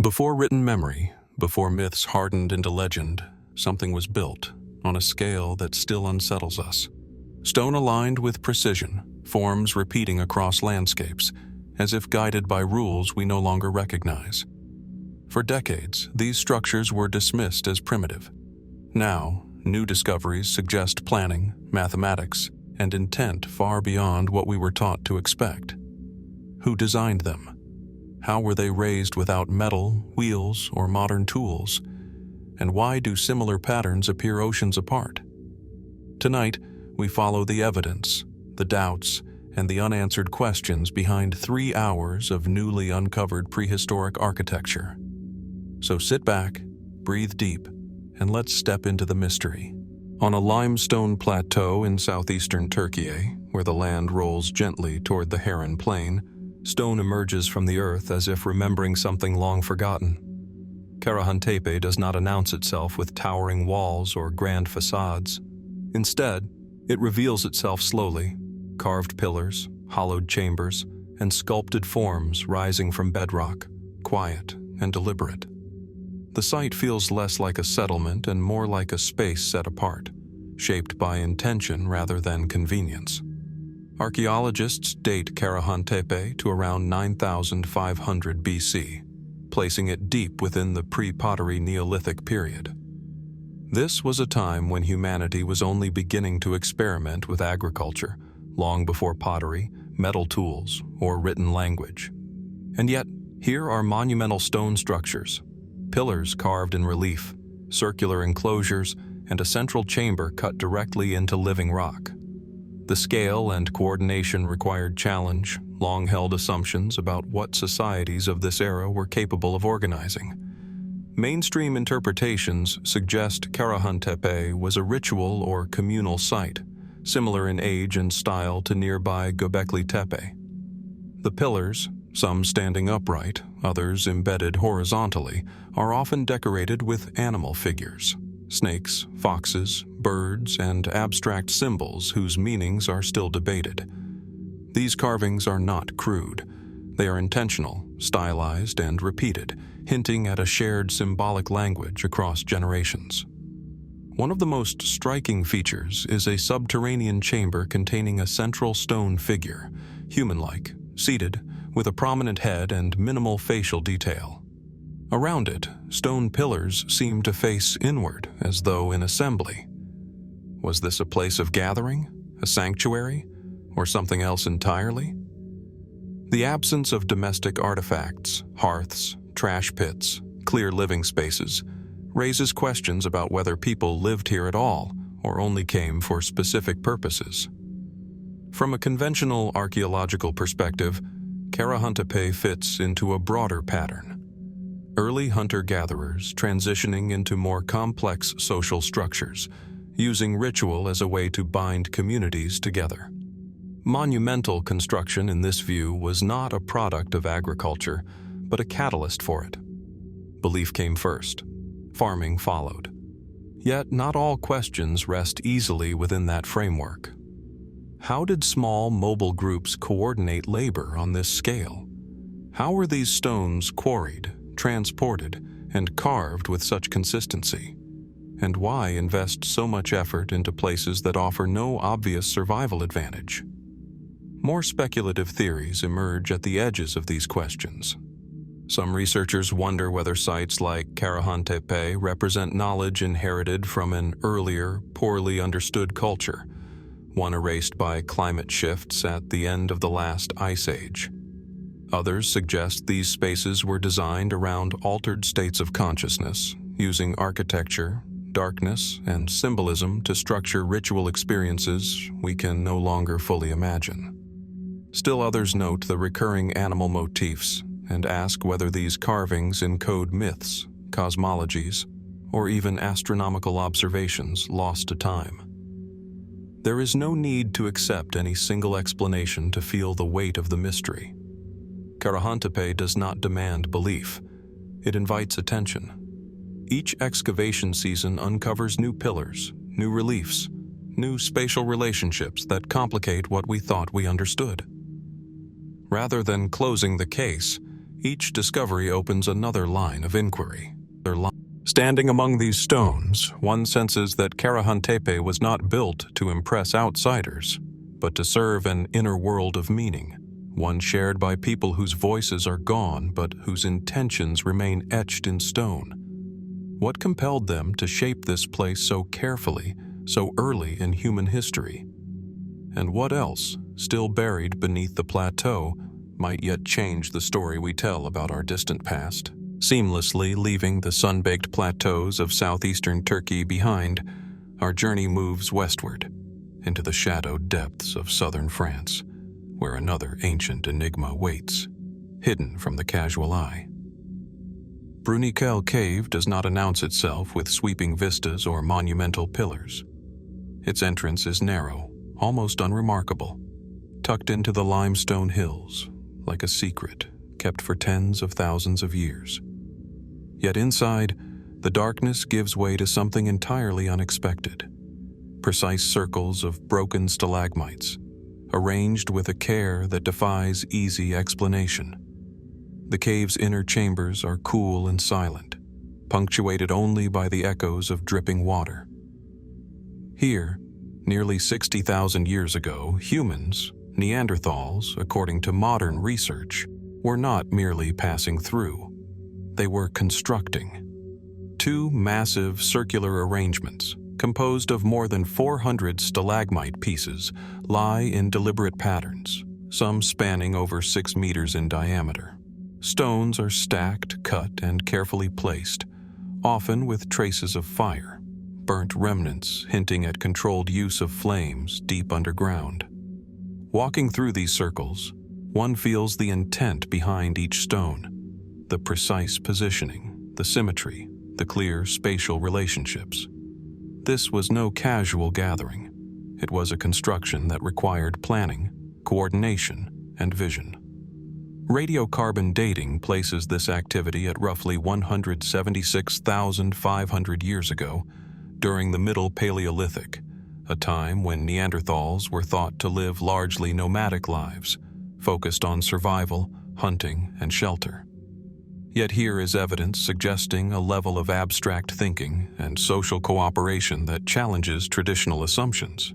Before written memory, before myths hardened into legend, something was built on a scale that still unsettles us. Stone aligned with precision, forms repeating across landscapes, as if guided by rules we no longer recognize. For decades, these structures were dismissed as primitive. Now, new discoveries suggest planning, mathematics, and intent far beyond what we were taught to expect. Who designed them? How were they raised without metal, wheels, or modern tools? And why do similar patterns appear oceans apart? Tonight, we follow the evidence, the doubts, and the unanswered questions behind 3 hours of newly uncovered prehistoric architecture. So sit back, breathe deep, and let's step into the mystery. On a limestone plateau in southeastern Türkiye, where the land rolls gently toward the Haran Plain, stone emerges from the earth as if remembering something long forgotten. Karahantepe does not announce itself with towering walls or grand facades. Instead, it reveals itself slowly, carved pillars, hollowed chambers, and sculpted forms rising from bedrock, quiet and deliberate. The site feels less like a settlement and more like a space set apart, shaped by intention rather than convenience. Archaeologists date Karahantepe to around 9,500 BC, placing it deep within the pre-pottery Neolithic period. This was a time when humanity was only beginning to experiment with agriculture, long before pottery, metal tools, or written language. And yet, here are monumental stone structures, pillars carved in relief, circular enclosures, and a central chamber cut directly into living rock. The scale and coordination required challenge long-held assumptions about what societies of this era were capable of organizing. Mainstream interpretations suggest Karahantepe was a ritual or communal site, similar in age and style to nearby Göbekli-Tepe. The pillars, some standing upright, others embedded horizontally, are often decorated with animal figures. Snakes, foxes, birds, and abstract symbols whose meanings are still debated. These carvings are not crude. They are intentional, stylized, and repeated, hinting at a shared symbolic language across generations. One of the most striking features is a subterranean chamber containing a central stone figure, human-like, seated, with a prominent head and minimal facial detail. Around it, stone pillars seem to face inward, as though in assembly. Was this a place of gathering, a sanctuary, or something else entirely? The absence of domestic artifacts, hearths, trash pits, clear living spaces, raises questions about whether people lived here at all or only came for specific purposes. From a conventional archaeological perspective, Karahantepe fits into a broader pattern. Early hunter-gatherers transitioning into more complex social structures, using ritual as a way to bind communities together. Monumental construction in this view was not a product of agriculture, but a catalyst for it. Belief came first. Farming followed. Yet not all questions rest easily within that framework. How did small mobile groups coordinate labor on this scale? How were these stones quarried, transported, and carved with such consistency? And why invest so much effort into places that offer no obvious survival advantage? More speculative theories emerge at the edges of these questions. Some researchers wonder whether sites like Karahantepe represent knowledge inherited from an earlier, poorly understood culture, one erased by climate shifts at the end of the last ice age. Others suggest these spaces were designed around altered states of consciousness, using architecture, darkness, and symbolism to structure ritual experiences we can no longer fully imagine. Still others note the recurring animal motifs and ask whether these carvings encode myths, cosmologies, or even astronomical observations lost to time. There is no need to accept any single explanation to feel the weight of the mystery. Karahantepe does not demand belief. It invites attention. Each excavation season uncovers new pillars, new reliefs, new spatial relationships that complicate what we thought we understood. Rather than closing the case, Each discovery opens another line of inquiry. Standing among these stones, one senses that Karahantepe was not built to impress outsiders, but to serve an inner world of meaning, one shared by people whose voices are gone but whose intentions remain etched in stone. What compelled them to shape this place so carefully, so early in human history? And what else, still buried beneath the plateau, might yet change the story we tell about our distant past? Seamlessly leaving the sun-baked plateaus of southeastern Turkey behind, our journey moves westward, into the shadowed depths of southern France, where another ancient enigma waits, hidden from the casual eye. Bruniquel Cave does not announce itself with sweeping vistas or monumental pillars. Its entrance is narrow, almost unremarkable, tucked into the limestone hills, like a secret kept for tens of thousands of years. Yet inside, the darkness gives way to something entirely unexpected. Precise circles of broken stalagmites, arranged with a care that defies easy explanation. The cave's inner chambers are cool and silent, punctuated only by the echoes of dripping water. Here, nearly 60,000 years ago, humans, Neanderthals, according to modern research, were not merely passing through. They were constructing. Two massive circular arrangements, composed of more than 400 stalagmite pieces, lie in deliberate patterns, some spanning over 6 meters in diameter. Stones are stacked, cut, and carefully placed, often with traces of fire, burnt remnants hinting at controlled use of flames deep underground. Walking through these circles, one feels the intent behind each stone, the precise positioning, the symmetry, the clear spatial relationships. This was no casual gathering. It was a construction that required planning, coordination, and vision. Radiocarbon dating places this activity at roughly 176,500 years ago, during the Middle Paleolithic, a time when Neanderthals were thought to live largely nomadic lives, focused on survival, hunting, and shelter. Yet here is evidence suggesting a level of abstract thinking and social cooperation that challenges traditional assumptions.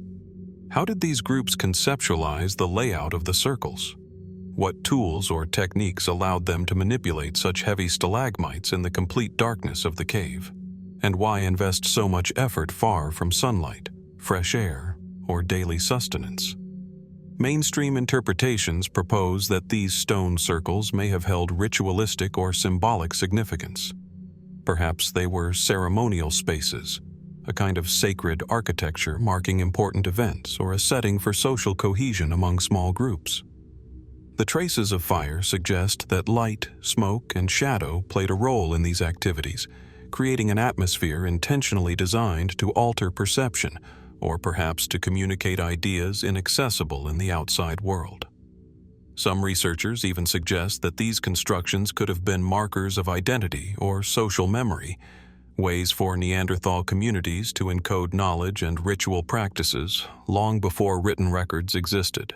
How did these groups conceptualize the layout of the circles? What tools or techniques allowed them to manipulate such heavy stalagmites in the complete darkness of the cave? And why invest so much effort far from sunlight, fresh air, or daily sustenance? Mainstream interpretations propose that these stone circles may have held ritualistic or symbolic significance. Perhaps they were ceremonial spaces, a kind of sacred architecture marking important events or a setting for social cohesion among small groups. The traces of fire suggest that light, smoke, and shadow played a role in these activities, creating an atmosphere intentionally designed to alter perception, or perhaps to communicate ideas inaccessible in the outside world. Some researchers even suggest that these constructions could have been markers of identity or social memory, ways for Neanderthal communities to encode knowledge and ritual practices long before written records existed.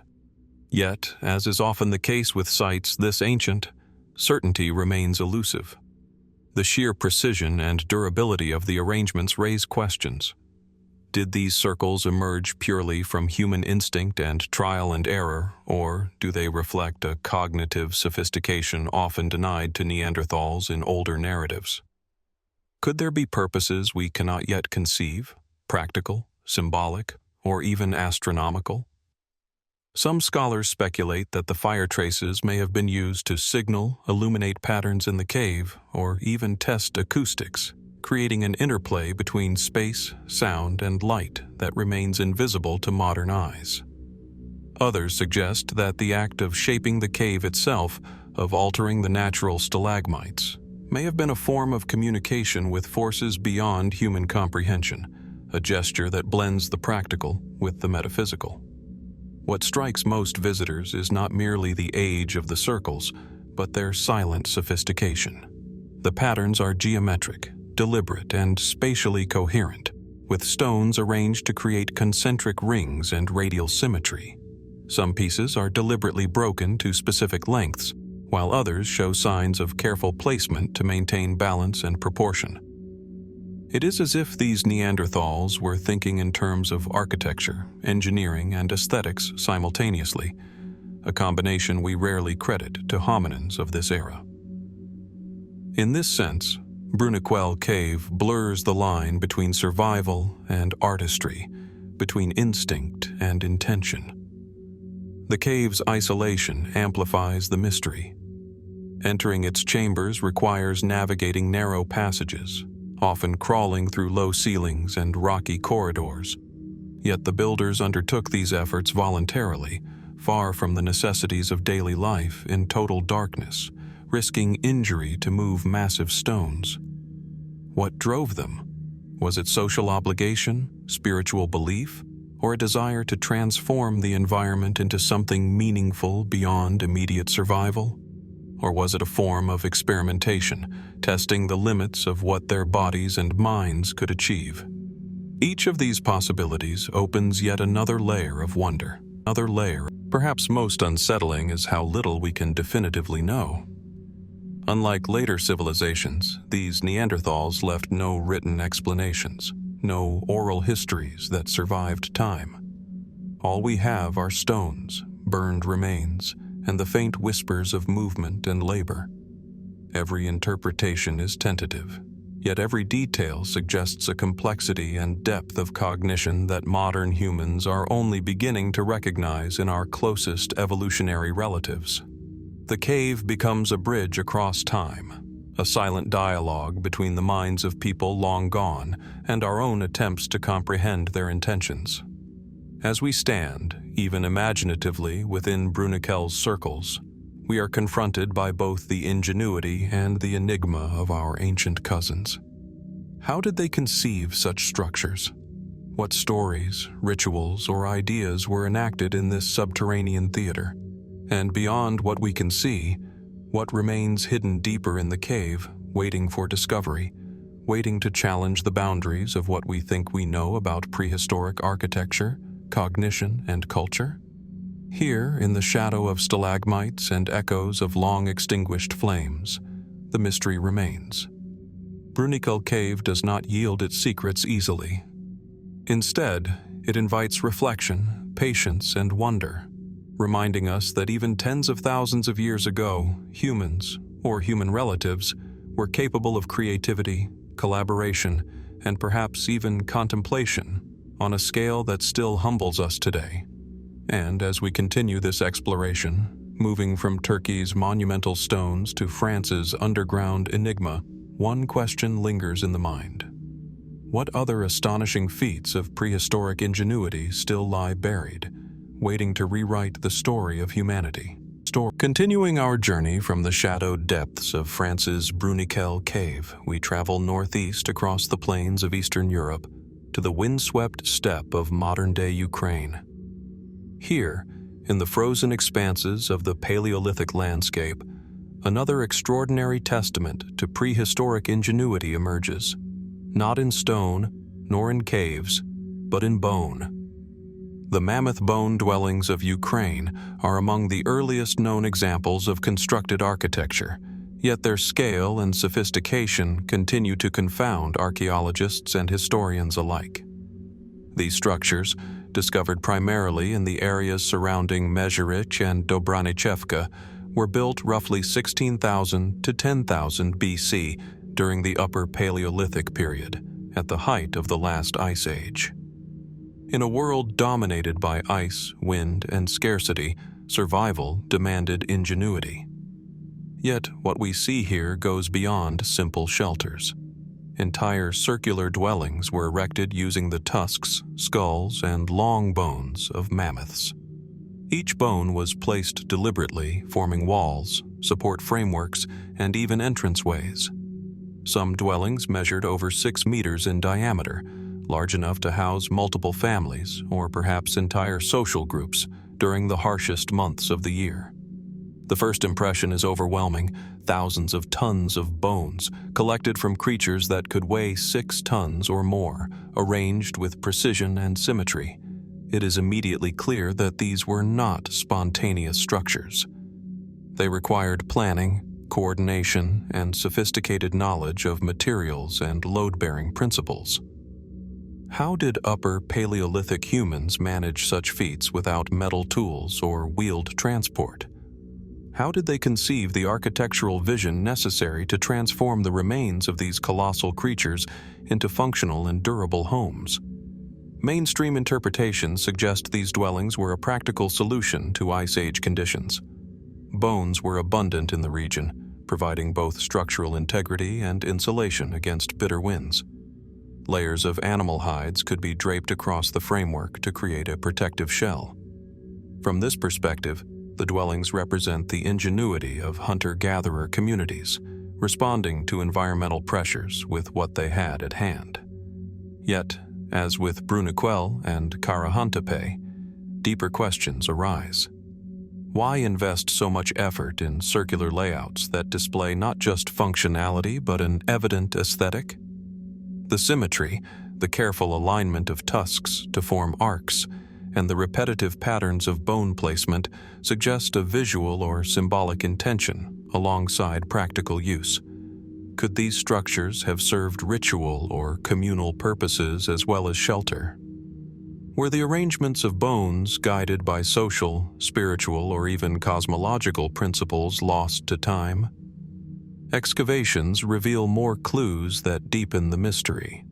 Yet, as is often the case with sites this ancient, certainty remains elusive. The sheer precision and durability of the arrangements raise questions. Did these circles emerge purely from human instinct and trial and error, or do they reflect a cognitive sophistication often denied to Neanderthals in older narratives? Could there be purposes we cannot yet conceive, practical, symbolic, or even astronomical? Some scholars speculate that the fire traces may have been used to signal, illuminate patterns in the cave, or even test acoustics, creating an interplay between space, sound, and light that remains invisible to modern eyes. Others suggest that the act of shaping the cave itself, of altering the natural stalagmites, may have been a form of communication with forces beyond human comprehension, a gesture that blends the practical with the metaphysical. What strikes most visitors is not merely the age of the circles, but their silent sophistication. The patterns are geometric, deliberate, and spatially coherent, with stones arranged to create concentric rings and radial symmetry. Some pieces are deliberately broken to specific lengths, while others show signs of careful placement to maintain balance and proportion. It is as if these Neanderthals were thinking in terms of architecture, engineering, and aesthetics simultaneously, a combination we rarely credit to hominins of this era. In this sense, Bruniquel Cave blurs the line between survival and artistry, between instinct and intention. The cave's isolation amplifies the mystery. Entering its chambers requires navigating narrow passages, often crawling through low ceilings and rocky corridors. Yet the builders undertook these efforts voluntarily, far from the necessities of daily life in total darkness, risking injury to move massive stones. What drove them? Was it social obligation, spiritual belief, or a desire to transform the environment into something meaningful beyond immediate survival? Or was it a form of experimentation, testing the limits of what their bodies and minds could achieve? Each of these possibilities opens yet another layer of wonder. Another layer, perhaps most unsettling, is how little we can definitively know. Unlike later civilizations, these Neanderthals left no written explanations, no oral histories that survived time. All we have are stones, burned remains, and the faint whispers of movement and labor. Every interpretation is tentative, yet every detail suggests a complexity and depth of cognition that modern humans are only beginning to recognize in our closest evolutionary relatives. The cave becomes a bridge across time, a silent dialogue between the minds of people long gone and our own attempts to comprehend their intentions. As we stand, even imaginatively, within Bruniquel's circles, we are confronted by both the ingenuity and the enigma of our ancient cousins. How did they conceive such structures? What stories, rituals, or ideas were enacted in this subterranean theater? And beyond what we can see, what remains hidden deeper in the cave, waiting for discovery, waiting to challenge the boundaries of what we think we know about prehistoric architecture, cognition, and culture? Here, in the shadow of stalagmites and echoes of long-extinguished flames, the mystery remains. Bruniquel Cave does not yield its secrets easily. Instead, it invites reflection, patience, and wonder, reminding us that even tens of thousands of years ago, humans, or human relatives, were capable of creativity, collaboration, and perhaps even contemplation on a scale that still humbles us today. And as we continue this exploration, moving from Turkey's monumental stones to France's underground enigma, one question lingers in the mind. What other astonishing feats of prehistoric ingenuity still lie buried, waiting to rewrite the story of humanity? Continuing our journey from the shadowed depths of France's Bruniquel Cave, we travel northeast across the plains of Eastern Europe to the windswept steppe of modern-day Ukraine. Here, in the frozen expanses of the Paleolithic landscape, another extraordinary testament to prehistoric ingenuity emerges, not in stone, nor in caves, but in bone. The Mammoth-Bone dwellings of Ukraine are among the earliest known examples of constructed architecture, yet their scale and sophistication continue to confound archaeologists and historians alike. These structures, discovered primarily in the areas surrounding Mezhyrich and Dobranichevka, were built roughly 16,000 to 10,000 BC during the Upper Paleolithic period, at the height of the last ice age. In a world dominated by ice, wind, and scarcity, survival demanded ingenuity. Yet what we see here goes beyond simple shelters. Entire circular dwellings were erected using the tusks, skulls, and long bones of mammoths. Each bone was placed deliberately, forming walls, support frameworks, and even entranceways. Some dwellings measured over 6 meters in diameter, large enough to house multiple families or perhaps entire social groups during the harshest months of the year. The first impression is overwhelming: thousands of tons of bones, collected from creatures that could weigh 6 tons or more, arranged with precision and symmetry. It is immediately clear that these were not spontaneous structures. They required planning, coordination, and sophisticated knowledge of materials and load-bearing principles. How did Upper Paleolithic humans manage such feats without metal tools or wheeled transport? How did they conceive the architectural vision necessary to transform the remains of these colossal creatures into functional and durable homes? Mainstream interpretations suggest these dwellings were a practical solution to Ice Age conditions. Bones were abundant in the region, providing both structural integrity and insulation against bitter winds. Layers of animal hides could be draped across the framework to create a protective shell. From this perspective, the dwellings represent the ingenuity of hunter-gatherer communities, responding to environmental pressures with what they had at hand. Yet, as with Bruniquel and Karahantepe, deeper questions arise. Why invest so much effort in circular layouts that display not just functionality but an evident aesthetic? The symmetry, the careful alignment of tusks to form arcs, and the repetitive patterns of bone placement suggest a visual or symbolic intention alongside practical use. Could these structures have served ritual or communal purposes as well as shelter? Were the arrangements of bones guided by social, spiritual, or even cosmological principles lost to time? Excavations reveal more clues that deepen the mystery.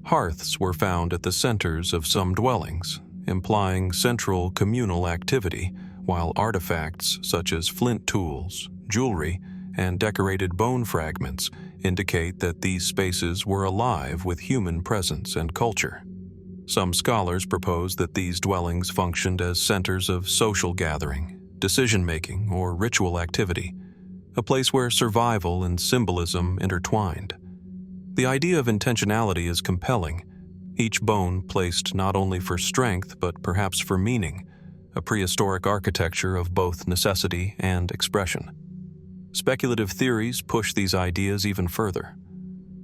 Hearths were found at the centers of some dwellings, implying central communal activity, while artifacts such as flint tools, jewelry, and decorated bone fragments indicate that these spaces were alive with human presence and culture. Some scholars propose that these dwellings functioned as centers of social gathering, decision-making, or ritual activity, a place where survival and symbolism intertwined. The idea of intentionality is compelling, each bone placed not only for strength but perhaps for meaning, a prehistoric architecture of both necessity and expression. Speculative theories push these ideas even further.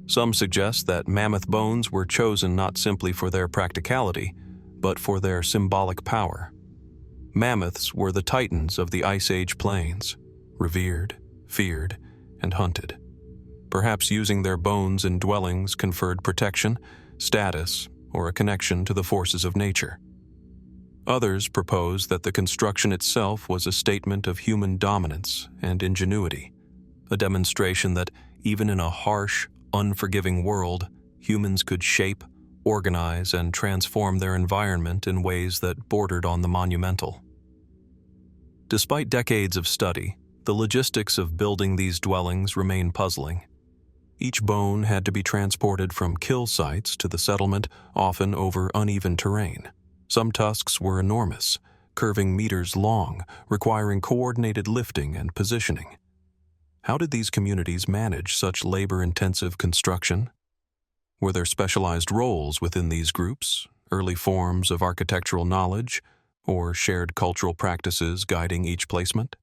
Some suggest that mammoth bones were chosen not simply for their practicality, but for their symbolic power. Mammoths were the titans of the Ice Age plains, revered, feared, and hunted. Perhaps using their bones in dwellings conferred protection, status, or a connection to the forces of nature. Others propose that the construction itself was a statement of human dominance and ingenuity, a demonstration that even in a harsh, unforgiving world, humans could shape, organize, and transform their environment in ways that bordered on the monumental. Despite decades of study, the logistics of building these dwellings remain puzzling. Each bone had to be transported from kill sites to the settlement, often over uneven terrain. Some tusks were enormous, curving meters long, requiring coordinated lifting and positioning. How did these communities manage such labor-intensive construction? Were there specialized roles within these groups, early forms of architectural knowledge, or shared cultural practices guiding each placement?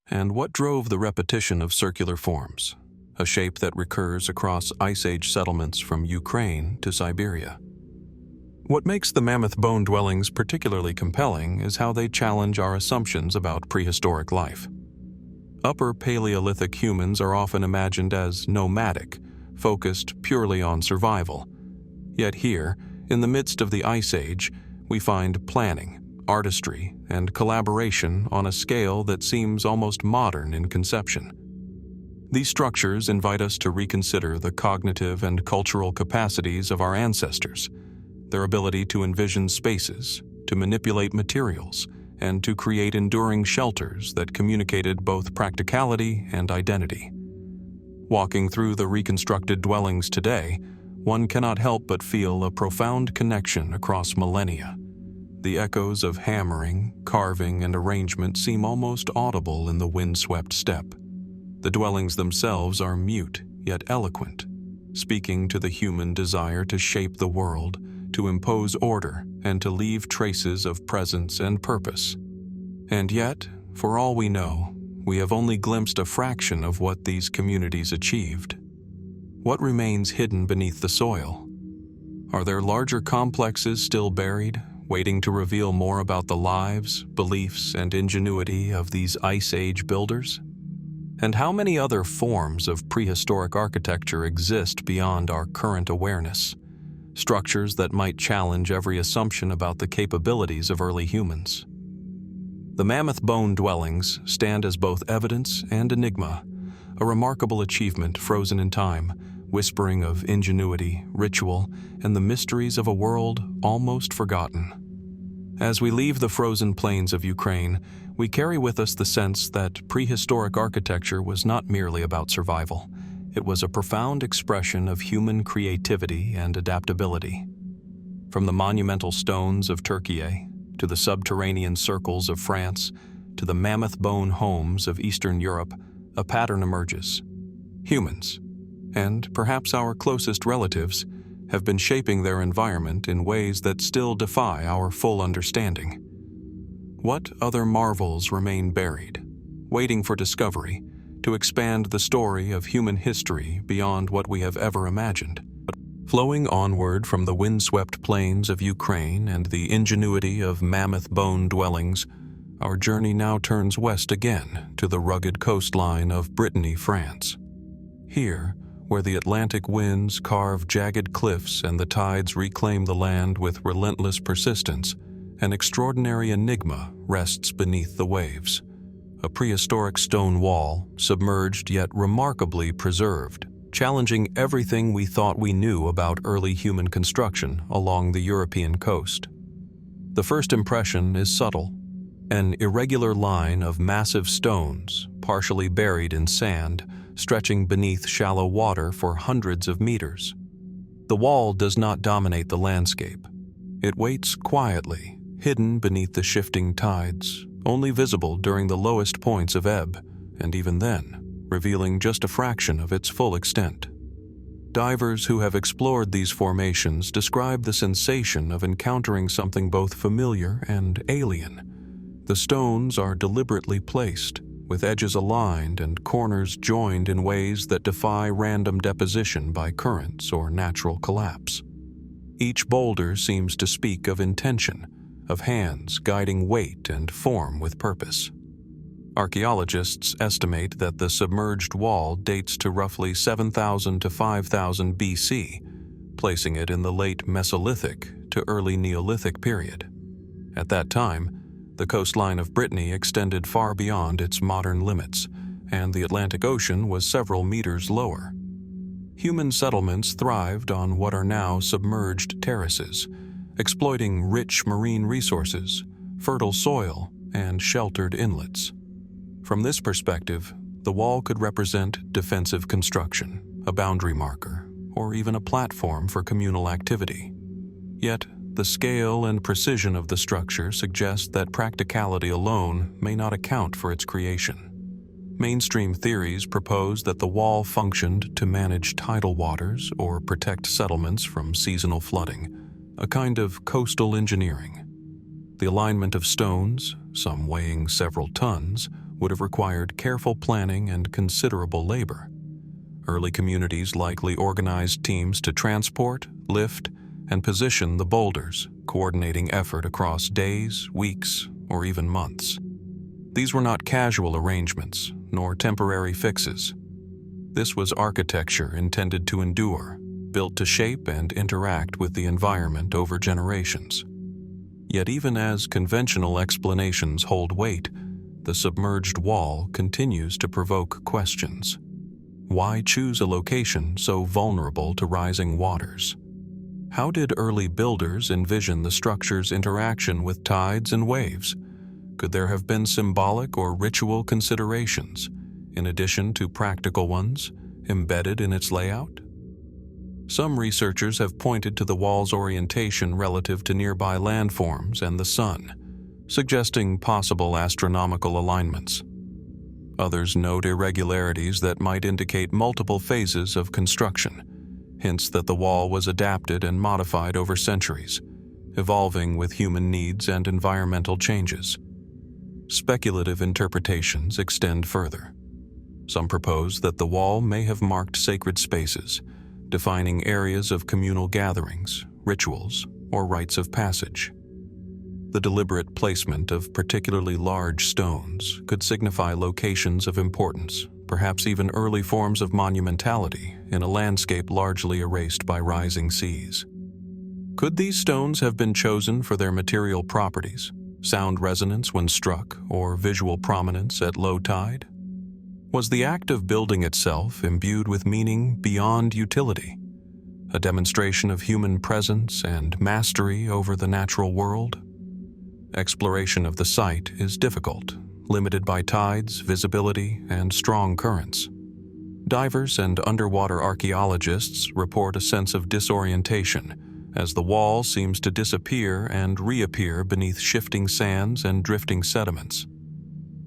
And what drove the repetition of circular forms, a shape that recurs across Ice Age settlements from Ukraine to Siberia? What makes the Mammoth-Bone dwellings particularly compelling is how they challenge our assumptions about prehistoric life. Upper Paleolithic humans are often imagined as nomadic, focused purely on survival. Yet here, in the midst of the Ice Age, we find planning, artistry, and collaboration on a scale that seems almost modern in conception. These structures invite us to reconsider the cognitive and cultural capacities of our ancestors, their ability to envision spaces, to manipulate materials, and to create enduring shelters that communicated both practicality and identity. Walking through the reconstructed dwellings today, one cannot help but feel a profound connection across millennia. The echoes of hammering, carving, and arrangement seem almost audible in the windswept steppe. The dwellings themselves are mute yet eloquent, speaking to the human desire to shape the world, to impose order, and to leave traces of presence and purpose. And yet, for all we know, we have only glimpsed a fraction of what these communities achieved. What remains hidden beneath the soil? Are there larger complexes still buried, waiting to reveal more about the lives, beliefs, and ingenuity of these Ice Age builders? And how many other forms of prehistoric architecture exist beyond our current awareness? Structures that might challenge every assumption about the capabilities of early humans. The Mammoth-Bone dwellings stand as both evidence and enigma, a remarkable achievement frozen in time, whispering of ingenuity, ritual, and the mysteries of a world almost forgotten. As we leave the frozen plains of Ukraine, we carry with us the sense that prehistoric architecture was not merely about survival. It was a profound expression of human creativity and adaptability. From the monumental stones of Türkiye, to the subterranean circles of France, to the Mammoth-Bone homes of Eastern Europe, a pattern emerges. Humans, and perhaps our closest relatives, have been shaping their environment in ways that still defy our full understanding. What other marvels remain buried, waiting for discovery, to expand the story of human history beyond what we have ever imagined? Flowing onward from the windswept plains of Ukraine and the ingenuity of Mammoth-Bone dwellings, our journey now turns west again to the rugged coastline of Brittany, France. Here, where the Atlantic winds carve jagged cliffs and the tides reclaim the land with relentless persistence, an extraordinary enigma rests beneath the waves. A prehistoric stone wall, submerged yet remarkably preserved, challenging everything we thought we knew about early human construction along the European coast. The first impression is subtle. An irregular line of massive stones, partially buried in sand, stretching beneath shallow water for hundreds of meters. The wall does not dominate the landscape. It waits quietly, hidden beneath the shifting tides, only visible during the lowest points of ebb, and even then, revealing just a fraction of its full extent. Divers who have explored these formations describe the sensation of encountering something both familiar and alien. The stones are deliberately placed, with edges aligned and corners joined in ways that defy random deposition by currents or natural collapse. Each boulder seems to speak of intention, of hands guiding weight and form with purpose. Archaeologists estimate that the submerged wall dates to roughly 7,000 to 5,000 BC, placing it in the late Mesolithic to early Neolithic period. At that time, the coastline of Brittany extended far beyond its modern limits, and the Atlantic Ocean was several meters lower. Human settlements thrived on what are now submerged terraces, exploiting rich marine resources, fertile soil, and sheltered inlets. From this perspective, the wall could represent defensive construction, a boundary marker, or even a platform for communal activity. Yet, the scale and precision of the structure suggest that practicality alone may not account for its creation. Mainstream theories propose that the wall functioned to manage tidal waters or protect settlements from seasonal flooding, a kind of coastal engineering. The alignment of stones, some weighing several tons, would have required careful planning and considerable labor. Early communities likely organized teams to transport, lift, and position the boulders, coordinating effort across days, weeks, or even months. These were not casual arrangements, nor temporary fixes. This was architecture intended to endure, built to shape and interact with the environment over generations. Yet even as conventional explanations hold weight, the submerged wall continues to provoke questions. Why choose a location so vulnerable to rising waters? How did early builders envision the structure's interaction with tides and waves? Could there have been symbolic or ritual considerations, in addition to practical ones, embedded in its layout? Some researchers have pointed to the wall's orientation relative to nearby landforms and the sun, suggesting possible astronomical alignments. Others note irregularities that might indicate multiple phases of construction, hints that the wall was adapted and modified over centuries, evolving with human needs and environmental changes. Speculative interpretations extend further. Some propose that the wall may have marked sacred spaces, defining areas of communal gatherings, rituals, or rites of passage. The deliberate placement of particularly large stones could signify locations of importance, perhaps even early forms of monumentality in a landscape largely erased by rising seas. Could these stones have been chosen for their material properties, sound resonance when struck, or visual prominence at low tide? Was the act of building itself imbued with meaning beyond utility, a demonstration of human presence and mastery over the natural world? Exploration of the site is difficult, limited by tides, visibility, and strong currents. Divers and underwater archaeologists report a sense of disorientation as the wall seems to disappear and reappear beneath shifting sands and drifting sediments.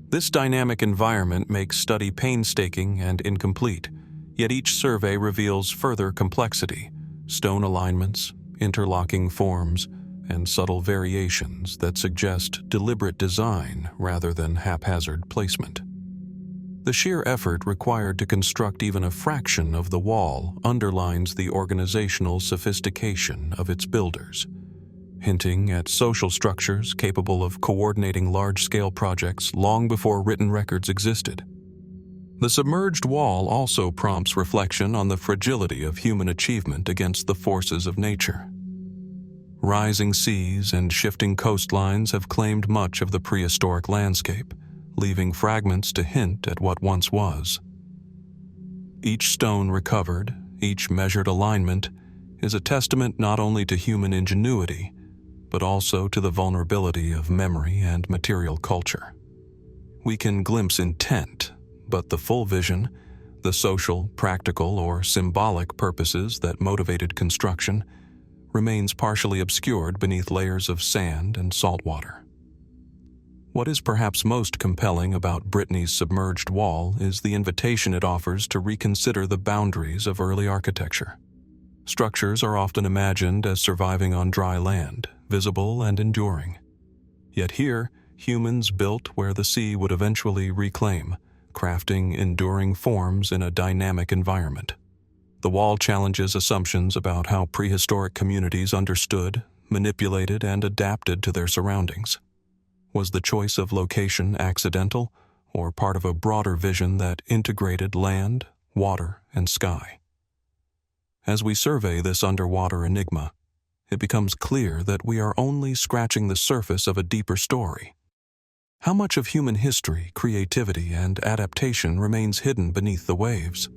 This dynamic environment makes study painstaking and incomplete, yet each survey reveals further complexity, stone alignments, interlocking forms, and subtle variations that suggest deliberate design rather than haphazard placement. The sheer effort required to construct even a fraction of the wall underlines the organizational sophistication of its builders, hinting at social structures capable of coordinating large-scale projects long before written records existed. The submerged wall also prompts reflection on the fragility of human achievement against the forces of nature. Rising seas and shifting coastlines have claimed much of the prehistoric landscape, leaving fragments to hint at what once was. Each stone recovered, each measured alignment, is a testament not only to human ingenuity, but also to the vulnerability of memory and material culture. We can glimpse intent, but the full vision, the social, practical, or symbolic purposes that motivated construction, remains partially obscured beneath layers of sand and salt water. What is perhaps most compelling about Brittany's submerged wall is the invitation it offers to reconsider the boundaries of early architecture. Structures are often imagined as surviving on dry land, visible and enduring. Yet here, humans built where the sea would eventually reclaim, crafting enduring forms in a dynamic environment. The wall challenges assumptions about how prehistoric communities understood, manipulated, and adapted to their surroundings. Was the choice of location accidental, or part of a broader vision that integrated land, water, and sky? As we survey this underwater enigma, it becomes clear that we are only scratching the surface of a deeper story. How much of human history, creativity, and adaptation remains hidden beneath the waves?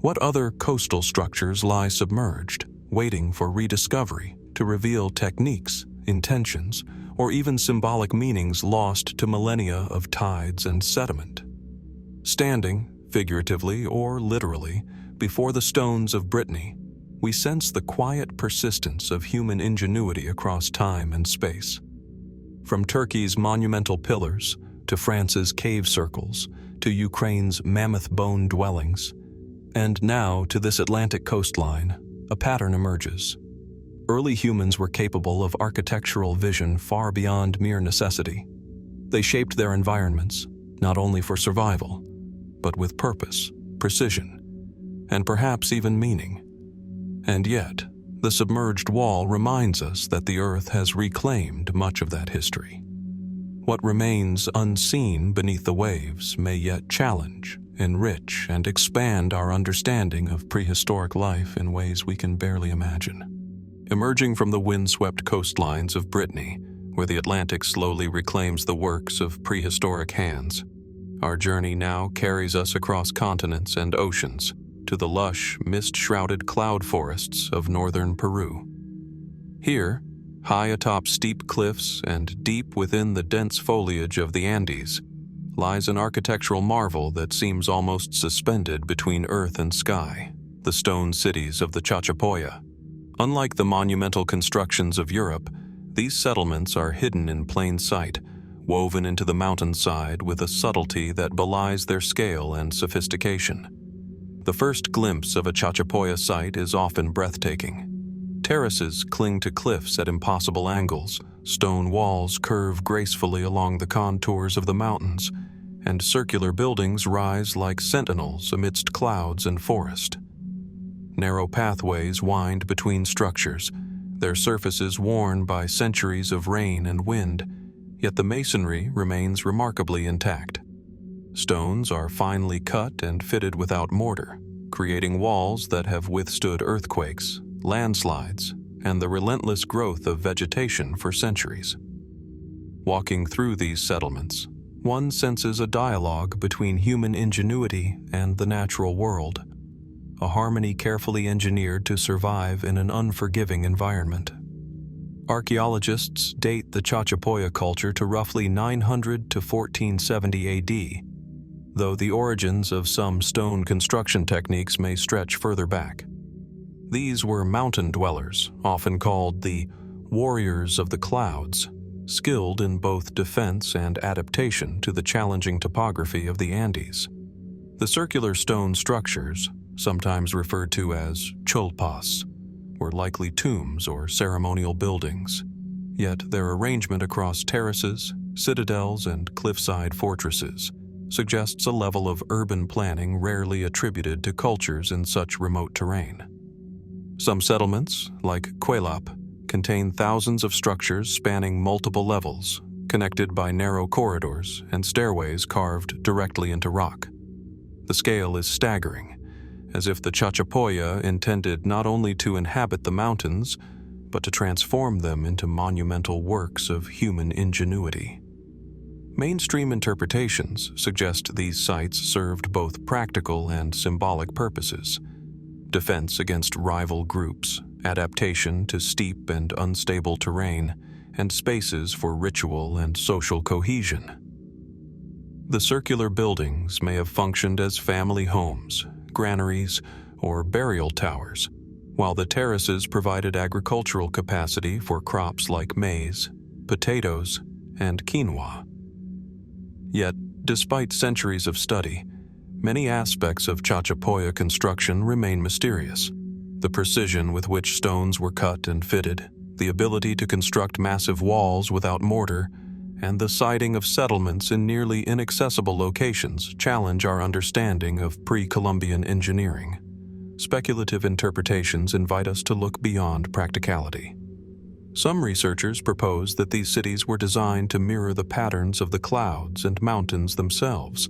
What other coastal structures lie submerged, waiting for rediscovery to reveal techniques, intentions, or even symbolic meanings lost to millennia of tides and sediment? Standing, figuratively or literally, before the stones of Brittany, we sense the quiet persistence of human ingenuity across time and space. From Turkey's monumental pillars, to France's cave circles, to Ukraine's Mammoth-Bone dwellings, and now to this Atlantic coastline, a pattern emerges. Early humans were capable of architectural vision far beyond mere necessity. They shaped their environments, not only for survival, but with purpose, precision, and perhaps even meaning. And yet, the submerged wall reminds us that the Earth has reclaimed much of that history. What remains unseen beneath the waves may yet challenge, enrich, and expand our understanding of prehistoric life in ways we can barely imagine. Emerging from the windswept coastlines of Brittany, where the Atlantic slowly reclaims the works of prehistoric hands, our journey now carries us across continents and oceans to the lush, mist-shrouded cloud forests of northern Peru. Here, high atop steep cliffs and deep within the dense foliage of the Andes, lies an architectural marvel that seems almost suspended between earth and sky, the stone cities of the Chachapoya. Unlike the monumental constructions of Europe, these settlements are hidden in plain sight, woven into the mountainside with a subtlety that belies their scale and sophistication. The first glimpse of a Chachapoya site is often breathtaking. Terraces cling to cliffs at impossible angles, stone walls curve gracefully along the contours of the mountains, and circular buildings rise like sentinels amidst clouds and forest. Narrow pathways wind between structures, their surfaces worn by centuries of rain and wind, yet the masonry remains remarkably intact. Stones are finely cut and fitted without mortar, creating walls that have withstood earthquakes, landslides, and the relentless growth of vegetation for centuries. Walking through these settlements, one senses a dialogue between human ingenuity and the natural world, a harmony carefully engineered to survive in an unforgiving environment. Archaeologists date the Chachapoya culture to roughly 900 to 1470 AD, though the origins of some stone construction techniques may stretch further back. These were mountain dwellers, often called the warriors of the clouds, skilled in both defense and adaptation to the challenging topography of the Andes. The circular stone structures, sometimes referred to as cholpas, were likely tombs or ceremonial buildings, yet their arrangement across terraces, citadels, and cliffside fortresses suggests a level of urban planning rarely attributed to cultures in such remote terrain. Some settlements, like Quelap, contain thousands of structures spanning multiple levels, connected by narrow corridors and stairways carved directly into rock. The scale is staggering, as if the Chachapoya intended not only to inhabit the mountains, but to transform them into monumental works of human ingenuity. Mainstream interpretations suggest these sites served both practical and symbolic purposes: defense against rival groups, adaptation to steep and unstable terrain, and spaces for ritual and social cohesion. The circular buildings may have functioned as family homes, granaries, or burial towers, while the terraces provided agricultural capacity for crops like maize, potatoes, and quinoa. Yet, despite centuries of study, many aspects of Chachapoya construction remain mysterious. The precision with which stones were cut and fitted, the ability to construct massive walls without mortar, and the siting of settlements in nearly inaccessible locations challenge our understanding of pre-Columbian engineering. Speculative interpretations invite us to look beyond practicality. Some researchers propose that these cities were designed to mirror the patterns of the clouds and mountains themselves,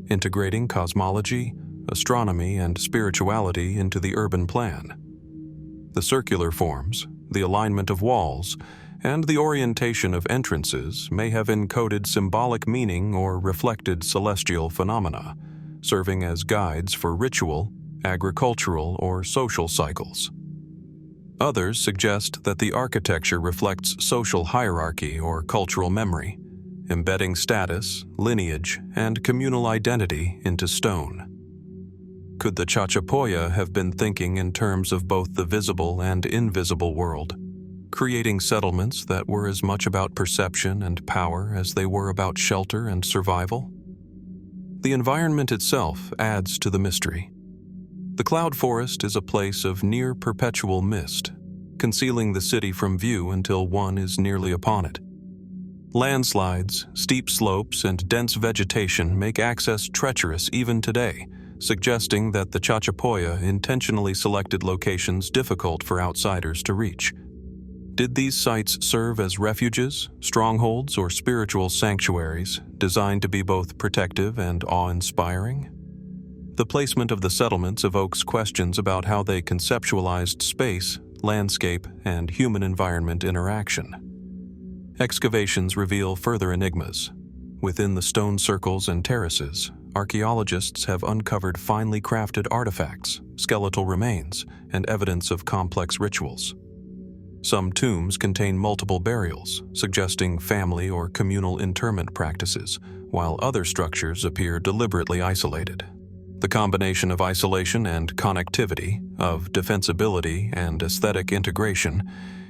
integrating cosmology, astronomy, and spirituality into the urban plan. The circular forms, the alignment of walls, and the orientation of entrances may have encoded symbolic meaning or reflected celestial phenomena, serving as guides for ritual, agricultural, or social cycles. Others suggest that the architecture reflects social hierarchy or cultural memory, embedding status, lineage, and communal identity into stone. Could the Chachapoya have been thinking in terms of both the visible and invisible world, creating settlements that were as much about perception and power as they were about shelter and survival? The environment itself adds to the mystery. The cloud forest is a place of near-perpetual mist, concealing the city from view until one is nearly upon it. Landslides, steep slopes, and dense vegetation make access treacherous even today, suggesting that the Chachapoya intentionally selected locations difficult for outsiders to reach. Did these sites serve as refuges, strongholds, or spiritual sanctuaries designed to be both protective and awe-inspiring? The placement of the settlements evokes questions about how they conceptualized space, landscape, and human-environment interaction. Excavations reveal further enigmas. Within the stone circles and terraces, archaeologists have uncovered finely crafted artifacts, skeletal remains, and evidence of complex rituals. Some tombs contain multiple burials, suggesting family or communal interment practices, while other structures appear deliberately isolated. The combination of isolation and connectivity, of defensibility and aesthetic integration,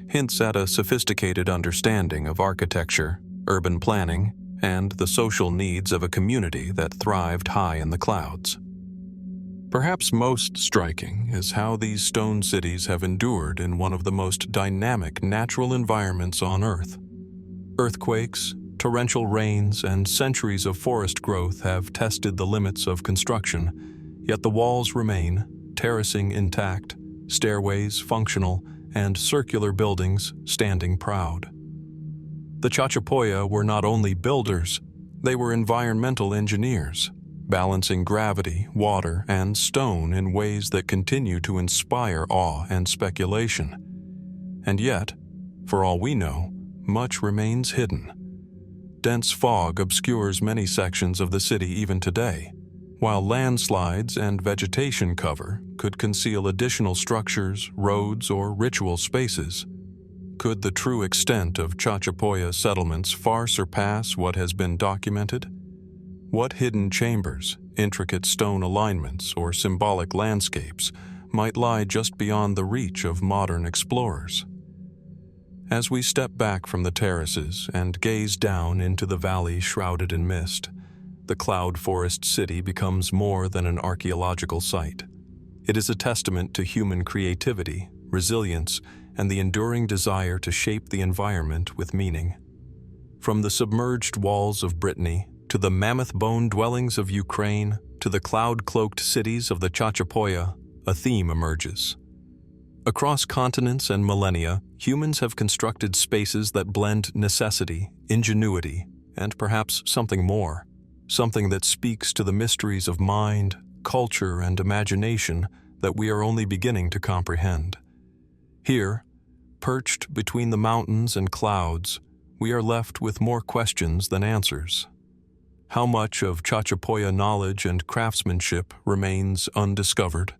hints at a sophisticated understanding of architecture, urban planning, and the social needs of a community that thrived high in the clouds. Perhaps most striking is how these stone cities have endured in one of the most dynamic natural environments on Earth. Earthquakes, torrential rains, and centuries of forest growth have tested the limits of construction, yet the walls remain, terracing intact, stairways functional, and circular buildings standing proud. The Chachapoya were not only builders, they were environmental engineers, balancing gravity, water, and stone in ways that continue to inspire awe and speculation. And yet, for all we know, much remains hidden. Dense fog obscures many sections of the city even today, while landslides and vegetation cover could conceal additional structures, roads, or ritual spaces. Could the true extent of Chachapoya settlements far surpass what has been documented? What hidden chambers, intricate stone alignments, or symbolic landscapes might lie just beyond the reach of modern explorers? As we step back from the terraces and gaze down into the valley shrouded in mist, the cloud forest city becomes more than an archaeological site. It is a testament to human creativity, resilience, and the enduring desire to shape the environment with meaning. From the submerged walls of Brittany, to the Mammoth-Bone dwellings of Ukraine, to the cloud-cloaked cities of the Chachapoya, a theme emerges. Across continents and millennia, humans have constructed spaces that blend necessity, ingenuity, and perhaps something more, something that speaks to the mysteries of mind, culture, and imagination that we are only beginning to comprehend. Here, perched between the mountains and clouds, we are left with more questions than answers. How much of Chachapoya knowledge and craftsmanship remains undiscovered?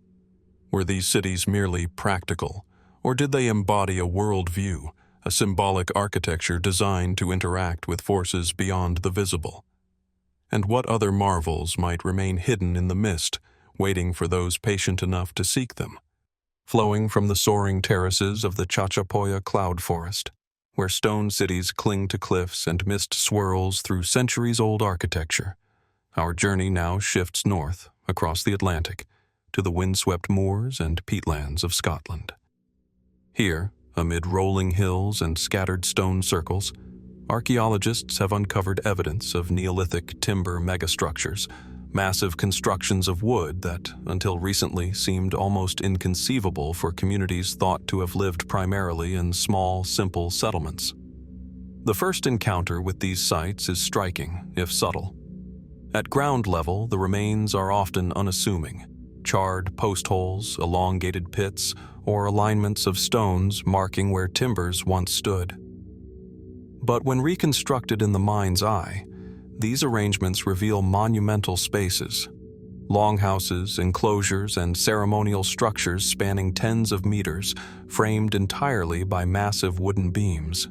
Were these cities merely practical, or did they embody a worldview, a symbolic architecture designed to interact with forces beyond the visible? And what other marvels might remain hidden in the mist, waiting for those patient enough to seek them? Flowing from the soaring terraces of the Chachapoya cloud forest, where stone cities cling to cliffs and mist swirls through centuries-old architecture, our journey now shifts north, across the Atlantic, to the windswept moors and peatlands of Scotland. Here, amid rolling hills and scattered stone circles, archaeologists have uncovered evidence of Neolithic timber megastructures, massive constructions of wood that, until recently, seemed almost inconceivable for communities thought to have lived primarily in small, simple settlements. The first encounter with these sites is striking, if subtle. At ground level, the remains are often unassuming. Charred post holes, elongated pits, or alignments of stones marking where timbers once stood. But when reconstructed in the mind's eye, these arrangements reveal monumental spaces. Longhouses, enclosures, and ceremonial structures spanning tens of meters, framed entirely by massive wooden beams.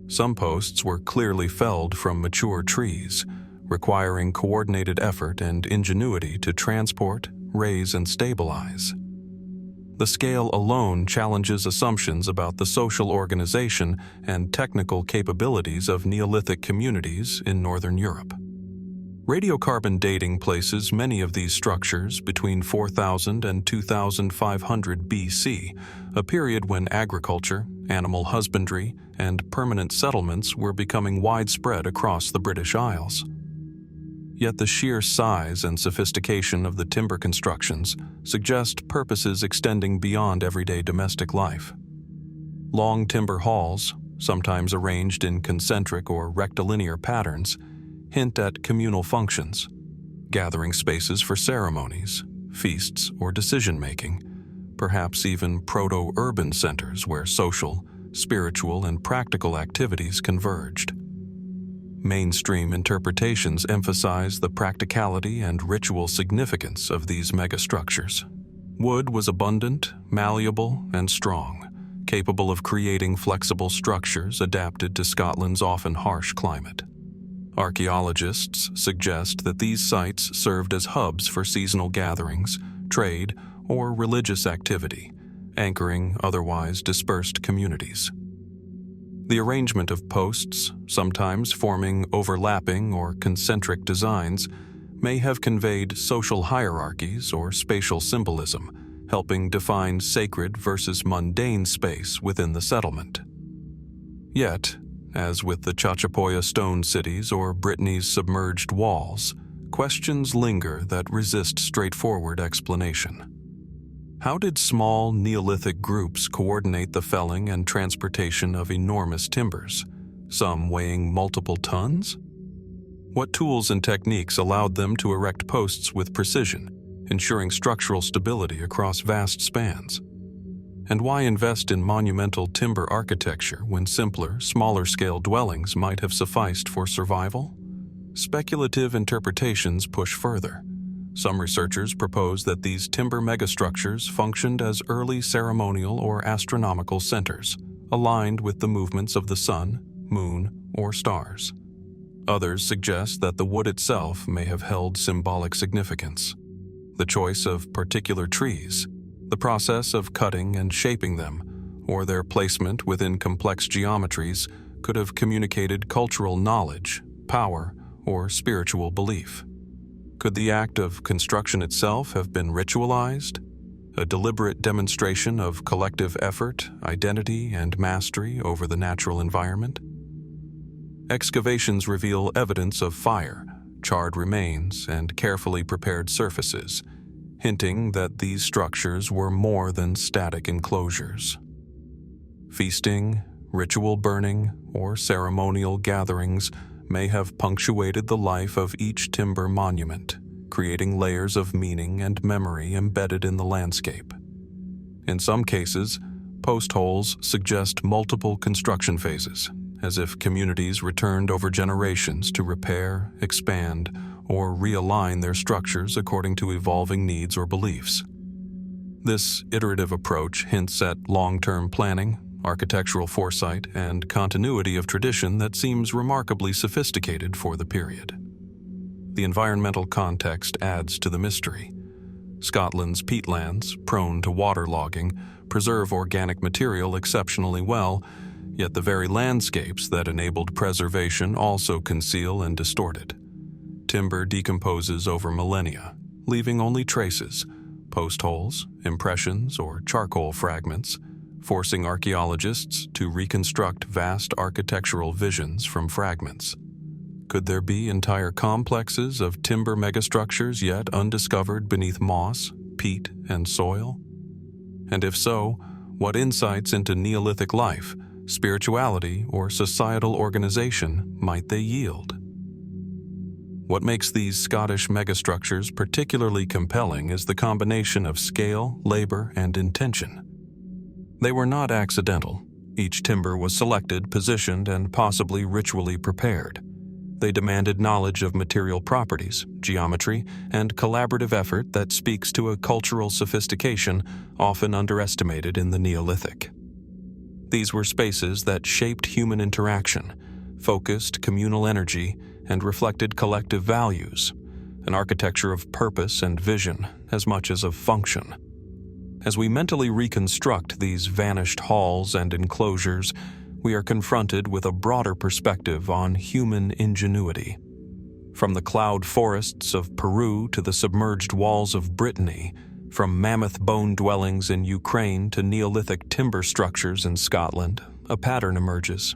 Some posts were clearly felled from mature trees, requiring coordinated effort and ingenuity to transport, raise, and stabilize. The scale alone challenges assumptions about the social organization and technical capabilities of Neolithic communities in Northern Europe. Radiocarbon dating places many of these structures between 4000 and 2500 BC, a period when agriculture, animal husbandry, and permanent settlements were becoming widespread across the British Isles. Yet the sheer size and sophistication of the timber constructions suggest purposes extending beyond everyday domestic life. Long timber halls, sometimes arranged in concentric or rectilinear patterns, hint at communal functions, gathering spaces for ceremonies, feasts, or decision-making, perhaps even proto-urban centers where social, spiritual, and practical activities converged. Mainstream interpretations emphasize the practicality and ritual significance of these megastructures. Wood was abundant, malleable, and strong, capable of creating flexible structures adapted to Scotland's often harsh climate. Archaeologists suggest that these sites served as hubs for seasonal gatherings, trade, or religious activity, anchoring otherwise dispersed communities. The arrangement of posts, sometimes forming overlapping or concentric designs, may have conveyed social hierarchies or spatial symbolism, helping define sacred versus mundane space within the settlement. Yet, as with the Chachapoya stone cities or Brittany's submerged walls, questions linger that resist straightforward explanation. How did small Neolithic groups coordinate the felling and transportation of enormous timbers, some weighing multiple tons? What tools and techniques allowed them to erect posts with precision, ensuring structural stability across vast spans? And why invest in monumental timber architecture when simpler, smaller-scale dwellings might have sufficed for survival? Speculative interpretations push further. Some researchers propose that these timber megastructures functioned as early ceremonial or astronomical centers, aligned with the movements of the sun, moon, or stars. Others suggest that the wood itself may have held symbolic significance. The choice of particular trees, the process of cutting and shaping them, or their placement within complex geometries could have communicated cultural knowledge, power, or spiritual belief. Could the act of construction itself have been ritualized, a deliberate demonstration of collective effort, identity, and mastery over the natural environment? Excavations reveal evidence of fire, charred remains, and carefully prepared surfaces, hinting that these structures were more than static enclosures. Feasting, ritual burning, or ceremonial gatherings may have punctuated the life of each timber monument, creating layers of meaning and memory embedded in the landscape. In some cases, post holes suggest multiple construction phases, as if communities returned over generations to repair, expand, or realign their structures according to evolving needs or beliefs. This iterative approach hints at long-term planning, architectural foresight, and continuity of tradition that seems remarkably sophisticated for the period. The environmental context adds to the mystery. Scotland's peatlands, prone to waterlogging, preserve organic material exceptionally well, yet the very landscapes that enabled preservation also conceal and distort it. Timber decomposes over millennia, leaving only traces, post holes, impressions, or charcoal fragments, forcing archaeologists to reconstruct vast architectural visions from fragments. Could there be entire complexes of timber megastructures yet undiscovered beneath moss, peat, and soil? And if so, what insights into Neolithic life, spirituality, or societal organization might they yield? What makes these Scottish megastructures particularly compelling is the combination of scale, labor, and intention. They were not accidental. Each timber was selected, positioned, and possibly ritually prepared. They demanded knowledge of material properties, geometry, and collaborative effort that speaks to a cultural sophistication often underestimated in the Neolithic. These were spaces that shaped human interaction, focused communal energy, and reflected collective values, an architecture of purpose and vision as much as of function. As we mentally reconstruct these vanished halls and enclosures, we are confronted with a broader perspective on human ingenuity. From the cloud forests of Peru to the submerged walls of Brittany, from Mammoth-Bone dwellings in Ukraine to Neolithic timber structures in Scotland, a pattern emerges.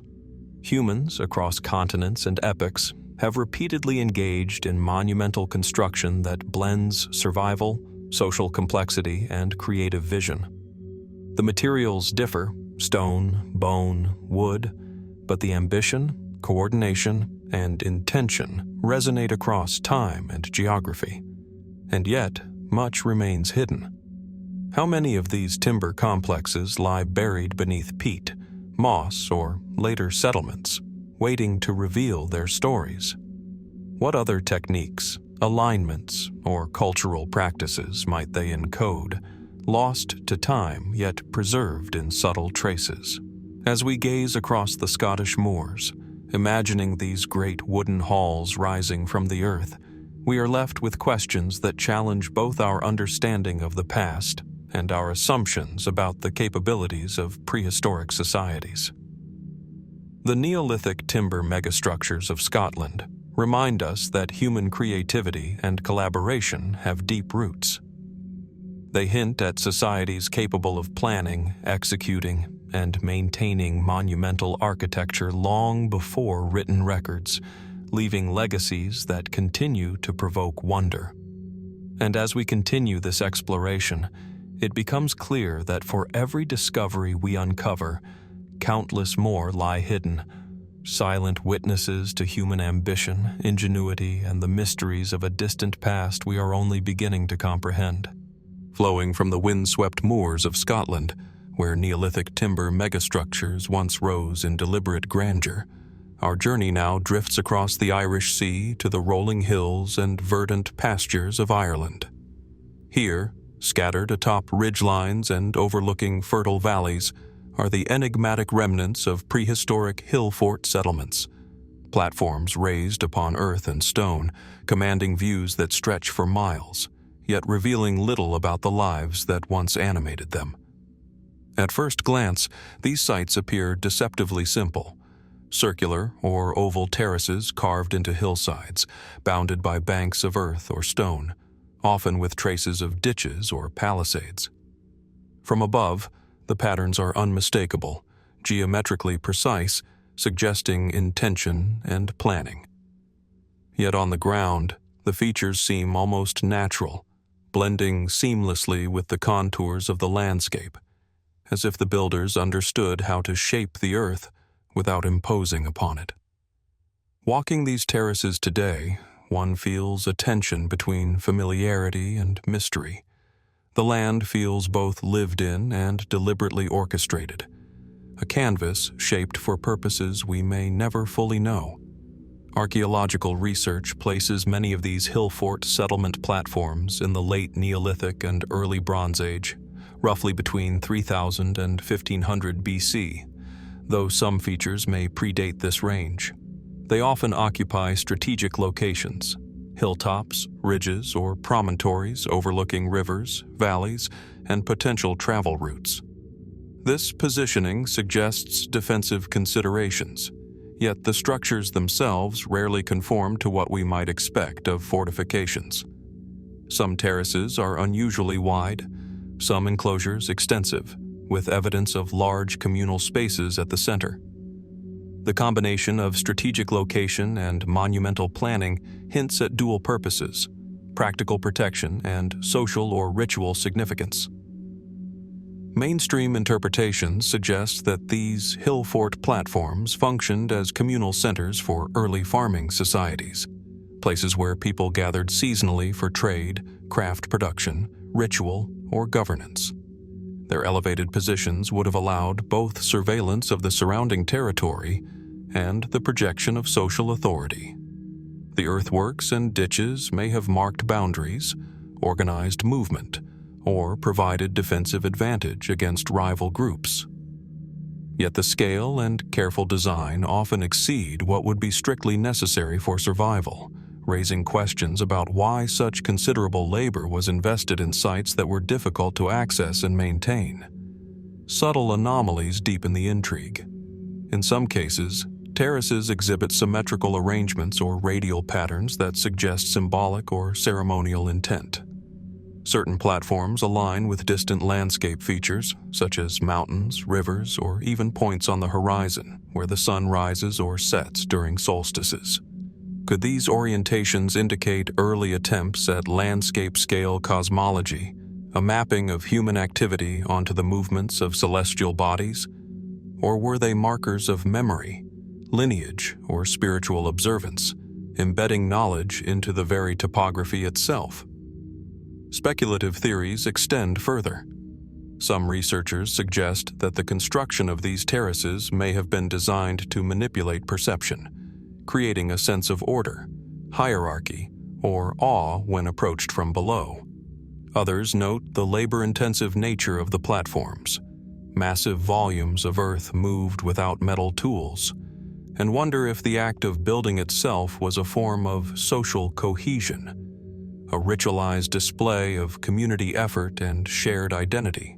Humans across continents and epochs have repeatedly engaged in monumental construction that blends survival, social complexity, and creative vision. The materials differ, stone, bone, wood, but the ambition, coordination, and intention resonate across time and geography. And yet, much remains hidden. How many of these timber complexes lie buried beneath peat, moss, or later settlements, waiting to reveal their stories? What other techniques, alignments, or cultural practices might they encode, lost to time yet preserved in subtle traces? As we gaze across the Scottish moors, imagining these great wooden halls rising from the earth, we are left with questions that challenge both our understanding of the past and our assumptions about the capabilities of prehistoric societies. The Neolithic timber megastructures of Scotland remind us that human creativity and collaboration have deep roots. They hint at societies capable of planning, executing, and maintaining monumental architecture long before written records, leaving legacies that continue to provoke wonder. And as we continue this exploration, it becomes clear that for every discovery we uncover, countless more lie hidden, silent witnesses to human ambition, ingenuity, and the mysteries of a distant past we are only beginning to comprehend. Flowing from the windswept moors of Scotland, where Neolithic timber megastructures once rose in deliberate grandeur, our journey now drifts across the Irish Sea to the rolling hills and verdant pastures of Ireland. Here, scattered atop ridgelines and overlooking fertile valleys, are the enigmatic remnants of prehistoric Hillfort settlements, platforms raised upon earth and stone, commanding views that stretch for miles, yet revealing little about the lives that once animated them. At first glance, these sites appear deceptively simple: circular or oval terraces carved into hillsides, bounded by banks of earth or stone, often with traces of ditches or palisades. From above, the patterns are unmistakable, geometrically precise, suggesting intention and planning. Yet on the ground, the features seem almost natural, blending seamlessly with the contours of the landscape, as if the builders understood how to shape the earth without imposing upon it. Walking these terraces today, one feels a tension between familiarity and mystery. The land feels both lived in and deliberately orchestrated, a canvas shaped for purposes we may never fully know. Archaeological research places many of these Hillfort settlement platforms in the late Neolithic and early Bronze Age, roughly between 3000 and 1500 BC, though some features may predate this range. They often occupy strategic locations: hilltops, ridges, or promontories overlooking rivers, valleys, and potential travel routes. This positioning suggests defensive considerations, yet the structures themselves rarely conform to what we might expect of fortifications. Some terraces are unusually wide, some enclosures extensive, with evidence of large communal spaces at the center. The combination of strategic location and monumental planning hints at dual purposes: practical protection and social or ritual significance. Mainstream interpretations suggest that these Hillfort platforms functioned as communal centers for early farming societies, places where people gathered seasonally for trade, craft production, ritual, or governance. Their elevated positions would have allowed both surveillance of the surrounding territory and the projection of social authority. The earthworks and ditches may have marked boundaries, organized movement, or provided defensive advantage against rival groups. Yet the scale and careful design often exceed what would be strictly necessary for survival, raising questions about why such considerable labor was invested in sites that were difficult to access and maintain. Subtle anomalies deepen the intrigue. In some cases, terraces exhibit symmetrical arrangements or radial patterns that suggest symbolic or ceremonial intent. Certain platforms align with distant landscape features, such as mountains, rivers, or even points on the horizon where the sun rises or sets during solstices. Could these orientations indicate early attempts at landscape-scale cosmology, a mapping of human activity onto the movements of celestial bodies? Or were they markers of memory, lineage, or spiritual observance, embedding knowledge into the very topography itself? Speculative theories extend further. Some researchers suggest that the construction of these terraces may have been designed to manipulate perception, creating a sense of order, hierarchy, or awe when approached from below. Others note the labor-intensive nature of the platforms, massive volumes of earth moved without metal tools, and wonder if the act of building itself was a form of social cohesion, a ritualized display of community effort and shared identity.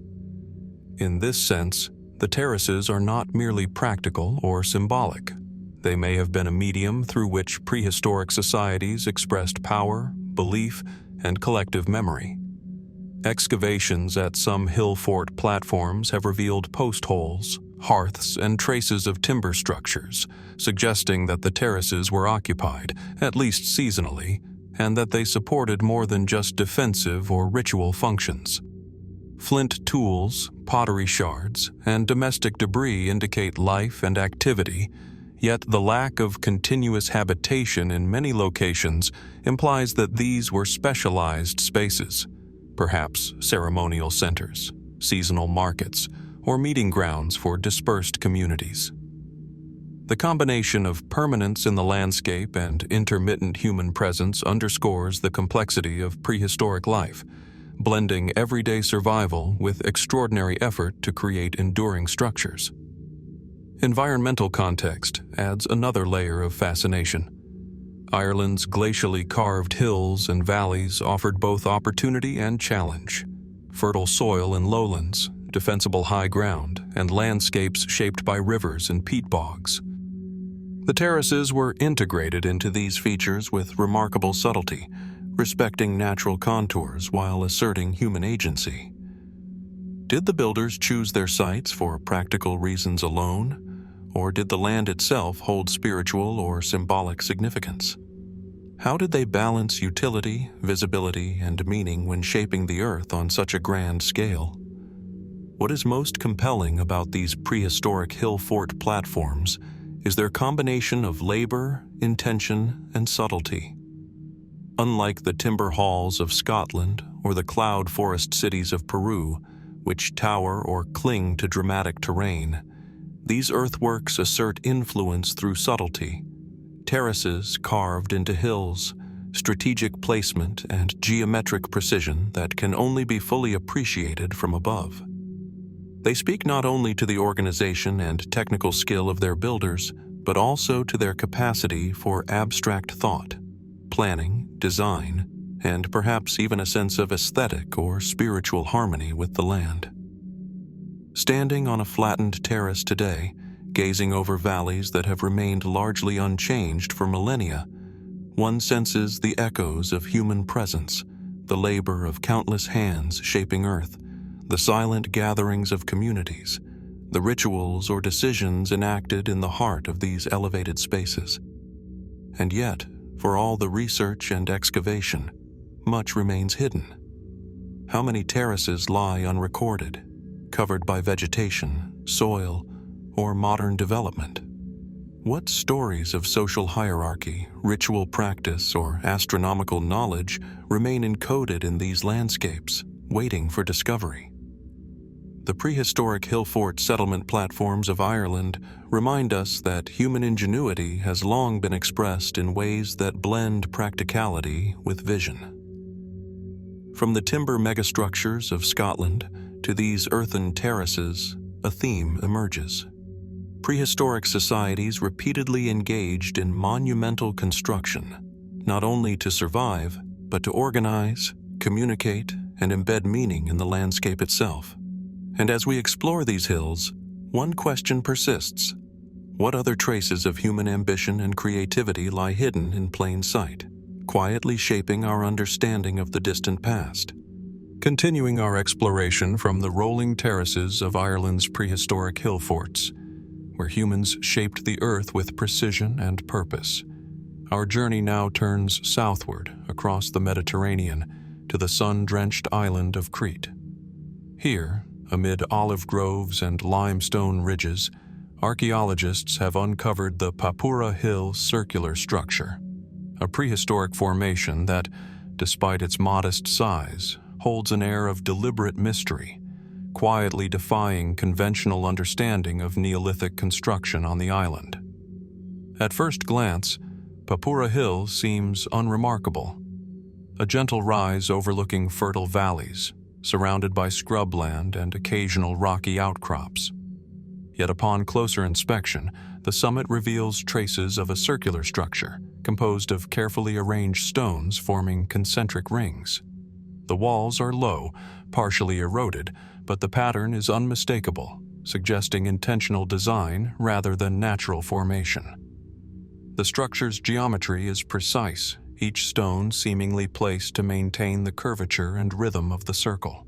In this sense, the terraces are not merely practical or symbolic. They may have been a medium through which prehistoric societies expressed power, belief, and collective memory. Excavations at some Hillfort platforms have revealed post holes, hearths, and traces of timber structures, suggesting that the terraces were occupied, at least seasonally, and that they supported more than just defensive or ritual functions. Flint tools, pottery shards, and domestic debris indicate life and activity, yet the lack of continuous habitation in many locations implies that these were specialized spaces, perhaps ceremonial centers, seasonal markets, or meeting grounds for dispersed communities. The combination of permanence in the landscape and intermittent human presence underscores the complexity of prehistoric life, blending everyday survival with extraordinary effort to create enduring structures. Environmental context adds another layer of fascination. Ireland's glacially carved hills and valleys offered both opportunity and challenge. Fertile soil in lowlands, defensible high ground, and landscapes shaped by rivers and peat bogs. The terraces were integrated into these features with remarkable subtlety, respecting natural contours while asserting human agency. Did the builders choose their sites for practical reasons alone, or did the land itself hold spiritual or symbolic significance? How did they balance utility, visibility, and meaning when shaping the earth on such a grand scale? What is most compelling about these prehistoric Hillfort platforms is their combination of labor, intention, and subtlety. Unlike the timber halls of Scotland or the cloud forest cities of Peru, which tower or cling to dramatic terrain, these earthworks assert influence through subtlety. Terraces carved into hills, strategic placement, and geometric precision that can only be fully appreciated from above. They speak not only to the organization and technical skill of their builders, but also to their capacity for abstract thought, planning, design, and perhaps even a sense of aesthetic or spiritual harmony with the land. Standing on a flattened terrace today, gazing over valleys that have remained largely unchanged for millennia, one senses the echoes of human presence, the labor of countless hands shaping earth, the silent gatherings of communities, the rituals or decisions enacted in the heart of these elevated spaces. And yet, for all the research and excavation, much remains hidden. How many terraces lie unrecorded, covered by vegetation, soil, or modern development? What stories of social hierarchy, ritual practice, or astronomical knowledge remain encoded in these landscapes, waiting for discovery? The prehistoric Hillfort settlement platforms of Ireland remind us that human ingenuity has long been expressed in ways that blend practicality with vision. From the timber megastructures of Scotland to these earthen terraces, a theme emerges. Prehistoric societies repeatedly engaged in monumental construction, not only to survive, but to organize, communicate, and embed meaning in the landscape itself. And as we explore these hills, one question persists. What other traces of human ambition and creativity lie hidden in plain sight, quietly shaping our understanding of the distant past? Continuing our exploration from the rolling terraces of Ireland's prehistoric hillforts, where humans shaped the earth with precision and purpose, our journey now turns southward across the Mediterranean to the sun-drenched island of Crete. Here, amid olive groves and limestone ridges, archaeologists have uncovered the Papoura Hill circular structure, a prehistoric formation that, despite its modest size, holds an air of deliberate mystery, quietly defying conventional understanding of Neolithic construction on the island. At first glance, Papoura Hill seems unremarkable, a gentle rise overlooking fertile valleys, surrounded by scrubland and occasional rocky outcrops. Yet upon closer inspection, the summit reveals traces of a circular structure composed of carefully arranged stones forming concentric rings. The walls are low, partially eroded, but the pattern is unmistakable, suggesting intentional design rather than natural formation. The structure's geometry is precise, each stone seemingly placed to maintain the curvature and rhythm of the circle.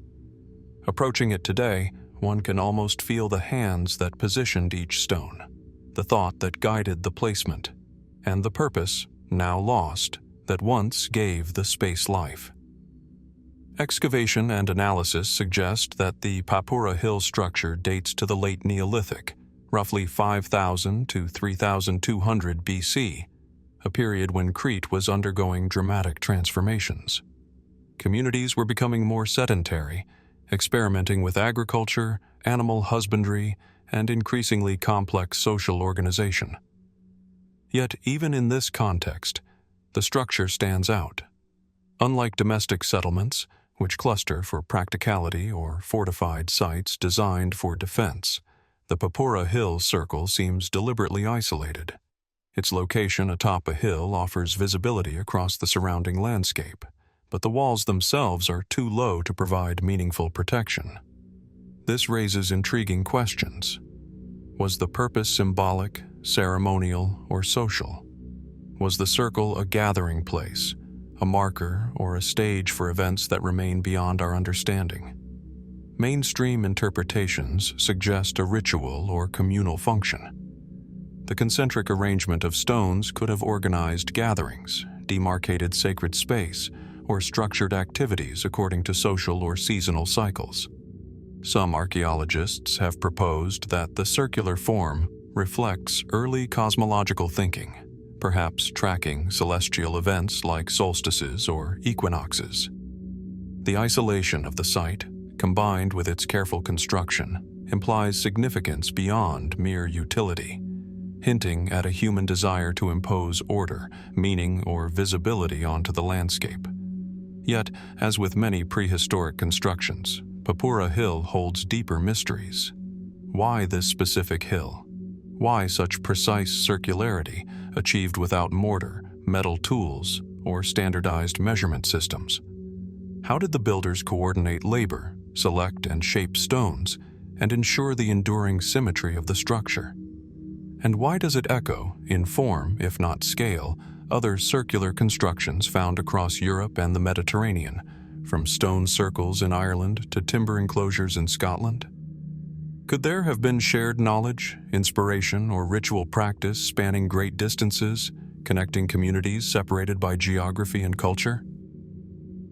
Approaching it today, one can almost feel the hands that positioned each stone, the thought that guided the placement, and the purpose, now lost, that once gave the space life. Excavation and analysis suggest that the Papoura hill structure dates to the late Neolithic, roughly 5,000 to 3,200 BC, a period when Crete was undergoing dramatic transformations. Communities were becoming more sedentary, experimenting with agriculture, animal husbandry, and increasingly complex social organization. Yet, even in this context, the structure stands out. Unlike domestic settlements, which cluster for practicality, or fortified sites designed for defense, the Papoura Hill Circle seems deliberately isolated. Its location atop a hill offers visibility across the surrounding landscape, but the walls themselves are too low to provide meaningful protection. This raises intriguing questions. Was the purpose symbolic, ceremonial, or social? Was the circle a gathering place, a marker, or a stage for events that remain beyond our understanding? Mainstream interpretations suggest a ritual or communal function. The concentric arrangement of stones could have organized gatherings, demarcated sacred space, or structured activities according to social or seasonal cycles. Some archaeologists have proposed that the circular form reflects early cosmological thinking, perhaps tracking celestial events like solstices or equinoxes. The isolation of the site, combined with its careful construction, implies significance beyond mere utility, hinting at a human desire to impose order, meaning, or visibility onto the landscape. Yet, as with many prehistoric constructions, Papoura Hill holds deeper mysteries. Why this specific hill? Why such precise circularity, achieved without mortar, metal tools, or standardized measurement systems? How did the builders coordinate labor, select and shape stones, and ensure the enduring symmetry of the structure? And why does it echo, in form if not scale, other circular constructions found across Europe and the Mediterranean, from stone circles in Ireland to timber enclosures in Scotland? Could there have been shared knowledge, inspiration, or ritual practice spanning great distances, connecting communities separated by geography and culture?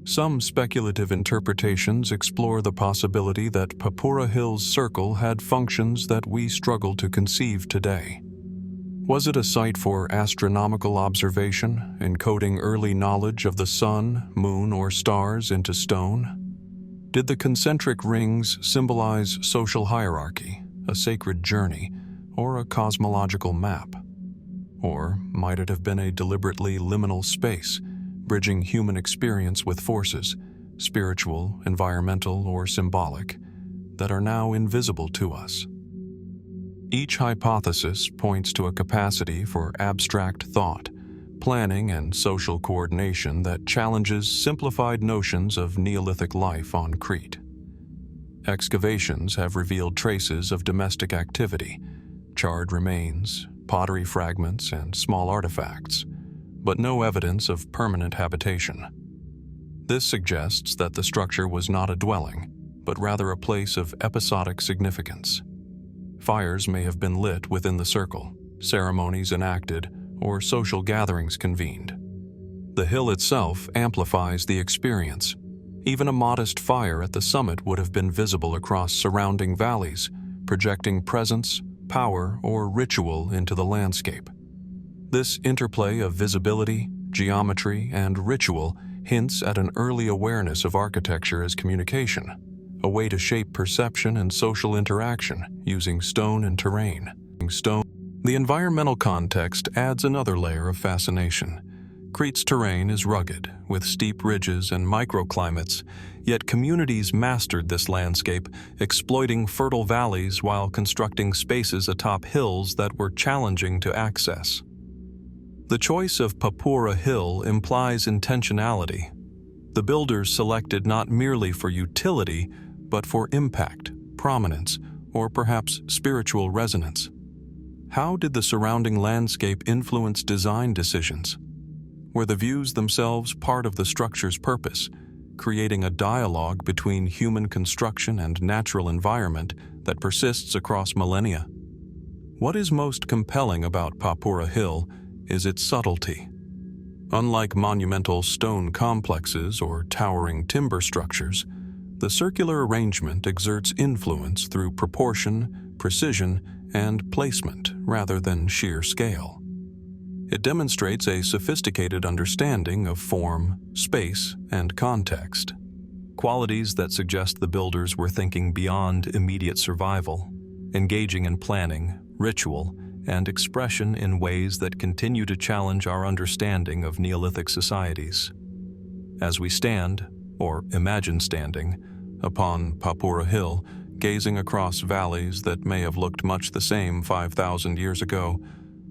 Some speculative interpretations explore the possibility that Papoura Hill's circle had functions that we struggle to conceive today. Was it a site for astronomical observation, encoding early knowledge of the sun, moon, or stars into stone? Did the concentric rings symbolize social hierarchy, a sacred journey, or a cosmological map? Or might it have been a deliberately liminal space, bridging human experience with forces, spiritual, environmental, or symbolic, that are now invisible to us? Each hypothesis points to a capacity for abstract thought, planning, and social coordination that challenges simplified notions of Neolithic life on Crete. Excavations have revealed traces of domestic activity, charred remains, pottery fragments, and small artifacts, but no evidence of permanent habitation. This suggests that the structure was not a dwelling, but rather a place of episodic significance. Fires may have been lit within the circle, ceremonies enacted, or social gatherings convened. The hill itself amplifies the experience. Even a modest fire at the summit would have been visible across surrounding valleys, projecting presence, power, or ritual into the landscape. This interplay of visibility, geometry, and ritual hints at an early awareness of architecture as communication, a way to shape perception and social interaction using stone and terrain. The environmental context adds another layer of fascination. Crete's terrain is rugged, with steep ridges and microclimates, yet communities mastered this landscape, exploiting fertile valleys while constructing spaces atop hills that were challenging to access. The choice of Papoura Hill implies intentionality. The builders selected not merely for utility, but for impact, prominence, or perhaps spiritual resonance. How did the surrounding landscape influence design decisions? Were the views themselves part of the structure's purpose, creating a dialogue between human construction and natural environment that persists across millennia? What is most compelling about Papoura Hill is its subtlety. Unlike monumental stone complexes or towering timber structures, the circular arrangement exerts influence through proportion, precision, and placement rather than sheer scale. It demonstrates a sophisticated understanding of form, space, and context, qualities that suggest the builders were thinking beyond immediate survival, engaging in planning, ritual, and expression in ways that continue to challenge our understanding of Neolithic societies. As we stand, or imagine standing, upon Papoura Hill, gazing across valleys that may have looked much the same 5,000 years ago,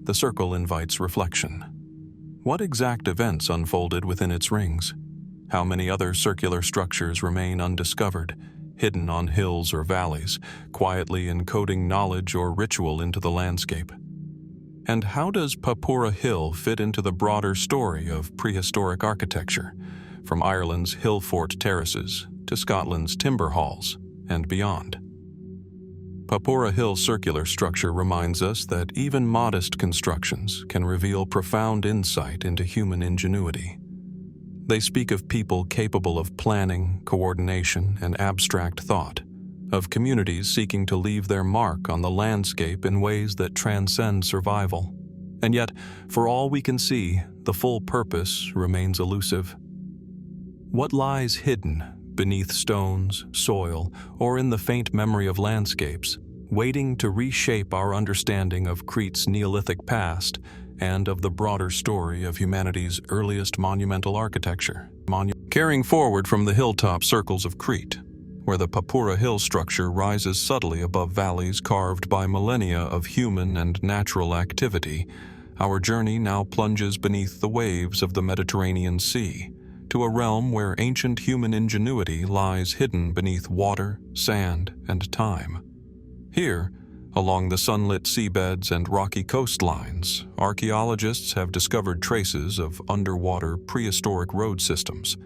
the circle invites reflection. What exact events unfolded within its rings? How many other circular structures remain undiscovered, hidden on hills or valleys, quietly encoding knowledge or ritual into the landscape? And how does Papoura Hill fit into the broader story of prehistoric architecture, from Ireland's Hillfort terraces to Scotland's timber halls and beyond? Papoura Hill's circular structure reminds us that even modest constructions can reveal profound insight into human ingenuity. They speak of people capable of planning, coordination, and abstract thought, of communities seeking to leave their mark on the landscape in ways that transcend survival. And yet, for all we can see, the full purpose remains elusive. What lies hidden beneath stones, soil, or in the faint memory of landscapes, waiting to reshape our understanding of Crete's Neolithic past and of the broader story of humanity's earliest monumental architecture. Carrying forward from the hilltop circles of Crete, where the Papoura Hill structure rises subtly above valleys carved by millennia of human and natural activity, our journey now plunges beneath the waves of the Mediterranean Sea, to a realm where ancient human ingenuity lies hidden beneath water, sand, and time. Here, along the sunlit seabeds and rocky coastlines, archaeologists have discovered traces of underwater prehistoric road systems,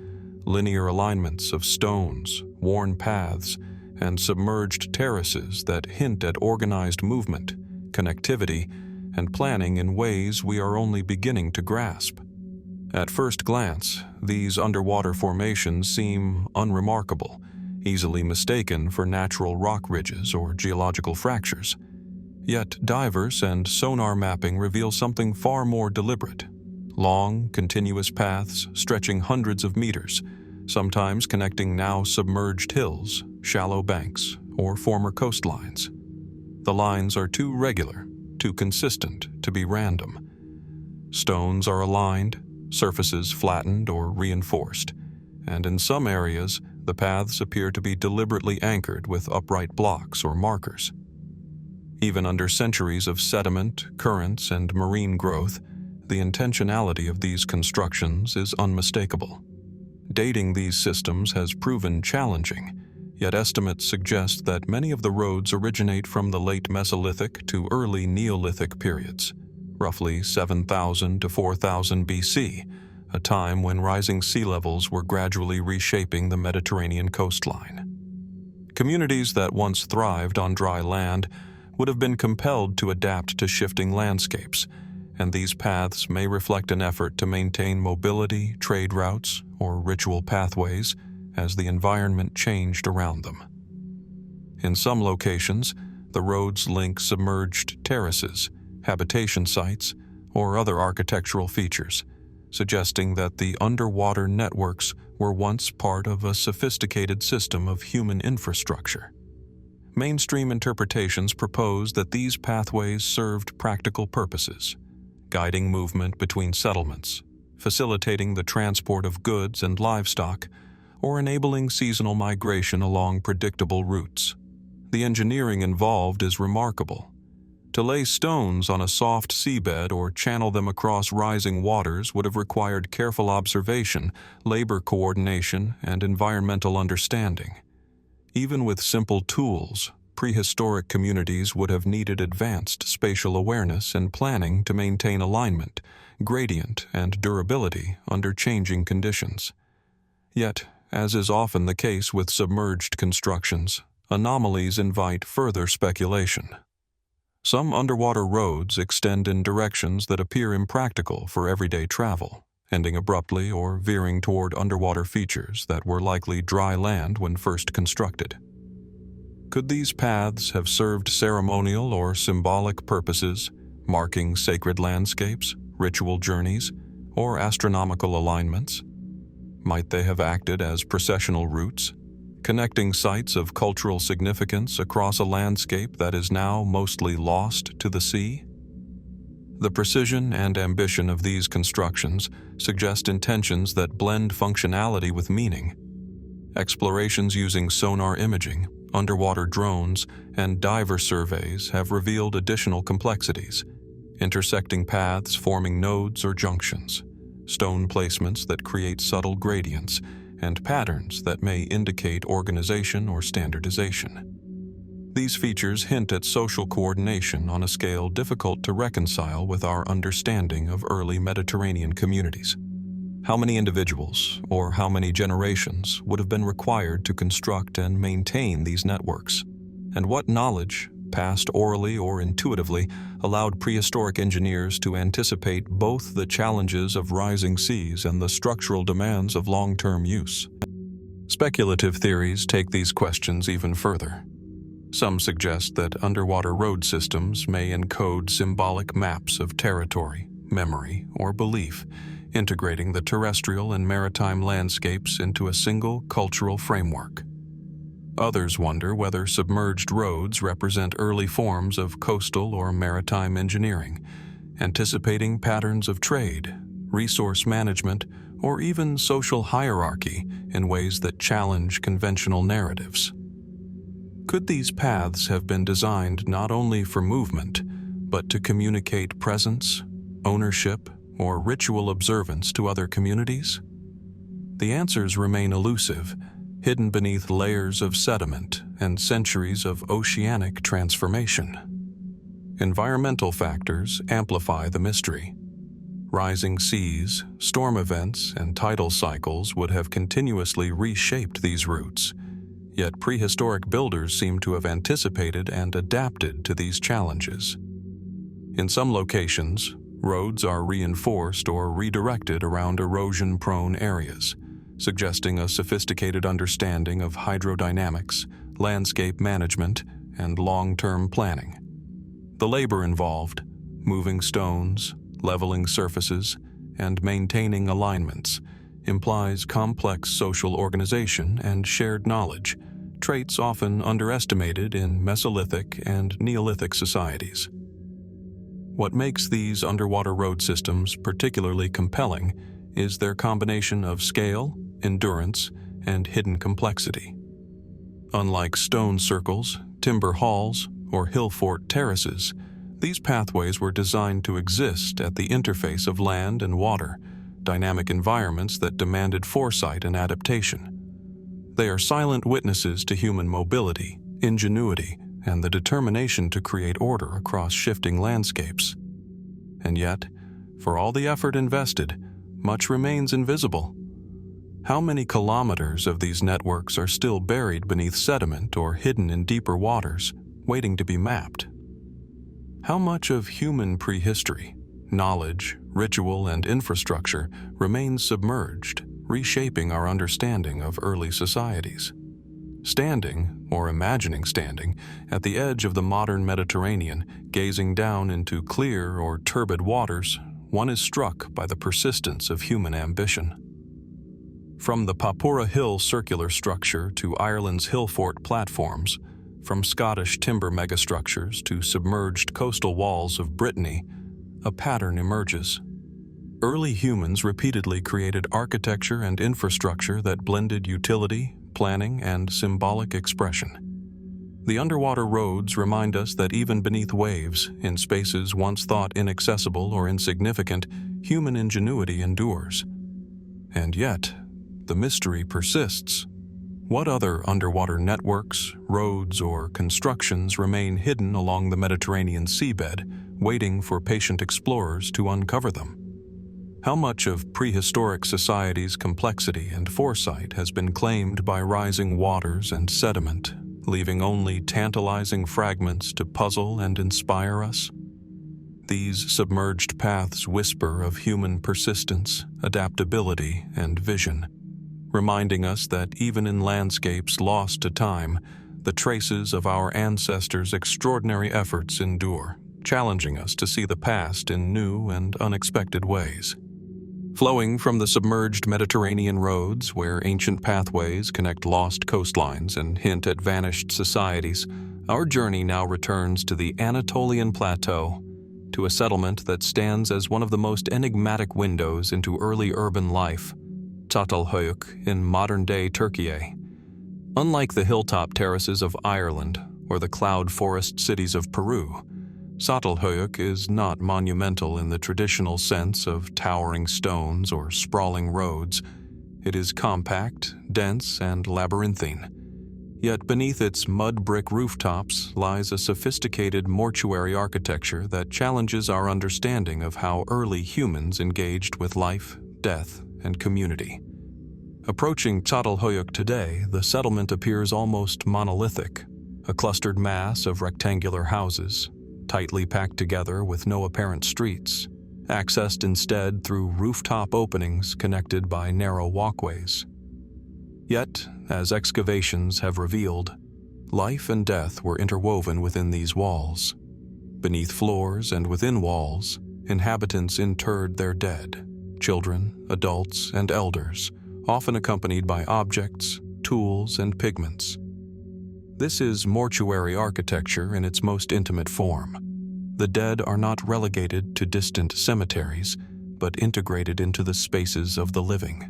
linear alignments of stones, worn paths, and submerged terraces that hint at organized movement, connectivity, and planning in ways we are only beginning to grasp. At first glance, these underwater formations seem unremarkable, easily mistaken for natural rock ridges or geological fractures. Yet divers and sonar mapping reveal something far more deliberate. Long, continuous paths stretching hundreds of meters, sometimes connecting now submerged hills, shallow banks, or former coastlines. The lines are too regular, too consistent to be random. Stones are aligned, surfaces flattened or reinforced, and in some areas, the paths appear to be deliberately anchored with upright blocks or markers. Even under centuries of sediment, currents, and marine growth, the intentionality of these constructions is unmistakable. Dating these systems has proven challenging, yet estimates suggest that many of the roads originate from the late Mesolithic to early Neolithic periods, roughly 7,000 to 4,000 BC, a time when rising sea levels were gradually reshaping the Mediterranean coastline. Communities that once thrived on dry land would have been compelled to adapt to shifting landscapes, and these paths may reflect an effort to maintain mobility, trade routes, or ritual pathways as the environment changed around them. In some locations, the roads link submerged terraces, habitation sites, or other architectural features, suggesting that the underwater networks were once part of a sophisticated system of human infrastructure. Mainstream interpretations propose that these pathways served practical purposes, guiding movement between settlements, facilitating the transport of goods and livestock, or enabling seasonal migration along predictable routes. The engineering involved is remarkable. To lay stones on a soft seabed or channel them across rising waters would have required careful observation, labor coordination, and environmental understanding. Even with simple tools, prehistoric communities would have needed advanced spatial awareness and planning to maintain alignment, gradient, and durability under changing conditions. Yet, as is often the case with submerged constructions, anomalies invite further speculation. Some underwater roads extend in directions that appear impractical for everyday travel, ending abruptly or veering toward underwater features that were likely dry land when first constructed. Could these paths have served ceremonial or symbolic purposes, marking sacred landscapes, ritual journeys, or astronomical alignments? Might they have acted as processional routes, connecting sites of cultural significance across a landscape that is now mostly lost to the sea? The precision and ambition of these constructions suggest intentions that blend functionality with meaning. Explorations using sonar imaging, underwater drones, and diver surveys have revealed additional complexities, intersecting paths forming nodes or junctions, stone placements that create subtle gradients, and patterns that may indicate organization or standardization. These features hint at social coordination on a scale difficult to reconcile with our understanding of early Mediterranean communities. How many individuals, or how many generations, would have been required to construct and maintain these networks? And what knowledge, passed orally or intuitively, allowed prehistoric engineers to anticipate both the challenges of rising seas and the structural demands of long-term use? Speculative theories take these questions even further. Some suggest that underwater road systems may encode symbolic maps of territory, memory, or belief, integrating the terrestrial and maritime landscapes into a single cultural framework. Others wonder whether submerged roads represent early forms of coastal or maritime engineering, anticipating patterns of trade, resource management, or even social hierarchy in ways that challenge conventional narratives. Could these paths have been designed not only for movement, but to communicate presence, ownership, or ritual observance to other communities? The answers remain elusive, hidden beneath layers of sediment and centuries of oceanic transformation. Environmental factors amplify the mystery. Rising seas, storm events, and tidal cycles would have continuously reshaped these routes, yet prehistoric builders seem to have anticipated and adapted to these challenges. In some locations, roads are reinforced or redirected around erosion-prone areas, suggesting a sophisticated understanding of hydrodynamics, landscape management, and long-term planning. The labor involved, moving stones, leveling surfaces, and maintaining alignments, implies complex social organization and shared knowledge, traits often underestimated in Mesolithic and Neolithic societies. What makes these underwater road systems particularly compelling is their combination of scale, endurance, and hidden complexity. Unlike stone circles, timber halls, or Hillfort terraces, these pathways were designed to exist at the interface of land and water, dynamic environments that demanded foresight and adaptation. They are silent witnesses to human mobility, ingenuity, and the determination to create order across shifting landscapes. And yet, for all the effort invested, much remains invisible. How many kilometers of these networks are still buried beneath sediment or hidden in deeper waters, waiting to be mapped? How much of human prehistory, knowledge, ritual, and infrastructure remains submerged, reshaping our understanding of early societies? Standing, or imagining standing, at the edge of the modern Mediterranean, gazing down into clear or turbid waters, one is struck by the persistence of human ambition. From the Papoura Hill circular structure to Ireland's Hillfort platforms, from Scottish timber megastructures to submerged coastal walls of Brittany, a pattern emerges. Early humans repeatedly created architecture and infrastructure that blended utility, planning, and symbolic expression. The underwater roads remind us that even beneath waves, in spaces once thought inaccessible or insignificant, human ingenuity endures. And yet, the mystery persists. What other underwater networks, roads, or constructions remain hidden along the Mediterranean seabed, waiting for patient explorers to uncover them? How much of prehistoric society's complexity and foresight has been claimed by rising waters and sediment, leaving only tantalizing fragments to puzzle and inspire us? These submerged paths whisper of human persistence, adaptability, and vision, reminding us that even in landscapes lost to time, the traces of our ancestors' extraordinary efforts endure, challenging us to see the past in new and unexpected ways. Flowing from the submerged Mediterranean roads, where ancient pathways connect lost coastlines and hint at vanished societies, our journey now returns to the Anatolian Plateau, to a settlement that stands as one of the most enigmatic windows into early urban life, Çatalhöyük in modern-day Türkiye. Unlike the hilltop terraces of Ireland or the cloud forest cities of Peru, Çatalhöyük is not monumental in the traditional sense of towering stones or sprawling roads. It is compact, dense, and labyrinthine. Yet beneath its mud brick rooftops lies a sophisticated mortuary architecture that challenges our understanding of how early humans engaged with life, death, and community. Approaching Çatalhöyük today, the settlement appears almost monolithic, a clustered mass of rectangular houses, tightly packed together with no apparent streets, accessed instead through rooftop openings connected by narrow walkways. Yet, as excavations have revealed, life and death were interwoven within these walls. Beneath floors and within walls, inhabitants interred their dead, children, adults, and elders, often accompanied by objects, tools, and pigments. This is mortuary architecture in its most intimate form. The dead are not relegated to distant cemeteries, but integrated into the spaces of the living.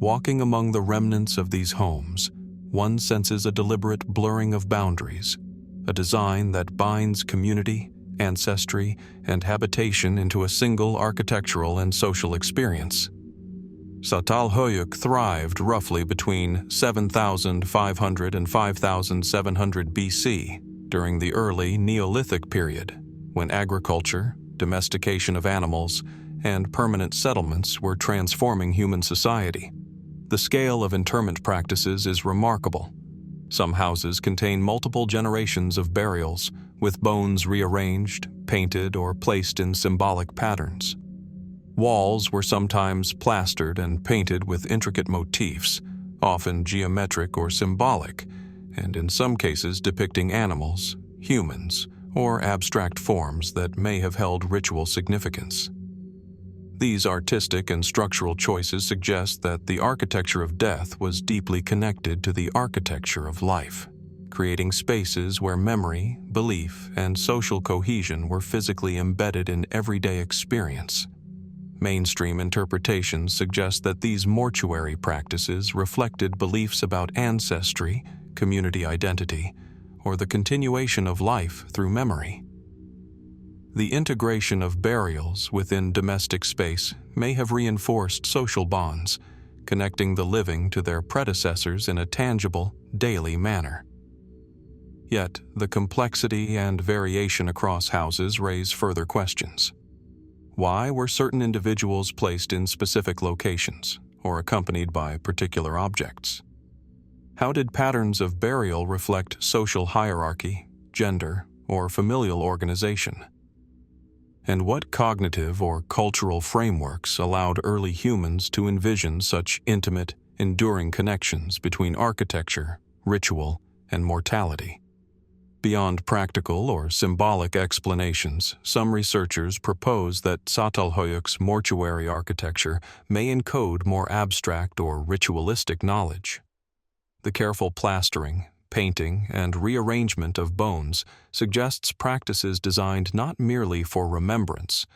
Walking among the remnants of these homes, one senses a deliberate blurring of boundaries, a design that binds community, ancestry, and habitation into a single architectural and social experience. Çatalhöyük thrived roughly between 7,500 and 5,700 BC during the early Neolithic period, when agriculture, domestication of animals, and permanent settlements were transforming human society. The scale of interment practices is remarkable. Some houses contain multiple generations of burials, with bones rearranged, painted, or placed in symbolic patterns. Walls were sometimes plastered and painted with intricate motifs, often geometric or symbolic, and in some cases depicting animals, humans, or abstract forms that may have held ritual significance. These artistic and structural choices suggest that the architecture of death was deeply connected to the architecture of life, creating spaces where memory, belief, and social cohesion were physically embedded in everyday experience. Mainstream interpretations suggest that these mortuary practices reflected beliefs about ancestry, community identity, or the continuation of life through memory. The integration of burials within domestic space may have reinforced social bonds, connecting the living to their predecessors in a tangible, daily manner. Yet, the complexity and variation across houses raise further questions. Why were certain individuals placed in specific locations, or accompanied by particular objects? How did patterns of burial reflect social hierarchy, gender, or familial organization? And what cognitive or cultural frameworks allowed early humans to envision such intimate, enduring connections between architecture, ritual, and mortality? Beyond practical or symbolic explanations, some researchers propose that Çatalhöyük's mortuary architecture may encode more abstract or ritualistic knowledge. The careful plastering, painting, and rearrangement of bones suggests practices designed not merely for remembrance,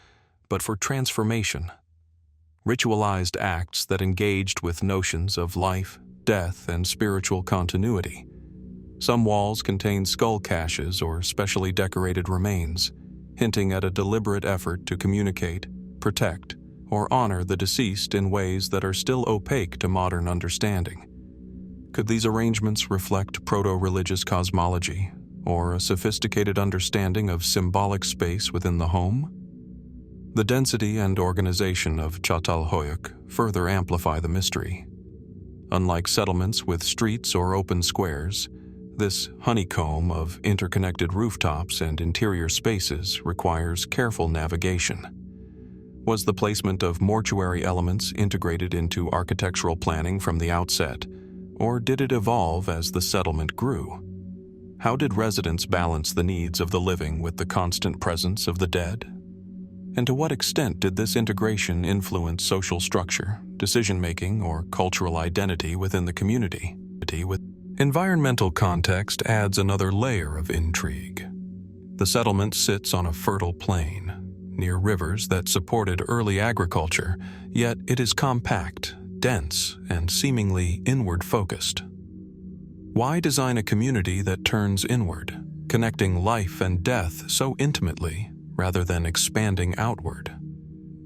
but for transformation. Ritualized acts that engaged with notions of life, death, and spiritual continuity. Some walls contain skull caches or specially decorated remains, hinting at a deliberate effort to communicate, protect, or honor the deceased in ways that are still opaque to modern understanding. Could these arrangements reflect proto-religious cosmology, or a sophisticated understanding of symbolic space within the home? The density and organization of Çatalhöyük further amplify the mystery. Unlike settlements with streets or open squares, This honeycomb of interconnected rooftops and interior spaces requires careful navigation. Was the placement of mortuary elements integrated into architectural planning from the outset, or did it evolve as the settlement grew? How did residents balance the needs of the living with the constant presence of the dead? And to what extent did this integration influence social structure, decision-making, or cultural identity within the community? Environmental context adds another layer of intrigue. The settlement sits on a fertile plain, near rivers that supported early agriculture, yet it is compact, dense, and seemingly inward-focused. Why design a community that turns inward, connecting life and death so intimately rather than expanding outward?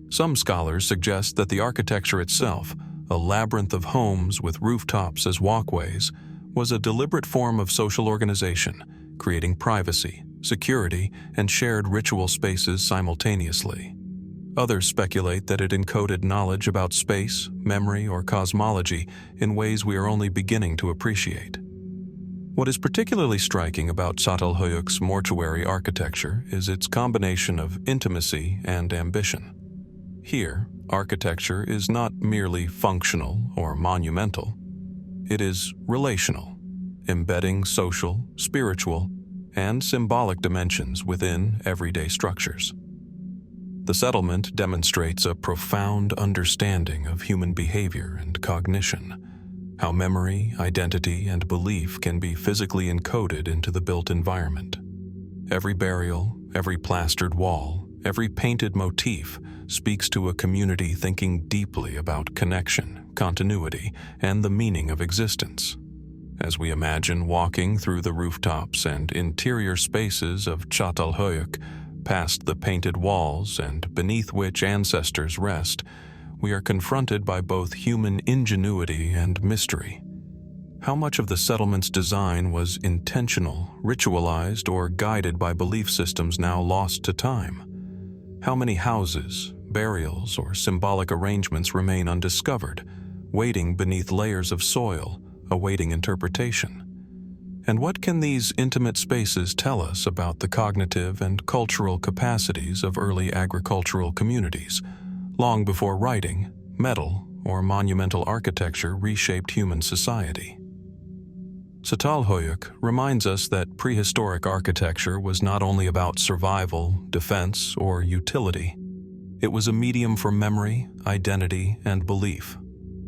Some scholars suggest that the architecture itself, a labyrinth of homes with rooftops as walkways, was a deliberate form of social organization, creating privacy, security, and shared ritual spaces simultaneously. Others speculate that it encoded knowledge about space, memory, or cosmology in ways we are only beginning to appreciate. What is particularly striking about Çatalhöyük's mortuary architecture is its combination of intimacy and ambition. Here, architecture is not merely functional or monumental. It is relational, embedding social, spiritual, and symbolic dimensions within everyday structures. The settlement demonstrates a profound understanding of human behavior and cognition, how memory, identity, and belief can be physically encoded into the built environment. Every burial, every plastered wall, every painted motif speaks to a community thinking deeply about connection, continuity, and the meaning of existence. As we imagine walking through the rooftops and interior spaces of Çatalhöyük, past the painted walls and beneath which ancestors rest, we are confronted by both human ingenuity and mystery. How much of the settlement's design was intentional, ritualized, or guided by belief systems now lost to time? How many houses, burials, or symbolic arrangements remain undiscovered, waiting beneath layers of soil, awaiting interpretation? And what can these intimate spaces tell us about the cognitive and cultural capacities of early agricultural communities, long before writing, metal, or monumental architecture reshaped human society? Çatalhöyük reminds us that prehistoric architecture was not only about survival, defense, or utility. It was a medium for memory, identity, and belief.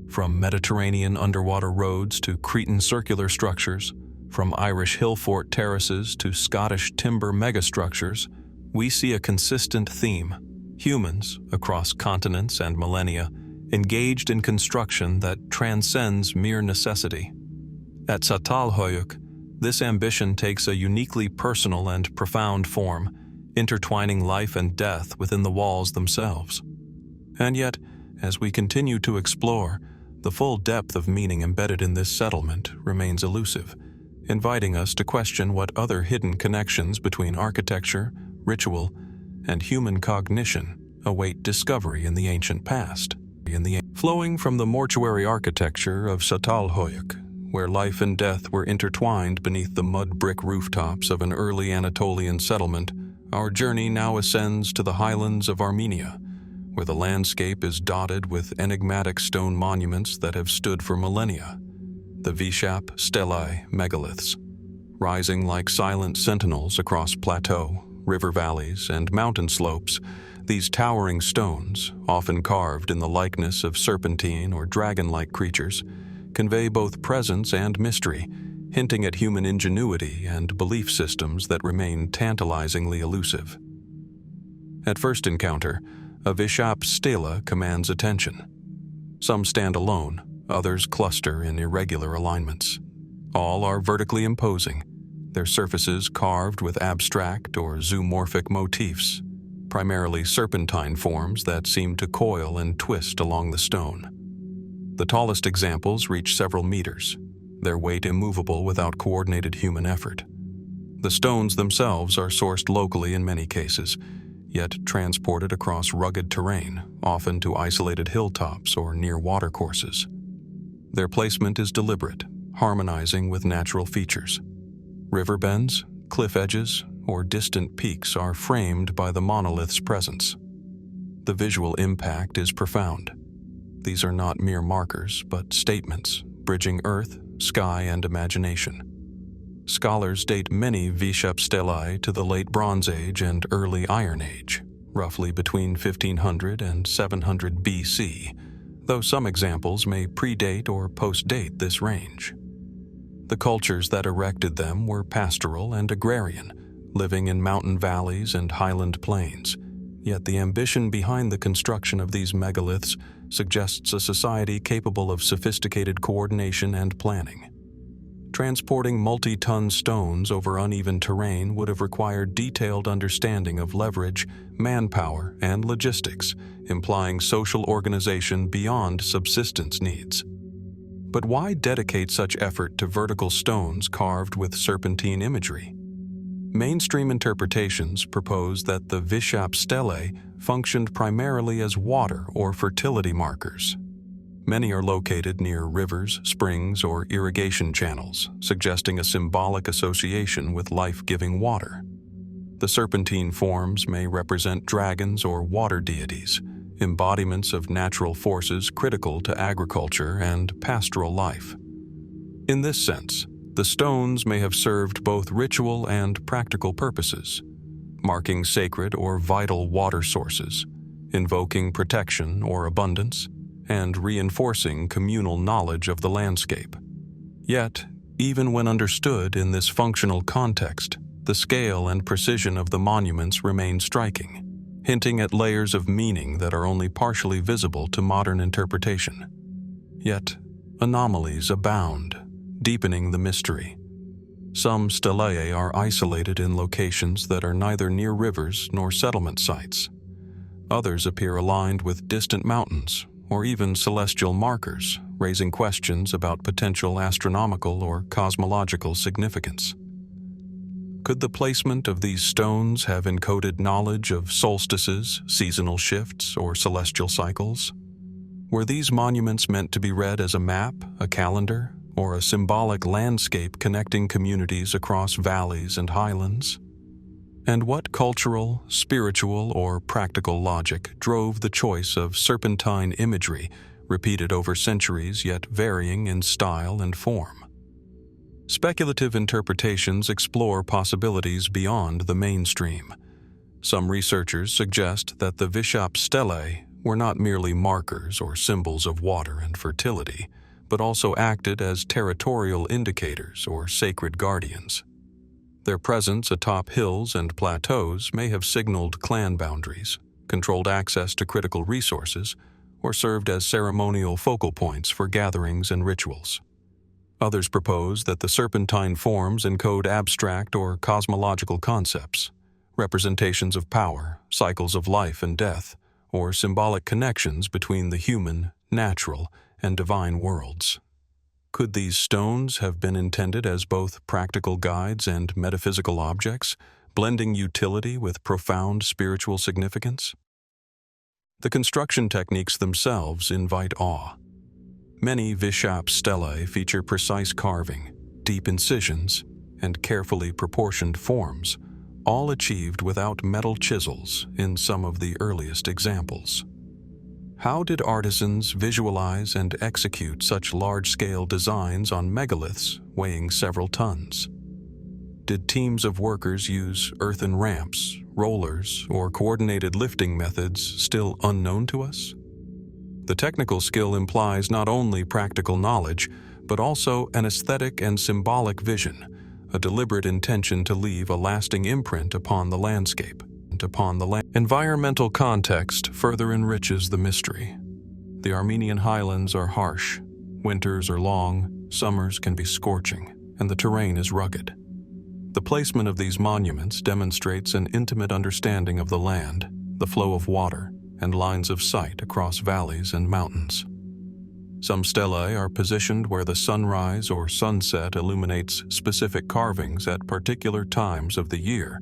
From Mediterranean underwater roads to Cretan circular structures, from Irish Hillfort terraces to Scottish timber megastructures, we see a consistent theme: humans, across continents and millennia, engaged in construction that transcends mere necessity. At Çatalhöyük, this ambition takes a uniquely personal and profound form, intertwining life and death within the walls themselves. And yet, as we continue to explore, the full depth of meaning embedded in this settlement remains elusive, inviting us to question what other hidden connections between architecture, ritual, and human cognition await discovery in the ancient past. Flowing from the mortuary architecture of Çatalhöyük, where life and death were intertwined beneath the mud-brick rooftops of an early Anatolian settlement, our journey now ascends to the highlands of Armenia, where the landscape is dotted with enigmatic stone monuments that have stood for millennia. The Vishap, Stelae, Megaliths, rising like silent sentinels across plateau, river valleys, and mountain slopes, these towering stones, often carved in the likeness of serpentine or dragon-like creatures, convey both presence and mystery, hinting at human ingenuity and belief systems that remain tantalizingly elusive. At first encounter, a Vishap stela commands attention. Some stand alone, others cluster in irregular alignments. All are vertically imposing, their surfaces carved with abstract or zoomorphic motifs, primarily serpentine forms that seem to coil and twist along the stone. The tallest examples reach several meters, their weight immovable without coordinated human effort. The stones themselves are sourced locally in many cases, yet transported across rugged terrain, often to isolated hilltops or near watercourses. Their placement is deliberate, harmonizing with natural features. River bends, cliff edges, or distant peaks are framed by the monolith's presence. The visual impact is profound. These are not mere markers, but statements, bridging earth, sky, and imagination. Scholars date many Vishap stelae to the Late Bronze Age and Early Iron Age, roughly between 1500 and 700 BC, though some examples may predate or postdate this range. The cultures that erected them were pastoral and agrarian, living in mountain valleys and highland plains, yet the ambition behind the construction of these megaliths suggests a society capable of sophisticated coordination and planning. Transporting multi-ton stones over uneven terrain would have required detailed understanding of leverage, manpower, and logistics, implying social organization beyond subsistence needs. But why dedicate such effort to vertical stones carved with serpentine imagery? Mainstream interpretations propose that the Vishap stelae functioned primarily as water or fertility markers. Many are located near rivers, springs, or irrigation channels, suggesting a symbolic association with life-giving water. The serpentine forms may represent dragons or water deities, embodiments of natural forces critical to agriculture and pastoral life. In this sense, the stones may have served both ritual and practical purposes, marking sacred or vital water sources, invoking protection or abundance, and reinforcing communal knowledge of the landscape. Yet, even when understood in this functional context, the scale and precision of the monuments remain striking, hinting at layers of meaning that are only partially visible to modern interpretation. Yet, anomalies abound, deepening the mystery. Some stelae are isolated in locations that are neither near rivers nor settlement sites. Others appear aligned with distant mountains or even celestial markers, raising questions about potential astronomical or cosmological significance. Could the placement of these stones have encoded knowledge of solstices, seasonal shifts, or celestial cycles? Were these monuments meant to be read as a map, a calendar, or a symbolic landscape connecting communities across valleys and highlands? And what cultural, spiritual, or practical logic drove the choice of serpentine imagery, repeated over centuries yet varying in style and form? Speculative interpretations explore possibilities beyond the mainstream. Some researchers suggest that the Vishap stelae were not merely markers or symbols of water and fertility, but also acted as territorial indicators or sacred guardians. Their presence atop hills and plateaus may have signaled clan boundaries, controlled access to critical resources, or served as ceremonial focal points for gatherings and rituals. Others propose that the serpentine forms encode abstract or cosmological concepts, representations of power, cycles of life and death, or symbolic connections between the human, natural, and divine worlds. Could these stones have been intended as both practical guides and metaphysical objects, blending utility with profound spiritual significance? The construction techniques themselves invite awe. Many Vishap stelae feature precise carving, deep incisions, and carefully proportioned forms, all achieved without metal chisels in some of the earliest examples. How did artisans visualize and execute such large-scale designs on megaliths weighing several tons? Did teams of workers use earthen ramps, rollers, or coordinated lifting methods still unknown to us? The technical skill implies not only practical knowledge, but also an aesthetic and symbolic vision, a deliberate intention to leave a lasting imprint upon the landscape. Environmental context further enriches the mystery. The Armenian highlands are harsh, winters are long, summers can be scorching, and the terrain is rugged. The placement of these monuments demonstrates an intimate understanding of the land, the flow of water, and lines of sight across valleys and mountains. Some stelae are positioned where the sunrise or sunset illuminates specific carvings at particular times of the year,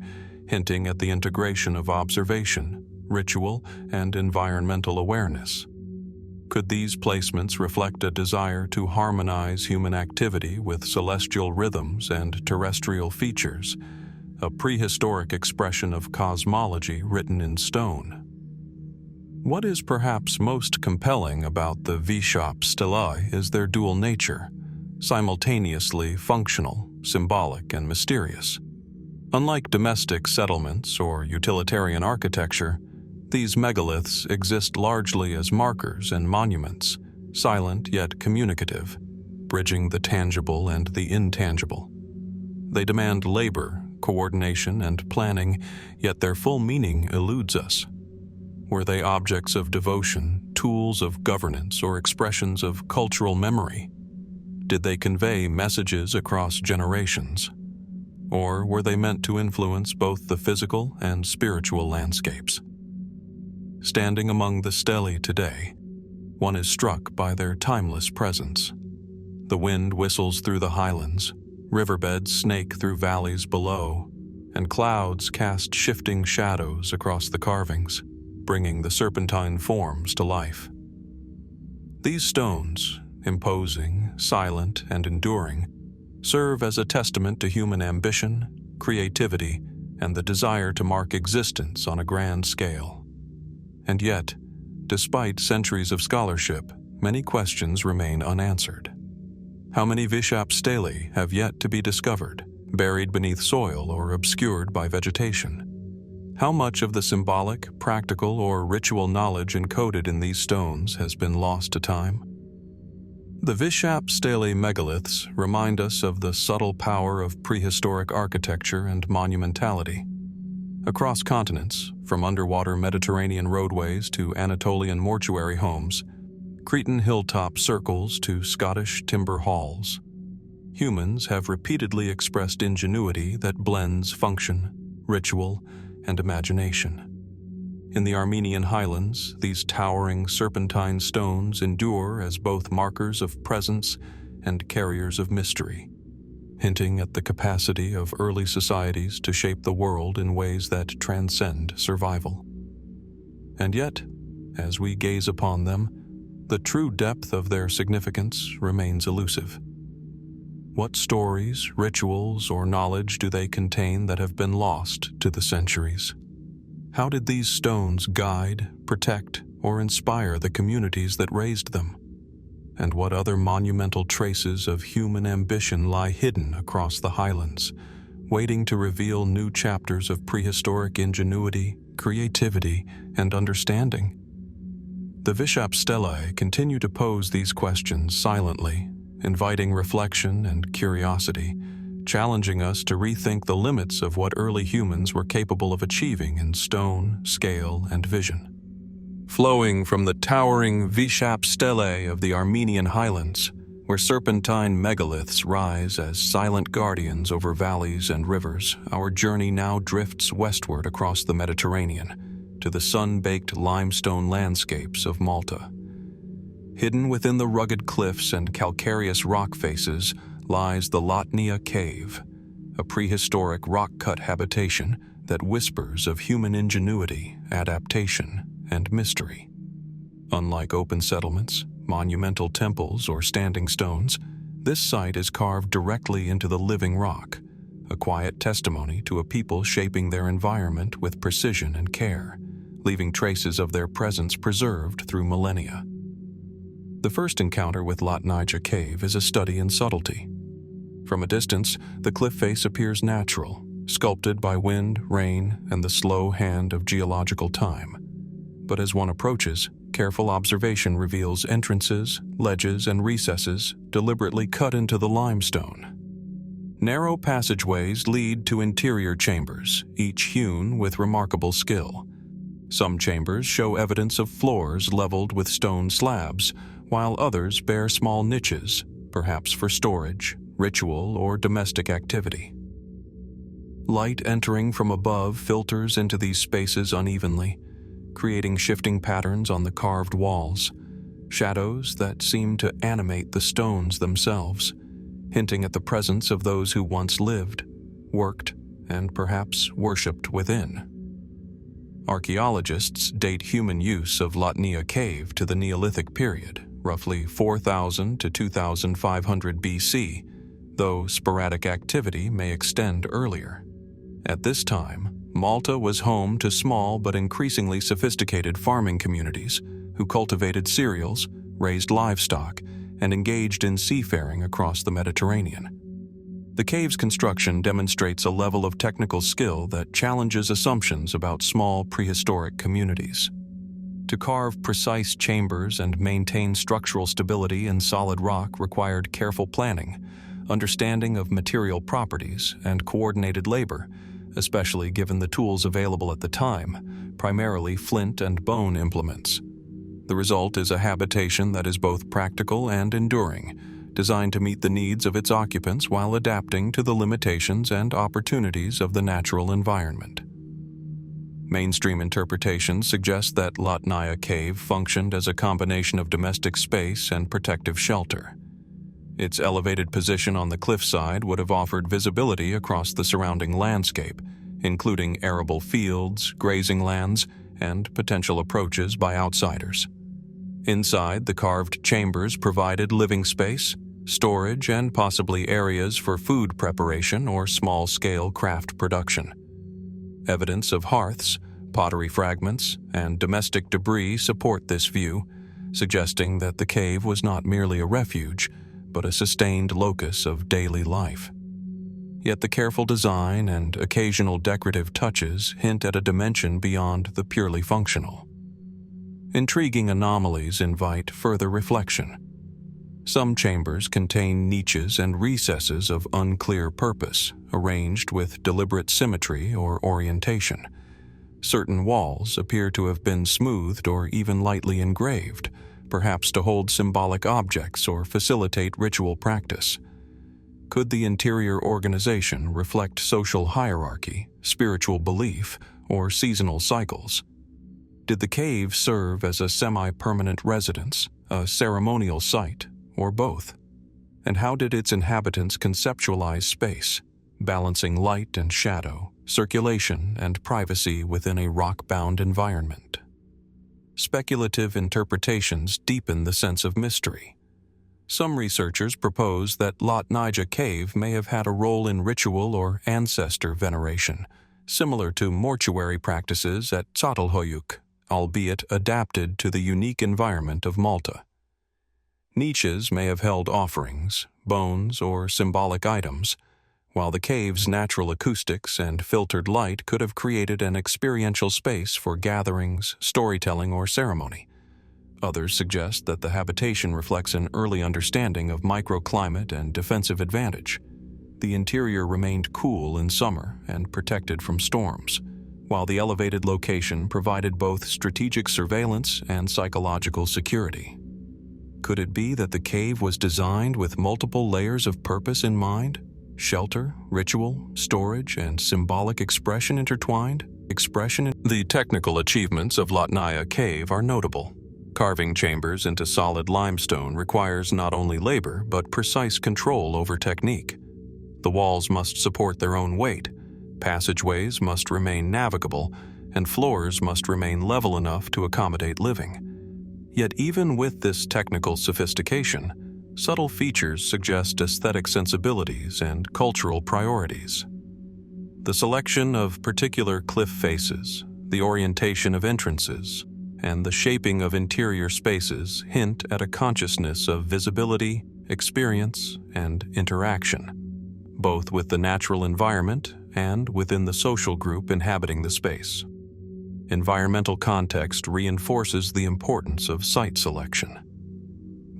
hinting at the integration of observation, ritual, and environmental awareness. Could these placements reflect a desire to harmonize human activity with celestial rhythms and terrestrial features, a prehistoric expression of cosmology written in stone? What is perhaps most compelling about the Vishap Stelae is their dual nature, simultaneously functional, symbolic, and mysterious. Unlike domestic settlements or utilitarian architecture, these megaliths exist largely as markers and monuments, silent yet communicative, bridging the tangible and the intangible. They demand labor, coordination, and planning, yet their full meaning eludes us. Were they objects of devotion, tools of governance, or expressions of cultural memory? Did they convey messages across generations? Or were they meant to influence both the physical and spiritual landscapes? Standing among the stelae today, one is struck by their timeless presence. The wind whistles through the highlands, riverbeds snake through valleys below, and clouds cast shifting shadows across the carvings, bringing the serpentine forms to life. These stones, imposing, silent, and enduring, serve as a testament to human ambition, creativity, and the desire to mark existence on a grand scale. And yet, despite centuries of scholarship, many questions remain unanswered. How many Vishap stelae have yet to be discovered, buried beneath soil or obscured by vegetation? How much of the symbolic, practical, or ritual knowledge encoded in these stones has been lost to time? The Vishap Stelae megaliths remind us of the subtle power of prehistoric architecture and monumentality. Across continents, from underwater Mediterranean roadways to Anatolian mortuary homes, Cretan hilltop circles to Scottish timber halls, humans have repeatedly expressed ingenuity that blends function, ritual, and imagination. In the Armenian Highlands, these towering serpentine stones endure as both markers of presence and carriers of mystery, hinting at the capacity of early societies to shape the world in ways that transcend survival. And yet, as we gaze upon them, the true depth of their significance remains elusive. What stories, rituals, or knowledge do they contain that have been lost to the centuries? How did these stones guide, protect, or inspire the communities that raised them? And what other monumental traces of human ambition lie hidden across the highlands, waiting to reveal new chapters of prehistoric ingenuity, creativity, and understanding? The Vishap Stelae continue to pose these questions silently, inviting reflection and curiosity, challenging us to rethink the limits of what early humans were capable of achieving in stone, scale, and vision. Flowing from the towering Vishap Stelae of the Armenian Highlands, where serpentine megaliths rise as silent guardians over valleys and rivers, our journey now drifts westward across the Mediterranean to the sun-baked limestone landscapes of Malta. Hidden within the rugged cliffs and calcareous rock faces lies the Latnija cave, a prehistoric rock-cut habitation that whispers of human ingenuity, adaptation, and mystery. Unlike open settlements, monumental temples, or standing stones, this site is carved directly into the living rock, a quiet testimony to a people shaping their environment with precision and care, leaving traces of their presence preserved through millennia. The first encounter with Latnija cave is a study in subtlety. From a distance, the cliff face appears natural, sculpted by wind, rain, and the slow hand of geological time. But as one approaches, careful observation reveals entrances, ledges, and recesses deliberately cut into the limestone. Narrow passageways lead to interior chambers, each hewn with remarkable skill. Some chambers show evidence of floors leveled with stone slabs, while others bear small niches, perhaps for storage, ritual, or domestic activity. Light entering from above filters into these spaces unevenly, creating shifting patterns on the carved walls, shadows that seem to animate the stones themselves, hinting at the presence of those who once lived, worked, and perhaps worshipped within. Archaeologists date human use of Latnija cave to the Neolithic period, roughly 4,000 to 2,500 BC, though sporadic activity may extend earlier. At this time, Malta was home to small but increasingly sophisticated farming communities who cultivated cereals, raised livestock, and engaged in seafaring across the Mediterranean. The cave's construction demonstrates a level of technical skill that challenges assumptions about small prehistoric communities. To carve precise chambers and maintain structural stability in solid rock required careful planning, understanding of material properties, and coordinated labor, especially given the tools available at the time, primarily flint and bone implements. The result is a habitation that is both practical and enduring, designed to meet the needs of its occupants while adapting to the limitations and opportunities of the natural environment. Mainstream interpretations suggest that Latnija cave functioned as a combination of domestic space and protective shelter. Its elevated position on the cliffside would have offered visibility across the surrounding landscape, including arable fields, grazing lands, and potential approaches by outsiders. Inside, the carved chambers provided living space, storage, and possibly areas for food preparation or small-scale craft production. Evidence of hearths, pottery fragments, and domestic debris support this view, suggesting that the cave was not merely a refuge, but a sustained locus of daily life. Yet the careful design and occasional decorative touches hint at a dimension beyond the purely functional. Intriguing anomalies invite further reflection. Some chambers contain niches and recesses of unclear purpose, arranged with deliberate symmetry or orientation. Certain walls appear to have been smoothed or even lightly engraved, perhaps to hold symbolic objects or facilitate ritual practice. Could the interior organization reflect social hierarchy, spiritual belief, or seasonal cycles? Did the cave serve as a semi-permanent residence, a ceremonial site, or both? And how did its inhabitants conceptualize space, balancing light and shadow, circulation and privacy within a rock-bound environment? Speculative interpretations deepen the sense of mystery. Some researchers propose that Latnija cave may have had a role in ritual or ancestor veneration, similar to mortuary practices at Çatalhöyük, albeit adapted to the unique environment of Malta. Niches may have held offerings, bones, or symbolic items, while the cave's natural acoustics and filtered light could have created an experiential space for gatherings, storytelling, or ceremony. Others suggest that the habitation reflects an early understanding of microclimate and defensive advantage. The interior remained cool in summer and protected from storms, while the elevated location provided both strategic surveillance and psychological security. Could it be that the cave was designed with multiple layers of purpose in mind? Shelter, ritual, storage, and symbolic expression intertwined? The technical achievements of Latnija cave are notable. Carving chambers into solid limestone requires not only labor but precise control over technique. The walls must support their own weight, passageways must remain navigable, and floors must remain level enough to accommodate living. Yet even with this technical sophistication, subtle features suggest aesthetic sensibilities and cultural priorities. The selection of particular cliff faces, the orientation of entrances, and the shaping of interior spaces hint at a consciousness of visibility, experience, and interaction, both with the natural environment and within the social group inhabiting the space. Environmental context reinforces the importance of site selection.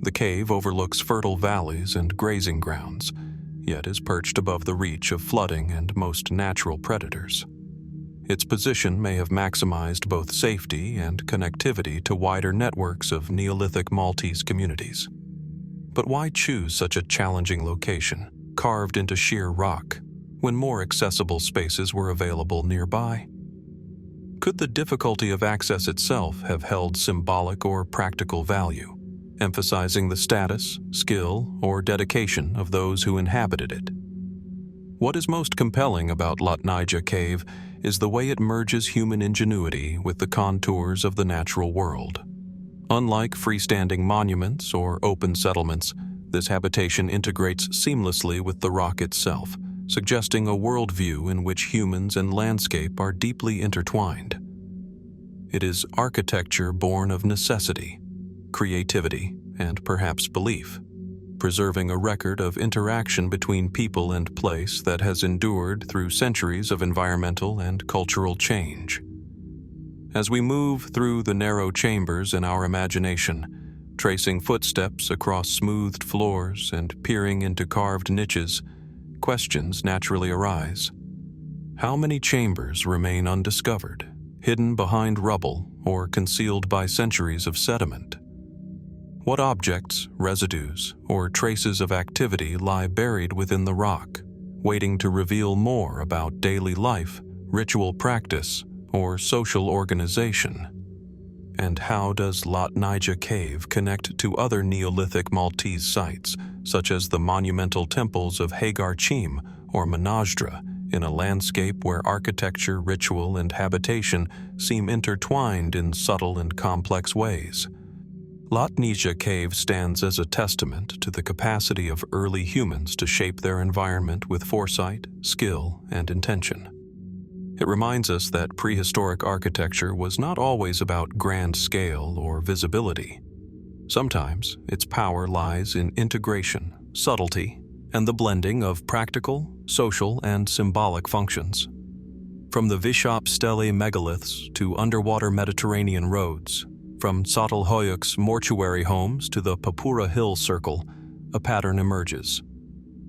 The cave overlooks fertile valleys and grazing grounds, yet is perched above the reach of flooding and most natural predators. Its position may have maximized both safety and connectivity to wider networks of Neolithic Maltese communities. But why choose such a challenging location, carved into sheer rock, when more accessible spaces were available nearby? Could the difficulty of access itself have held symbolic or practical value, emphasizing the status, skill, or dedication of those who inhabited it? What is most compelling about Latnija cave is the way it merges human ingenuity with the contours of the natural world. Unlike freestanding monuments or open settlements, this habitation integrates seamlessly with the rock itself, suggesting a worldview in which humans and landscape are deeply intertwined. It is architecture born of necessity, creativity, and perhaps belief, preserving a record of interaction between people and place that has endured through centuries of environmental and cultural change. As we move through the narrow chambers in our imagination, tracing footsteps across smoothed floors and peering into carved niches, questions naturally arise. How many chambers remain undiscovered, hidden behind rubble or concealed by centuries of sediment? What objects, residues, or traces of activity lie buried within the rock, waiting to reveal more about daily life, ritual practice, or social organization? And how does Latnija Cave connect to other Neolithic Maltese sites, such as the monumental temples of Hagar Chim or Menajdra, in a landscape where architecture, ritual, and habitation seem intertwined in subtle and complex ways? Latnija Cave stands as a testament to the capacity of early humans to shape their environment with foresight, skill, and intention. It reminds us that prehistoric architecture was not always about grand scale or visibility. Sometimes its power lies in integration, subtlety, and the blending of practical, social, and symbolic functions. From the Vishap Stelae megaliths to underwater Mediterranean roads, from Çatalhöyük's mortuary homes to the Papoura hill circle, a pattern emerges.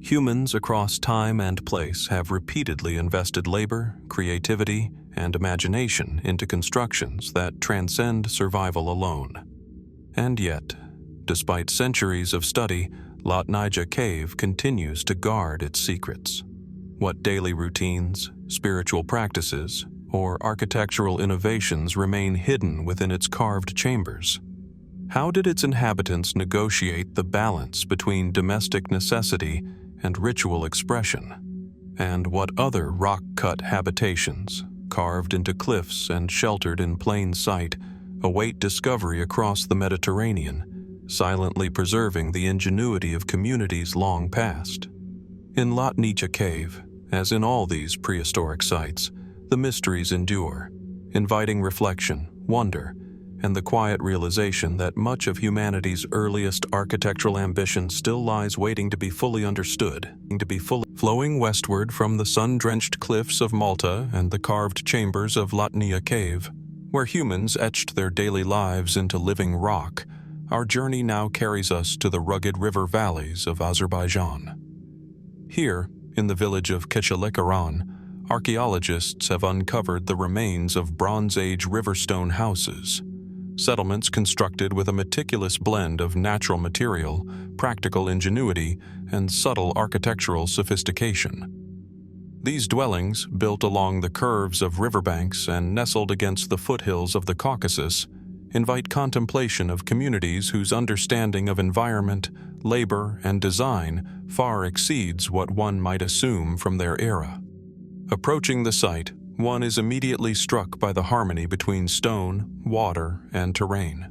Humans across time and place have repeatedly invested labor, creativity, and imagination into constructions that transcend survival alone. And yet, despite centuries of study, Latnija Cave continues to guard its secrets. What daily routines, spiritual practices, or architectural innovations remain hidden within its carved chambers? How did its inhabitants negotiate the balance between domestic necessity and ritual expression? And what other rock-cut habitations, carved into cliffs and sheltered in plain sight, await discovery across the Mediterranean, silently preserving the ingenuity of communities long past? In Latnija Cave, as in all these prehistoric sites, the mysteries endure, inviting reflection, wonder, and the quiet realization that much of humanity's earliest architectural ambition still lies waiting to be fully understood, flowing westward from the sun-drenched cliffs of Malta and the carved chambers of Latnija Cave, where humans etched their daily lives into living rock. Our journey now carries us to the rugged river valleys of Azerbaijan. Here, in the village of Kechelekeran, archaeologists have uncovered the remains of Bronze Age riverstone houses, settlements constructed with a meticulous blend of natural material, practical ingenuity, and subtle architectural sophistication. These dwellings, built along the curves of riverbanks and nestled against the foothills of the Caucasus, invite contemplation of communities whose understanding of environment, labor, and design far exceeds what one might assume from their era. Approaching the site, one is immediately struck by the harmony between stone, water, and terrain.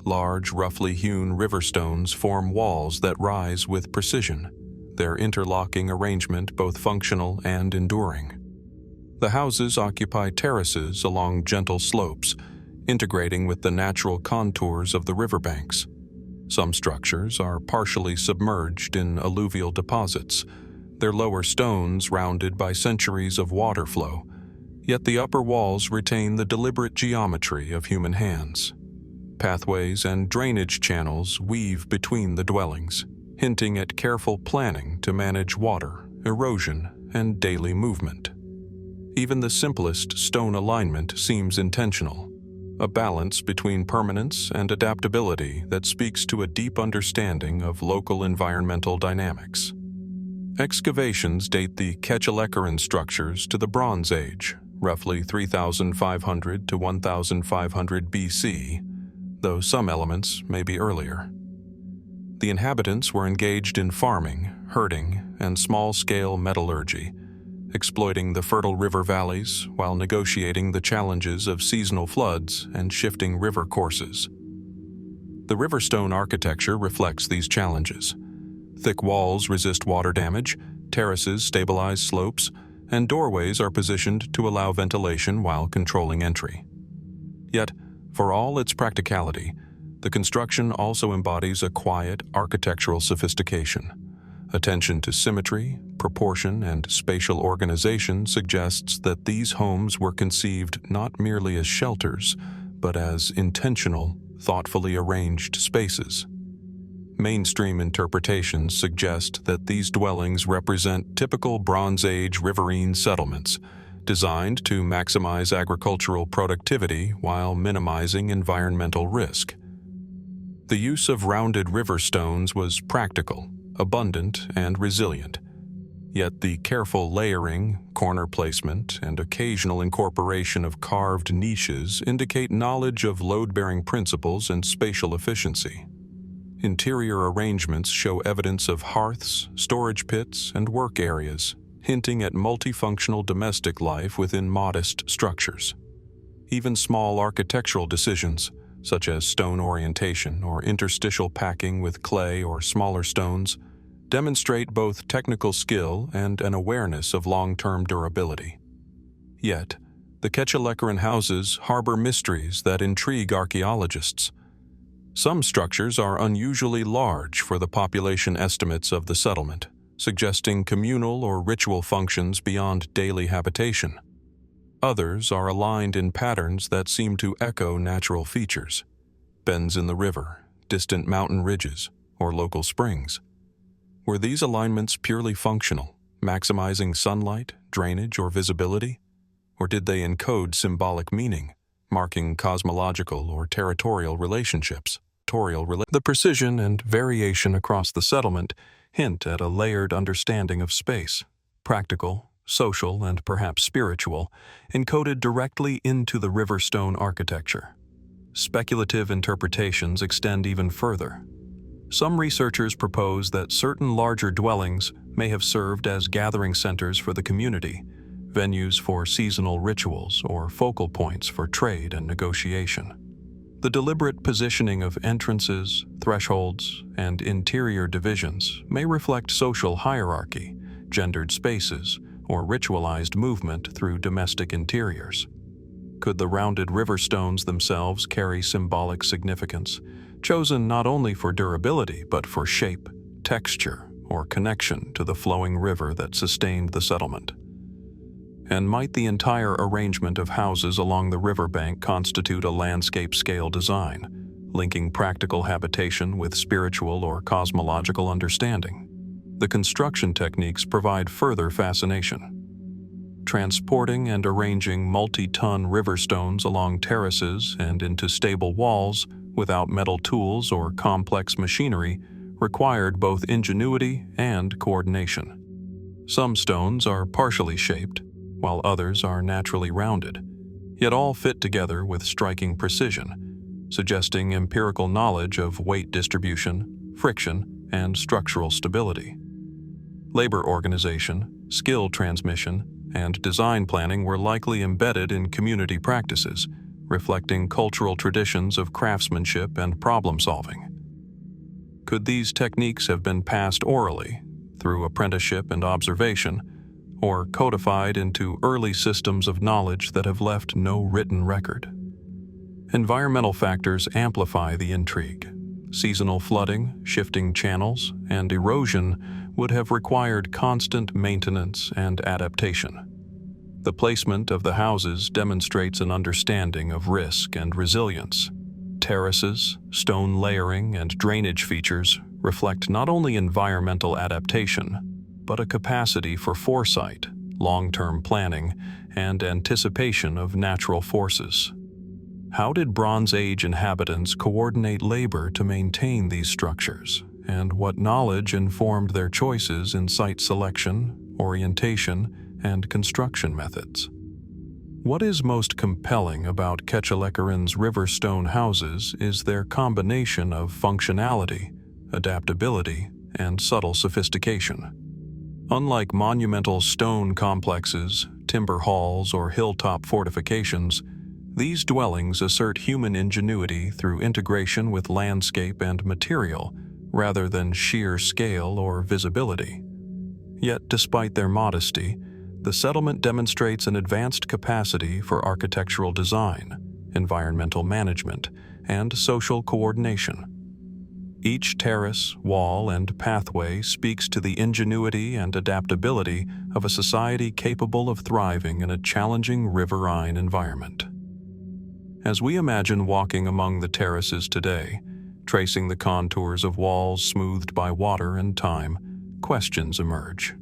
Large, roughly hewn river stones form walls that rise with precision, their interlocking arrangement both functional and enduring. The houses occupy terraces along gentle slopes, integrating with the natural contours of the riverbanks. Some structures are partially submerged in alluvial deposits, their lower stones rounded by centuries of water flow, yet the upper walls retain the deliberate geometry of human hands. Pathways and drainage channels weave between the dwellings, hinting at careful planning to manage water, erosion, and daily movement. Even the simplest stone alignment seems intentional, a balance between permanence and adaptability that speaks to a deep understanding of local environmental dynamics. Excavations date the Kechelekaran structures to the Bronze Age, roughly 3,500 to 1,500 BC, though some elements may be earlier. The inhabitants were engaged in farming, herding, and small-scale metallurgy, exploiting the fertile river valleys while negotiating the challenges of seasonal floods and shifting river courses. The riverstone architecture reflects these challenges. Thick walls resist water damage, terraces stabilize slopes, and doorways are positioned to allow ventilation while controlling entry. Yet, for all its practicality, the construction also embodies a quiet architectural sophistication. Attention to symmetry, proportion, and spatial organization suggests that these homes were conceived not merely as shelters, but as intentional, thoughtfully arranged spaces. Mainstream interpretations suggest that these dwellings represent typical Bronze Age riverine settlements, designed to maximize agricultural productivity while minimizing environmental risk. The use of rounded river stones was practical, abundant, and resilient. Yet the careful layering, corner placement, and occasional incorporation of carved niches indicate knowledge of load-bearing principles and spatial efficiency. Interior arrangements show evidence of hearths, storage pits, and work areas, hinting at multifunctional domestic life within modest structures. Even small architectural decisions, such as stone orientation or interstitial packing with clay or smaller stones, demonstrate both technical skill and an awareness of long-term durability. Yet, the Kechelekeran houses harbor mysteries that intrigue archaeologists. Some structures are unusually large for the population estimates of the settlement, suggesting communal or ritual functions beyond daily habitation. Others are aligned in patterns that seem to echo natural features: bends in the river, distant mountain ridges, or local springs. Were these alignments purely functional, maximizing sunlight, drainage, or visibility? Or did they encode symbolic meaning, marking cosmological or territorial relationships? The precision and variation across the settlement hint at a layered understanding of space, practical, social, and perhaps spiritual, encoded directly into the riverstone architecture. Speculative interpretations extend even further. Some researchers propose that certain larger dwellings may have served as gathering centers for the community, venues for seasonal rituals, or focal points for trade and negotiation. The deliberate positioning of entrances, thresholds, and interior divisions may reflect social hierarchy, gendered spaces, or ritualized movement through domestic interiors. Could the rounded river stones themselves carry symbolic significance, chosen not only for durability but for shape, texture, or connection to the flowing river that sustained the settlement? And might the entire arrangement of houses along the riverbank constitute a landscape-scale design, linking practical habitation with spiritual or cosmological understanding? The construction techniques provide further fascination. Transporting and arranging multi-ton riverstones along terraces and into stable walls without metal tools or complex machinery required both ingenuity and coordination. Some stones are partially shaped, while others are naturally rounded, yet all fit together with striking precision, suggesting empirical knowledge of weight distribution, friction, and structural stability. Labor organization, skill transmission, and design planning were likely embedded in community practices, reflecting cultural traditions of craftsmanship and problem-solving. Could these techniques have been passed orally, through apprenticeship and observation, or codified into early systems of knowledge that have left no written record? Environmental factors amplify the intrigue. Seasonal flooding, shifting channels, and erosion would have required constant maintenance and adaptation. The placement of the houses demonstrates an understanding of risk and resilience. Terraces, stone layering, and drainage features reflect not only environmental adaptation, but a capacity for foresight, long-term planning, and anticipation of natural forces. How did Bronze Age inhabitants coordinate labor to maintain these structures, and what knowledge informed their choices in site selection, orientation, and construction methods? What is most compelling about Kechelekeran's riverstone houses is their combination of functionality, adaptability, and subtle sophistication. Unlike monumental stone complexes, timber halls, or hilltop fortifications, these dwellings assert human ingenuity through integration with landscape and material, rather than sheer scale or visibility. Yet, despite their modesty, the settlement demonstrates an advanced capacity for architectural design, environmental management, and social coordination. Each terrace, wall, and pathway speaks to the ingenuity and adaptability of a society capable of thriving in a challenging riverine environment. As we imagine walking among the terraces today, tracing the contours of walls smoothed by water and time, questions emerge.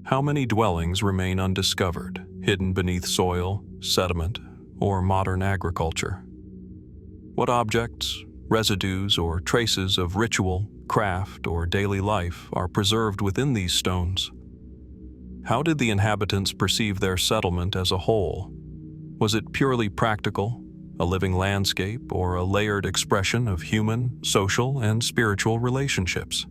How many dwellings remain undiscovered, hidden beneath soil, sediment, or modern agriculture? What objects, residues, or traces of ritual, craft, or daily life are preserved within these stones? How did the inhabitants perceive their settlement as a whole? Was it purely practical, a living landscape, or a layered expression of human, social, and spiritual relationships?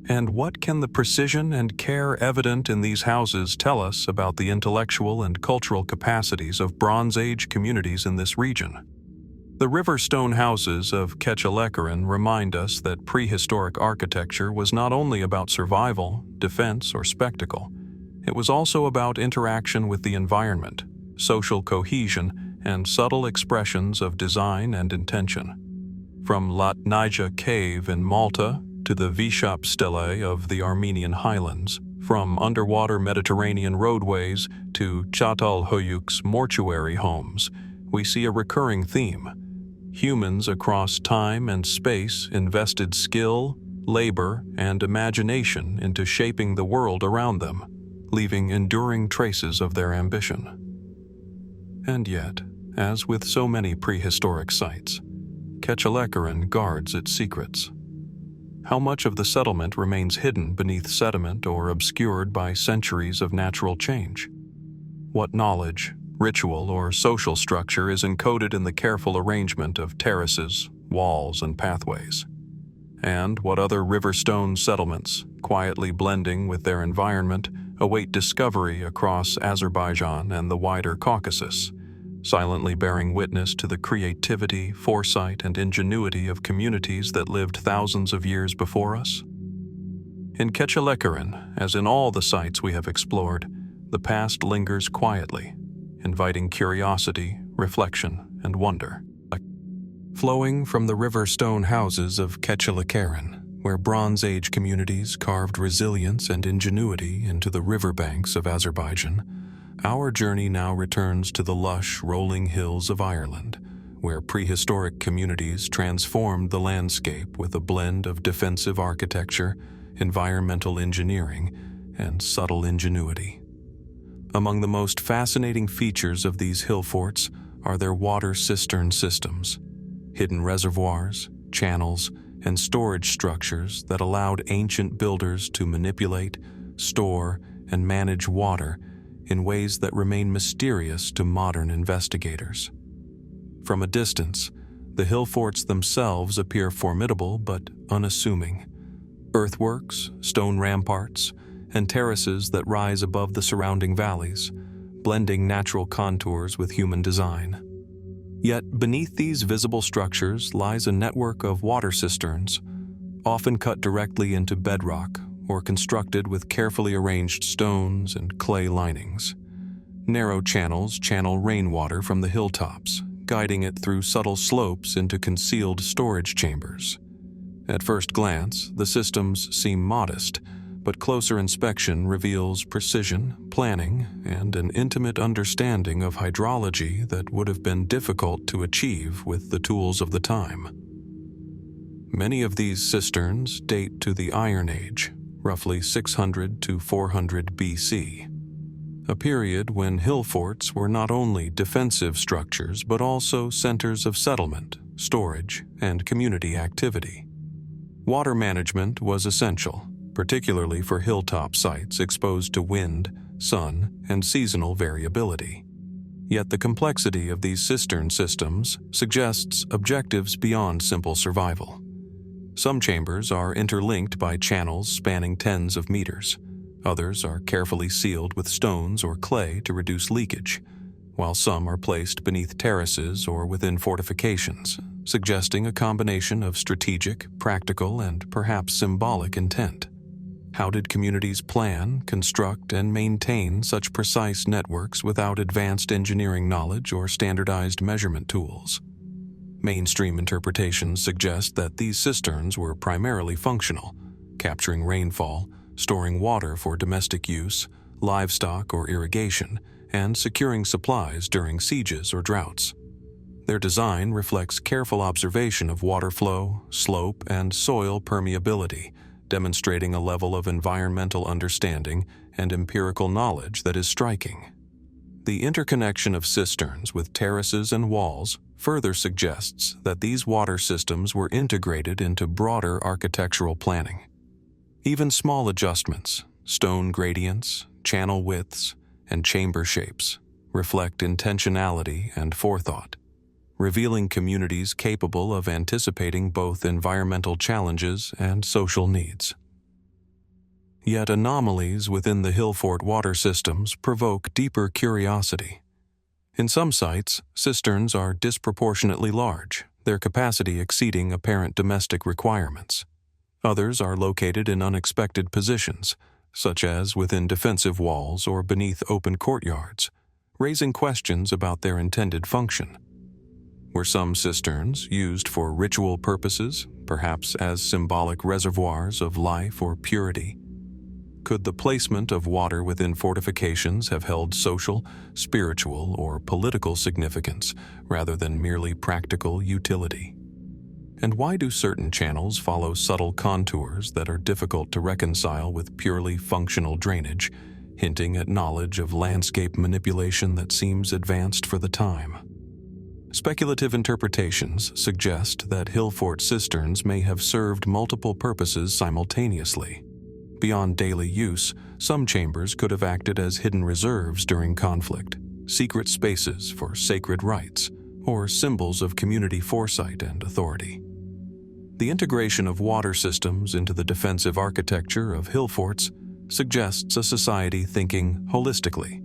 And what can the precision and care evident in these houses tell us about the intellectual and cultural capacities of Bronze Age communities in this region? The river stone houses of Kechelekeran remind us that prehistoric architecture was not only about survival, defense, or spectacle. It was also about interaction with the environment, social cohesion, and subtle expressions of design and intention. From Latnija cave in Malta to the Vishap Stelae of the Armenian Highlands, from underwater Mediterranean roadways to Çatalhöyük's mortuary homes, we see a recurring theme. Humans across time and space invested skill, labor, and imagination into shaping the world around them, leaving enduring traces of their ambition. And yet, as with so many prehistoric sites, Kechelekeran guards its secrets. How much of the settlement remains hidden beneath sediment or obscured by centuries of natural change? What knowledge, ritual, or social structure is encoded in the careful arrangement of terraces, walls, and pathways? And what other river stone settlements, quietly blending with their environment, await discovery across Azerbaijan and the wider Caucasus, silently bearing witness to the creativity, foresight, and ingenuity of communities that lived thousands of years before us? In Kechelekeran, as in all the sites we have explored, the past lingers quietly, inviting curiosity, reflection, and wonder. Flowing from the river stone houses of Kechelekeran, where Bronze Age communities carved resilience and ingenuity into the riverbanks of Azerbaijan, our journey now returns to the lush, rolling hills of Ireland, where prehistoric communities transformed the landscape with a blend of defensive architecture, environmental engineering, and subtle ingenuity. Among the most fascinating features of these hill forts are their water cistern systems, hidden reservoirs, channels, and storage structures that allowed ancient builders to manipulate, store, and manage water in ways that remain mysterious to modern investigators. From a distance, the hill forts themselves appear formidable but unassuming. Earthworks, stone ramparts, and terraces that rise above the surrounding valleys, blending natural contours with human design. Yet beneath these visible structures lies a network of water cisterns, often cut directly into bedrock or constructed with carefully arranged stones and clay linings. Narrow channels channel rainwater from the hilltops, guiding it through subtle slopes into concealed storage chambers. At first glance, the systems seem modest, but closer inspection reveals precision, planning, and an intimate understanding of hydrology that would have been difficult to achieve with the tools of the time. Many of these cisterns date to the Iron Age, roughly 600 to 400 BC, a period when hill forts were not only defensive structures but also centers of settlement, storage, and community activity. Water management was essential, particularly for hilltop sites exposed to wind, sun, and seasonal variability. Yet the complexity of these cistern systems suggests objectives beyond simple survival. Some chambers are interlinked by channels spanning tens of meters. Others are carefully sealed with stones or clay to reduce leakage, while some are placed beneath terraces or within fortifications, suggesting a combination of strategic, practical, and perhaps symbolic intent. How did communities plan, construct, and maintain such precise networks without advanced engineering knowledge or standardized measurement tools? Mainstream interpretations suggest that these cisterns were primarily functional, capturing rainfall, storing water for domestic use, livestock or irrigation, and securing supplies during sieges or droughts. Their design reflects careful observation of water flow, slope, and soil permeability, demonstrating a level of environmental understanding and empirical knowledge that is striking. The interconnection of cisterns with terraces and walls further suggests that these water systems were integrated into broader architectural planning. Even small adjustments, stone gradients, channel widths, and chamber shapes reflect intentionality and forethought, revealing communities capable of anticipating both environmental challenges and social needs. Yet anomalies within the Hillfort water systems provoke deeper curiosity. In some sites, cisterns are disproportionately large, their capacity exceeding apparent domestic requirements. Others are located in unexpected positions, such as within defensive walls or beneath open courtyards, raising questions about their intended function. Were some cisterns used for ritual purposes, perhaps as symbolic reservoirs of life or purity? Could the placement of water within fortifications have held social, spiritual, or political significance rather than merely practical utility? And why do certain channels follow subtle contours that are difficult to reconcile with purely functional drainage, hinting at knowledge of landscape manipulation that seems advanced for the time? Speculative interpretations suggest that Hillfort cisterns may have served multiple purposes simultaneously. Beyond daily use, some chambers could have acted as hidden reserves during conflict, secret spaces for sacred rites, or symbols of community foresight and authority. The integration of water systems into the defensive architecture of hillforts suggests a society thinking holistically,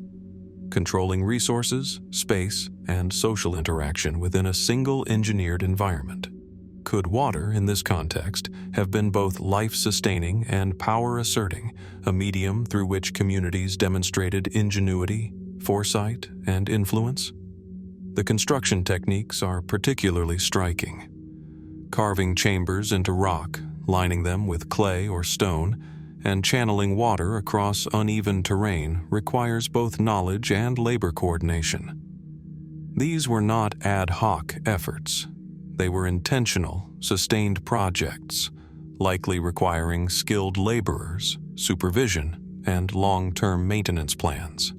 controlling resources, space, and social interaction within a single engineered environment. Could water, in this context, have been both life-sustaining and power-asserting, a medium through which communities demonstrated ingenuity, foresight, and influence? The construction techniques are particularly striking. Carving chambers into rock, lining them with clay or stone, and channeling water across uneven terrain requires both knowledge and labor coordination. These were not ad hoc efforts. They were intentional, sustained projects, likely requiring skilled laborers, supervision, and long-term maintenance plans.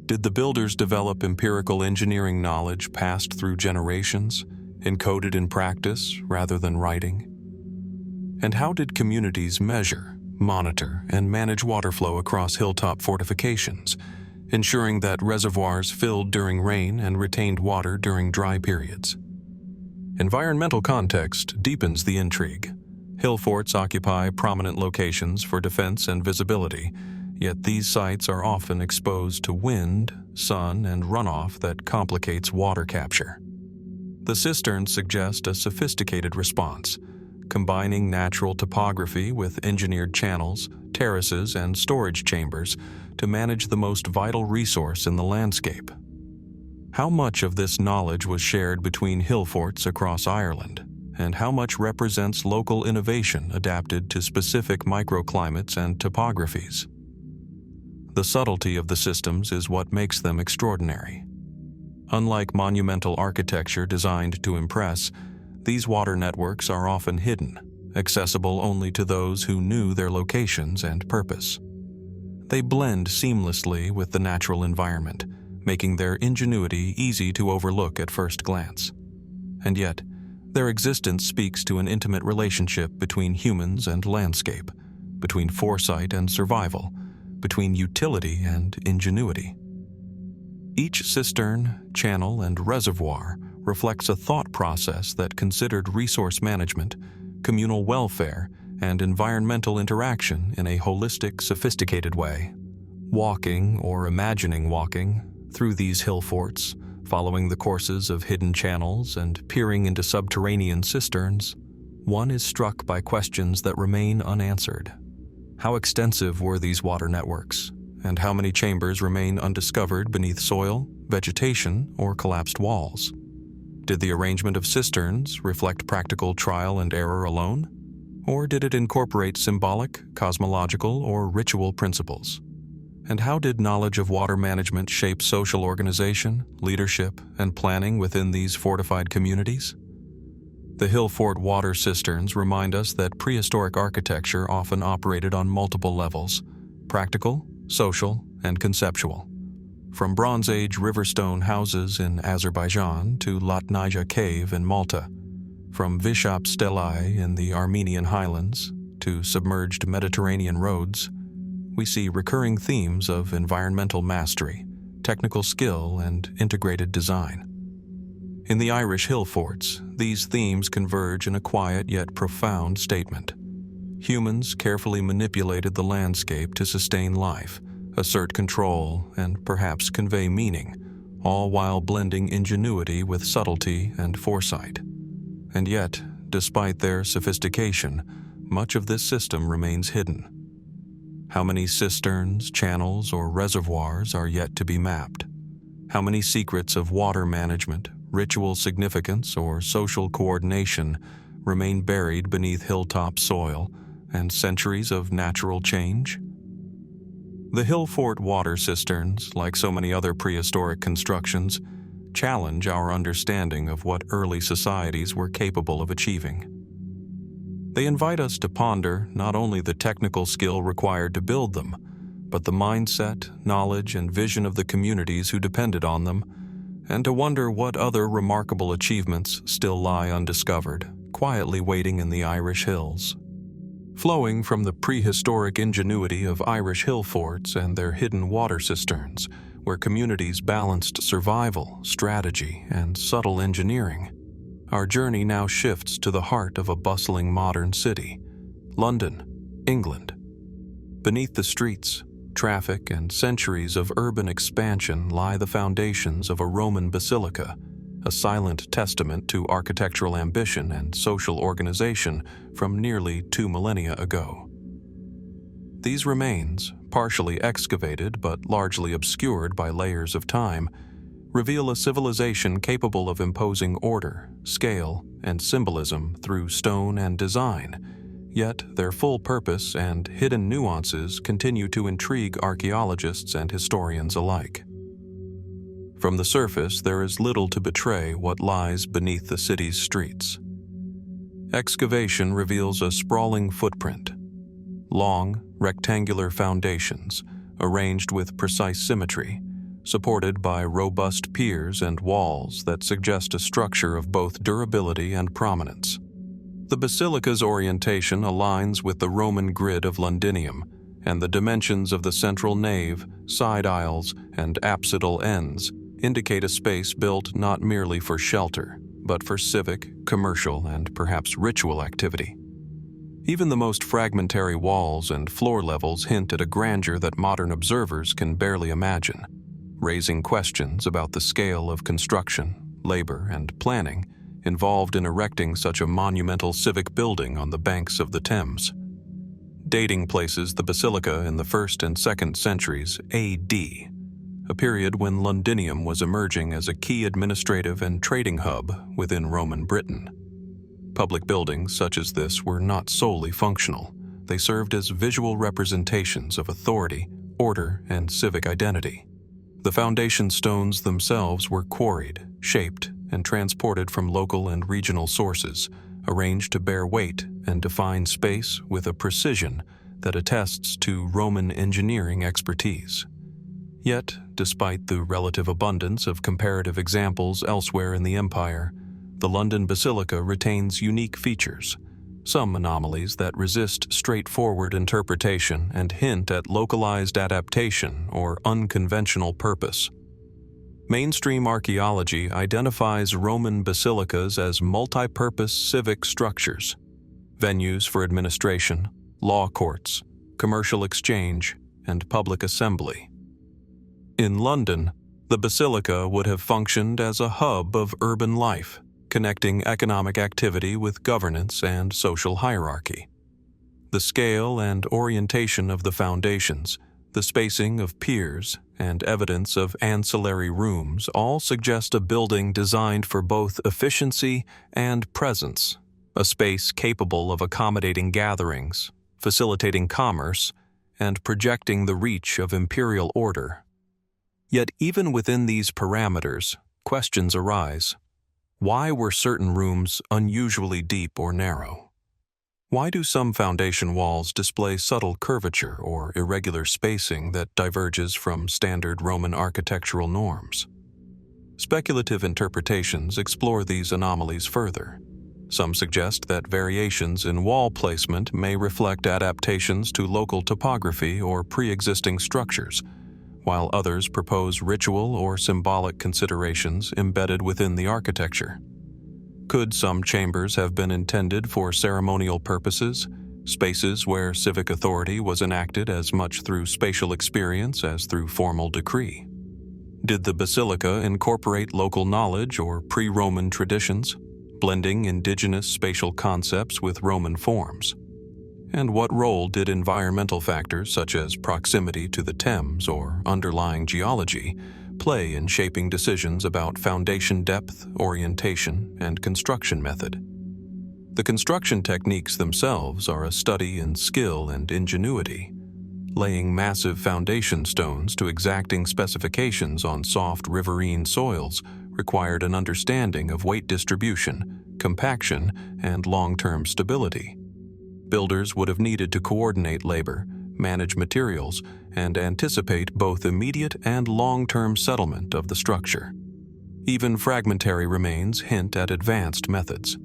Did the builders develop empirical engineering knowledge passed through generations, encoded in practice rather than writing? And how did communities measure, monitor, and manage water flow across hilltop fortifications, ensuring that reservoirs filled during rain and retained water during dry periods? Environmental context deepens the intrigue. Hillforts occupy prominent locations for defense and visibility, yet these sites are often exposed to wind, sun, and runoff that complicates water capture. The cisterns suggest a sophisticated response, combining natural topography with engineered channels, terraces, and storage chambers to manage the most vital resource in the landscape. How much of this knowledge was shared between hillforts across Ireland, and how much represents local innovation adapted to specific microclimates and topographies? The subtlety of the systems is what makes them extraordinary. Unlike monumental architecture designed to impress, these water networks are often hidden, accessible only to those who knew their locations and purpose. They blend seamlessly with the natural environment, making their ingenuity easy to overlook at first glance. And yet, their existence speaks to an intimate relationship between humans and landscape, between foresight and survival, between utility and ingenuity. Each cistern, channel, and reservoir reflects a thought process that considered resource management, communal welfare, and environmental interaction in a holistic, sophisticated way. Walking, or imagining walking, through these hill forts, following the courses of hidden channels and peering into subterranean cisterns, one is struck by questions that remain unanswered. How extensive were these water networks, and how many chambers remain undiscovered beneath soil, vegetation, or collapsed walls? Did the arrangement of cisterns reflect practical trial and error alone? Or did it incorporate symbolic, cosmological, or ritual principles? And how did knowledge of water management shape social organization, leadership, and planning within these fortified communities? The Hillfort water cisterns remind us that prehistoric architecture often operated on multiple levels: practical, social, and conceptual. From Bronze Age riverstone houses in Azerbaijan to Latnija cave in Malta, from Vishap Stelae in the Armenian Highlands to submerged Mediterranean roads, we see recurring themes of environmental mastery, technical skill, and integrated design. In the Irish hill forts, these themes converge in a quiet yet profound statement. Humans carefully manipulated the landscape to sustain life, assert control, and perhaps convey meaning, all while blending ingenuity with subtlety and foresight. And yet, despite their sophistication, much of this system remains hidden. How many cisterns, channels, or reservoirs are yet to be mapped? How many secrets of water management, ritual significance, or social coordination remain buried beneath hilltop soil and centuries of natural change? The Hillfort water cisterns, like so many other prehistoric constructions, challenge our understanding of what early societies were capable of achieving. They invite us to ponder not only the technical skill required to build them, but the mindset, knowledge, and vision of the communities who depended on them, and to wonder what other remarkable achievements still lie undiscovered, quietly waiting in the Irish hills. Flowing from the prehistoric ingenuity of Irish hill forts and their hidden water cisterns, where communities balanced survival, strategy, and subtle engineering, our journey now shifts to the heart of a bustling modern city, London, England. Beneath the streets, traffic, and centuries of urban expansion lie the foundations of a Roman basilica, a silent testament to architectural ambition and social organization from nearly 2 millennia ago. These remains, partially excavated but largely obscured by layers of time, reveal a civilization capable of imposing order, scale, and symbolism through stone and design, yet their full purpose and hidden nuances continue to intrigue archaeologists and historians alike. From the surface, there is little to betray what lies beneath the city's streets. Excavation reveals a sprawling footprint. Long, rectangular foundations, arranged with precise symmetry, supported by robust piers and walls that suggest a structure of both durability and prominence. The basilica's orientation aligns with the Roman grid of Londinium, and the dimensions of the central nave, side aisles, and apsidal ends indicate a space built not merely for shelter, but for civic, commercial, and perhaps ritual activity. Even the most fragmentary walls and floor levels hint at a grandeur that modern observers can barely imagine, raising questions about the scale of construction, labor, and planning involved in erecting such a monumental civic building on the banks of the Thames. Dating places the basilica in the 1st and 2nd centuries A.D., a period when Londinium was emerging as a key administrative and trading hub within Roman Britain. Public buildings such as this were not solely functional. They served as visual representations of authority, order, and civic identity. The foundation stones themselves were quarried, shaped, and transported from local and regional sources, arranged to bear weight and define space with a precision that attests to Roman engineering expertise. Yet, despite the relative abundance of comparative examples elsewhere in the empire, the London Basilica retains unique features, some anomalies that resist straightforward interpretation and hint at localized adaptation or unconventional purpose. Mainstream archaeology identifies Roman basilicas as multi-purpose civic structures. venues for administration, law courts, commercial exchange, and public assembly. In London, the basilica would have functioned as a hub of urban life, connecting economic activity with governance and social hierarchy. The scale and orientation of the foundations, the spacing of piers, and evidence of ancillary rooms all suggest a building designed for both efficiency and presence, a space capable of accommodating gatherings, facilitating commerce, and projecting the reach of imperial order. Yet even within these parameters, questions arise. Why were certain rooms unusually deep or narrow? Why do some foundation walls display subtle curvature or irregular spacing that diverges from standard Roman architectural norms? Speculative interpretations explore these anomalies further. Some suggest that variations in wall placement may reflect adaptations to local topography or pre-existing structures, while others propose ritual or symbolic considerations embedded within the architecture. Could some chambers have been intended for ceremonial purposes, spaces where civic authority was enacted as much through spatial experience as through formal decree? Did the basilica incorporate local knowledge or pre-Roman traditions, blending indigenous spatial concepts with Roman forms? And what role did environmental factors such as proximity to the Thames or underlying geology play in shaping decisions about foundation depth, orientation, and construction method? The construction techniques themselves are a study in skill and ingenuity. Laying massive foundation stones to exacting specifications on soft riverine soils required an understanding of weight distribution, compaction, and long-term stability. Builders would have needed to coordinate labor, manage materials, and anticipate both immediate and long-term settlement of the structure. Even fragmentary remains hint at advanced methods.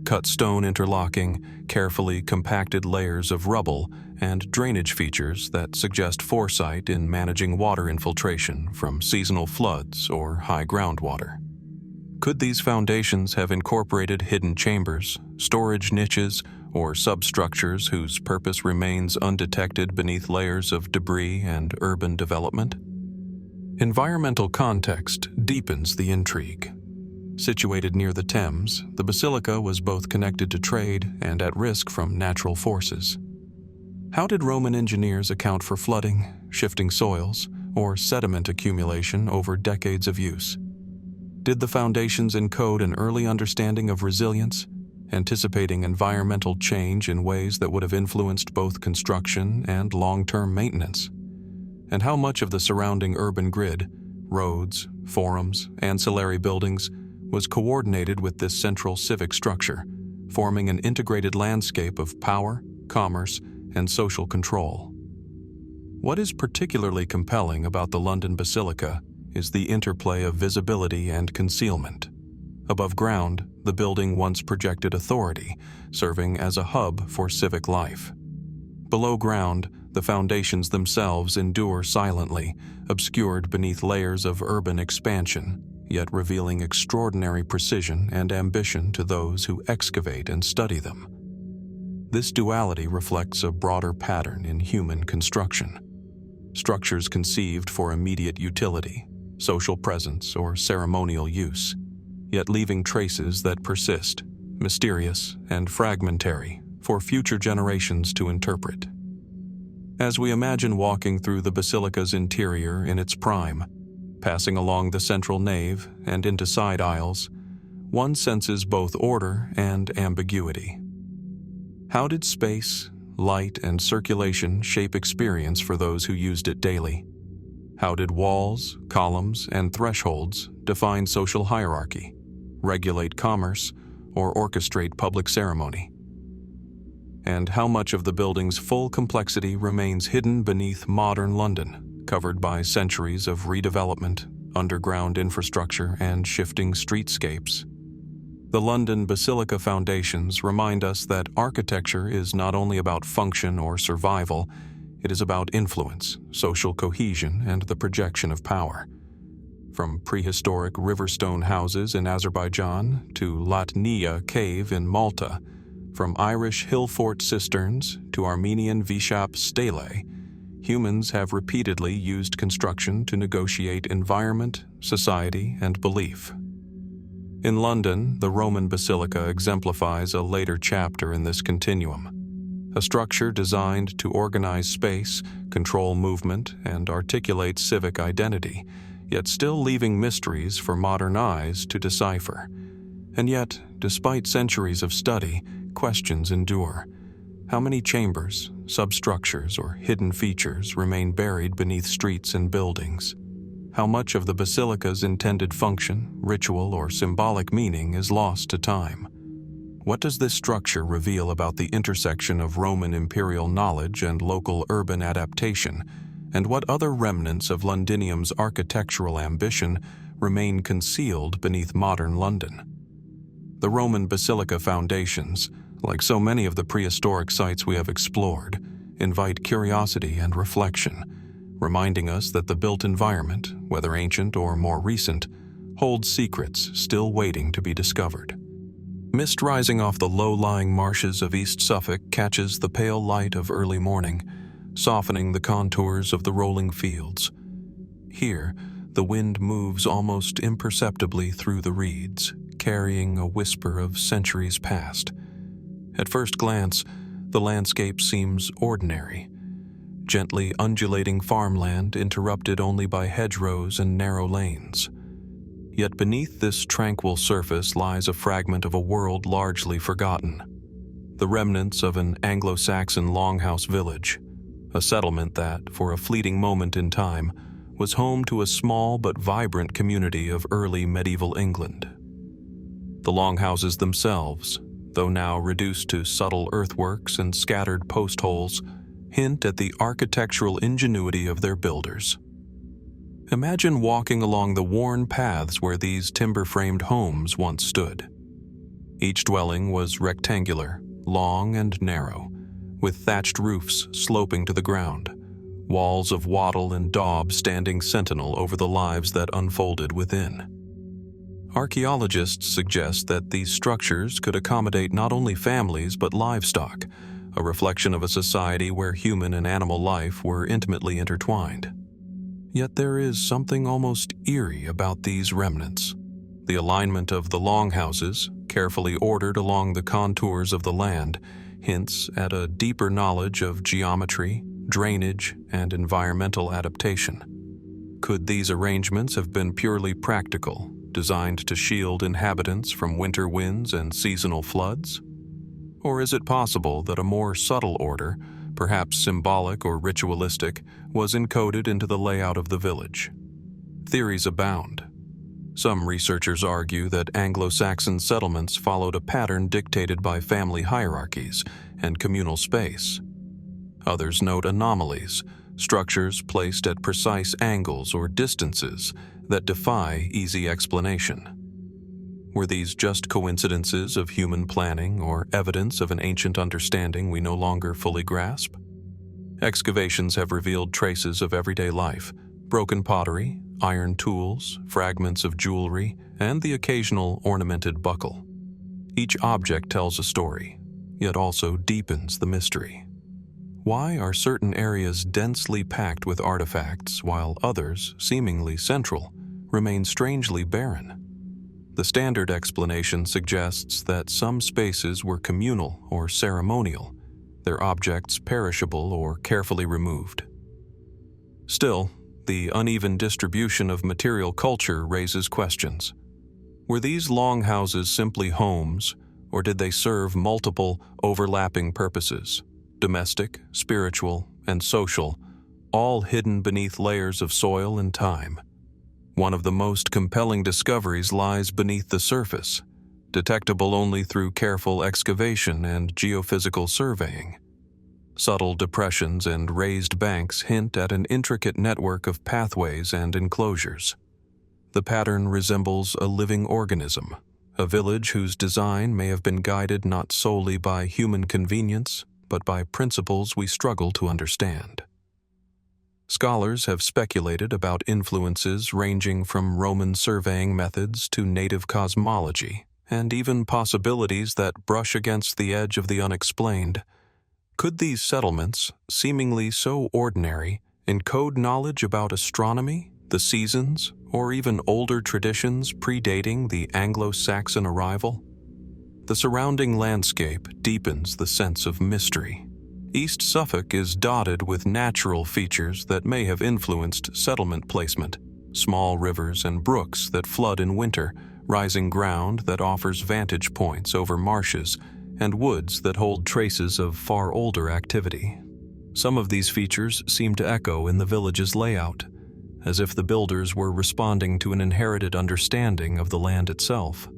Cut stone interlocking, carefully compacted layers of rubble, and drainage features that suggest foresight in managing water infiltration from seasonal floods or high groundwater. Could these foundations have incorporated hidden chambers, storage niches, or substructures whose purpose remains undetected beneath layers of debris and urban development? Environmental context deepens the intrigue. Situated near the Thames, the basilica was both connected to trade and at risk from natural forces. How did Roman engineers account for flooding, shifting soils, or sediment accumulation over decades of use? Did the foundations encode an early understanding of resilience, anticipating environmental change in ways that would have influenced both construction and long-term maintenance? And how much of the surrounding urban grid, roads, forums, ancillary buildings, was coordinated with this central civic structure, forming an integrated landscape of power, commerce, and social control? What is particularly compelling about the London Basilica is the interplay of visibility and concealment. Above ground, the building once projected authority, serving as a hub for civic life. Below ground, the foundations themselves endure silently, obscured beneath layers of urban expansion, yet revealing extraordinary precision and ambition to those who excavate and study them. This duality reflects a broader pattern in human construction. Structures conceived for immediate utility, social presence, or ceremonial use, yet leaving traces that persist, mysterious and fragmentary, for future generations to interpret. As we imagine walking through the basilica's interior in its prime, passing along the central nave and into side aisles, one senses both order and ambiguity. How did space, light, and circulation shape experience for those who used it daily? How did walls, columns, and thresholds define social hierarchy, regulate commerce, or orchestrate public ceremony? And how much of the building's full complexity remains hidden beneath modern London, covered by centuries of redevelopment, underground infrastructure, and shifting streetscapes? The London Basilica foundations remind us that architecture is not only about function or survival, it is about influence, social cohesion, and the projection of power. From prehistoric riverstone houses in Azerbaijan to Latnija cave in Malta, From Irish Hillfort cisterns to Armenian Vishap Stelae, humans have repeatedly used construction to negotiate environment, society, and belief. In London, the Roman Basilica exemplifies a later chapter in this continuum, a structure designed to organize space, control movement, and articulate civic identity, yet still leaving mysteries for modern eyes to decipher. And yet, despite centuries of study, questions endure. How many chambers, substructures, or hidden features remain buried beneath streets and buildings? How much of the basilica's intended function, ritual, or symbolic meaning is lost to time? What does this structure reveal about the intersection of Roman imperial knowledge and local urban adaptation, and what other remnants of Londinium's architectural ambition remain concealed beneath modern London? The Roman basilica foundations, like so many of the prehistoric sites we have explored, invite curiosity and reflection, reminding us that the built environment, whether ancient or more recent, holds secrets still waiting to be discovered. Mist rising off the low-lying marshes of East Suffolk catches the pale light of early morning, softening the contours of the rolling fields. Here, the wind moves almost imperceptibly through the reeds, carrying a whisper of centuries past. At first glance, the landscape seems ordinary. Gently undulating farmland interrupted only by hedgerows and narrow lanes. Yet beneath this tranquil surface lies a fragment of a world largely forgotten. The remnants of an Anglo-Saxon longhouse village, a settlement that, for a fleeting moment in time, was home to a small but vibrant community of early medieval England. The longhouses themselves, though now reduced to subtle earthworks and scattered post holes, hint at the architectural ingenuity of their builders. Imagine walking along the worn paths where these timber-framed homes once stood. Each dwelling was rectangular, long and narrow, with thatched roofs sloping to the ground, walls of wattle and daub standing sentinel over the lives that unfolded within. Archaeologists suggest that these structures could accommodate not only families but livestock, a reflection of a society where human and animal life were intimately intertwined. Yet there is something almost eerie about these remnants. The alignment of the longhouses, carefully ordered along the contours of the land, hints at a deeper knowledge of geometry, drainage, and environmental adaptation. Could these arrangements have been purely practical, designed to shield inhabitants from winter winds and seasonal floods? Or is it possible that a more subtle order, perhaps symbolic or ritualistic, was encoded into the layout of the village? Theories abound. Some researchers argue that Anglo-Saxon settlements followed a pattern dictated by family hierarchies and communal space. Others note anomalies, structures placed at precise angles or distances that defy easy explanation. Were these just coincidences of human planning or evidence of an ancient understanding we no longer fully grasp? Excavations have revealed traces of everyday life, broken pottery, iron tools, fragments of jewelry, and the occasional ornamented buckle. Each object tells a story, yet also deepens the mystery. Why are certain areas densely packed with artifacts while others, seemingly central, remain strangely barren? The standard explanation suggests that some spaces were communal or ceremonial, their objects perishable or carefully removed. Still, the uneven distribution of material culture raises questions. Were these longhouses simply homes, or did they serve multiple, overlapping purposes? Domestic, spiritual, and social, all hidden beneath layers of soil and time. One of the most compelling discoveries lies beneath the surface, detectable only through careful excavation and geophysical surveying. Subtle depressions and raised banks hint at an intricate network of pathways and enclosures. The pattern resembles a living organism, a village whose design may have been guided not solely by human convenience, but by principles we struggle to understand. Scholars have speculated about influences ranging from Roman surveying methods to native cosmology, and even possibilities that brush against the edge of the unexplained. Could these settlements, seemingly so ordinary, encode knowledge about astronomy, the seasons, or even older traditions predating the Anglo-Saxon arrival? The surrounding landscape deepens the sense of mystery. East Suffolk is dotted with natural features that may have influenced settlement placement. Small rivers and brooks that flood in winter, rising ground that offers vantage points over marshes, and woods that hold traces of far older activity. Some of these features seem to echo in the village's layout, as if the builders were responding to an inherited understanding of the land itself.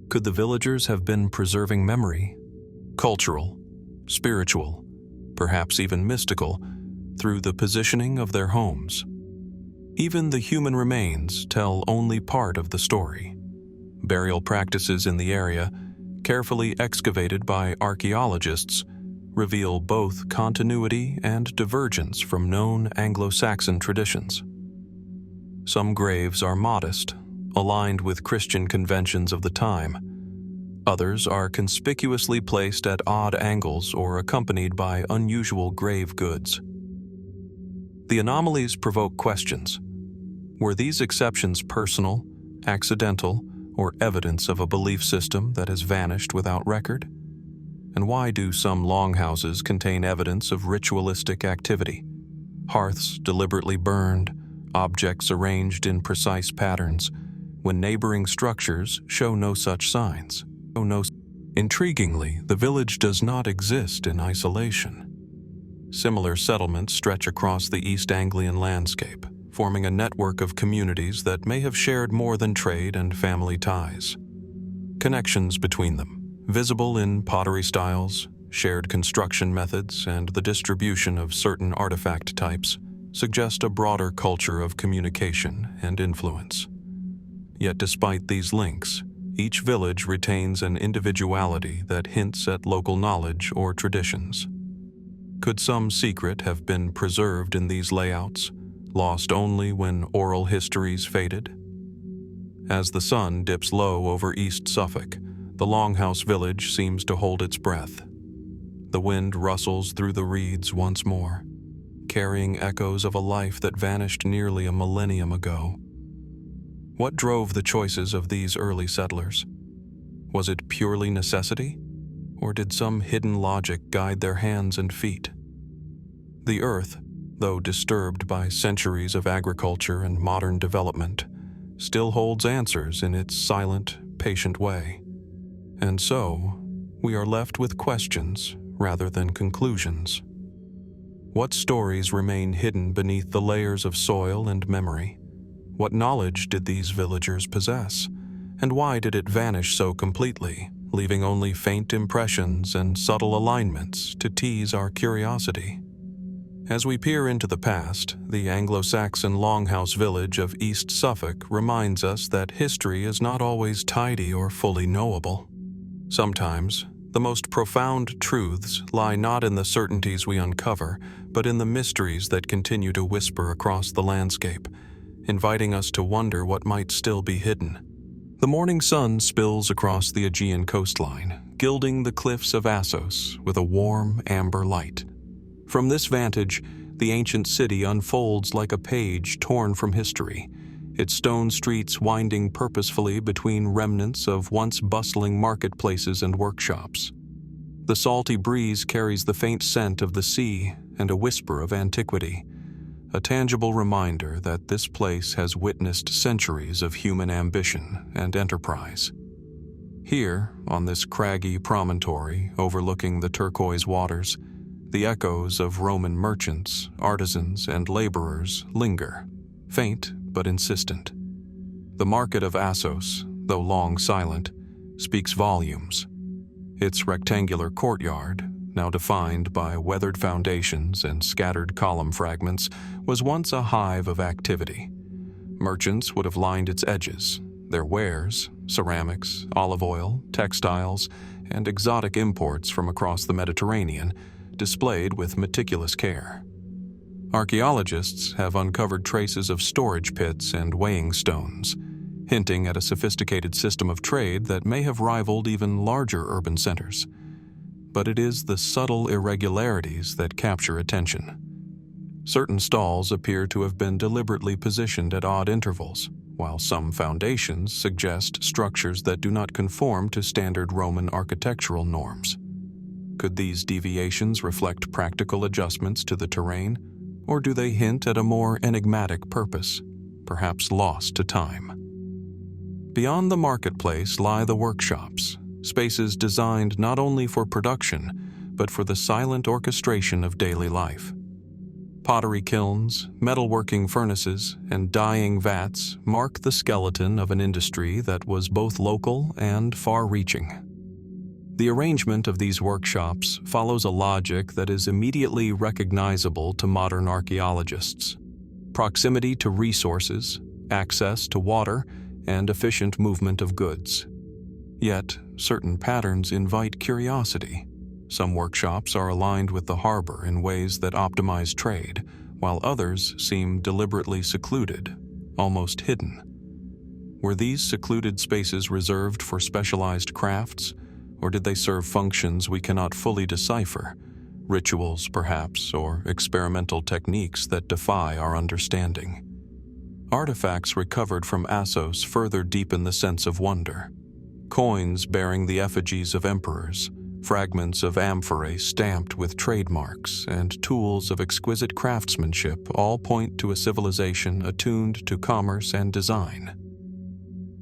Could the villagers have been preserving memory, cultural, spiritual, perhaps even mystical, through the positioning of their homes? Even the human remains tell only part of the story. Burial practices in the area, carefully excavated by archaeologists, reveal both continuity and divergence from known Anglo-Saxon traditions. Some graves are modest, aligned with Christian conventions of the time. Others are conspicuously placed at odd angles or accompanied by unusual grave goods. The anomalies provoke questions. Were these exceptions personal, accidental, or evidence of a belief system that has vanished without record? And why do some longhouses contain evidence of ritualistic activity? Hearths deliberately burned, objects arranged in precise patterns, when neighboring structures show no such signs. Intriguingly, the village does not exist in isolation. Similar settlements stretch across the East Anglian landscape, forming a network of communities that may have shared more than trade and family ties. Connections between them, visible in pottery styles, shared construction methods, and the distribution of certain artifact types, suggest a broader culture of communication and influence. Yet despite these links, each village retains an individuality that hints at local knowledge or traditions. Could some secret have been preserved in these layouts, lost only when oral histories faded? As the sun dips low over East Suffolk, the Longhouse village seems to hold its breath. The wind rustles through the reeds once more, carrying echoes of a life that vanished nearly a millennium ago. What drove the choices of these early settlers? Was it purely necessity, or did some hidden logic guide their hands and feet? The earth, though disturbed by centuries of agriculture and modern development, still holds answers in its silent, patient way. And so, we are left with questions rather than conclusions. What stories remain hidden beneath the layers of soil and memory? What knowledge did these villagers possess? And why did it vanish so completely, leaving only faint impressions and subtle alignments to tease our curiosity? As we peer into the past, the Anglo-Saxon Longhouse village of East Suffolk reminds us that history is not always tidy or fully knowable. Sometimes, the most profound truths lie not in the certainties we uncover, but in the mysteries that continue to whisper across the landscape, inviting us to wonder what might still be hidden. The morning sun spills across the Aegean coastline, gilding the cliffs of Assos with a warm, amber light. From this vantage, the ancient city unfolds like a page torn from history, its stone streets winding purposefully between remnants of once bustling marketplaces and workshops. The salty breeze carries the faint scent of the sea and a whisper of antiquity, a tangible reminder that this place has witnessed centuries of human ambition and enterprise. Here, on this craggy promontory overlooking the turquoise waters, the echoes of Roman merchants, artisans, and laborers linger, faint but insistent. The market of Assos, though long silent, speaks volumes. Its rectangular courtyard, now defined by weathered foundations and scattered column fragments, was once a hive of activity. Merchants would have lined its edges, their wares, ceramics, olive oil, textiles, and exotic imports from across the Mediterranean, displayed with meticulous care. Archaeologists have uncovered traces of storage pits and weighing stones, hinting at a sophisticated system of trade that may have rivaled even larger urban centers. But it is the subtle irregularities that capture attention. Certain stalls appear to have been deliberately positioned at odd intervals, while some foundations suggest structures that do not conform to standard Roman architectural norms. Could these deviations reflect practical adjustments to the terrain, or do they hint at a more enigmatic purpose, perhaps lost to time? Beyond the marketplace lie the workshops, spaces designed not only for production, but for the silent orchestration of daily life. Pottery kilns, metalworking furnaces, and dyeing vats mark the skeleton of an industry that was both local and far-reaching. The arrangement of these workshops follows a logic that is immediately recognizable to modern archaeologists: proximity to resources, access to water, and efficient movement of goods. Yet, certain patterns invite curiosity. Some workshops are aligned with the harbor in ways that optimize trade, while others seem deliberately secluded, almost hidden. Were these secluded spaces reserved for specialized crafts, or did they serve functions we cannot fully decipher, rituals perhaps, or experimental techniques that defy our understanding? Artifacts recovered from Assos further deepen the sense of wonder. Coins bearing the effigies of emperors, fragments of amphorae stamped with trademarks, and tools of exquisite craftsmanship all point to a civilization attuned to commerce and design.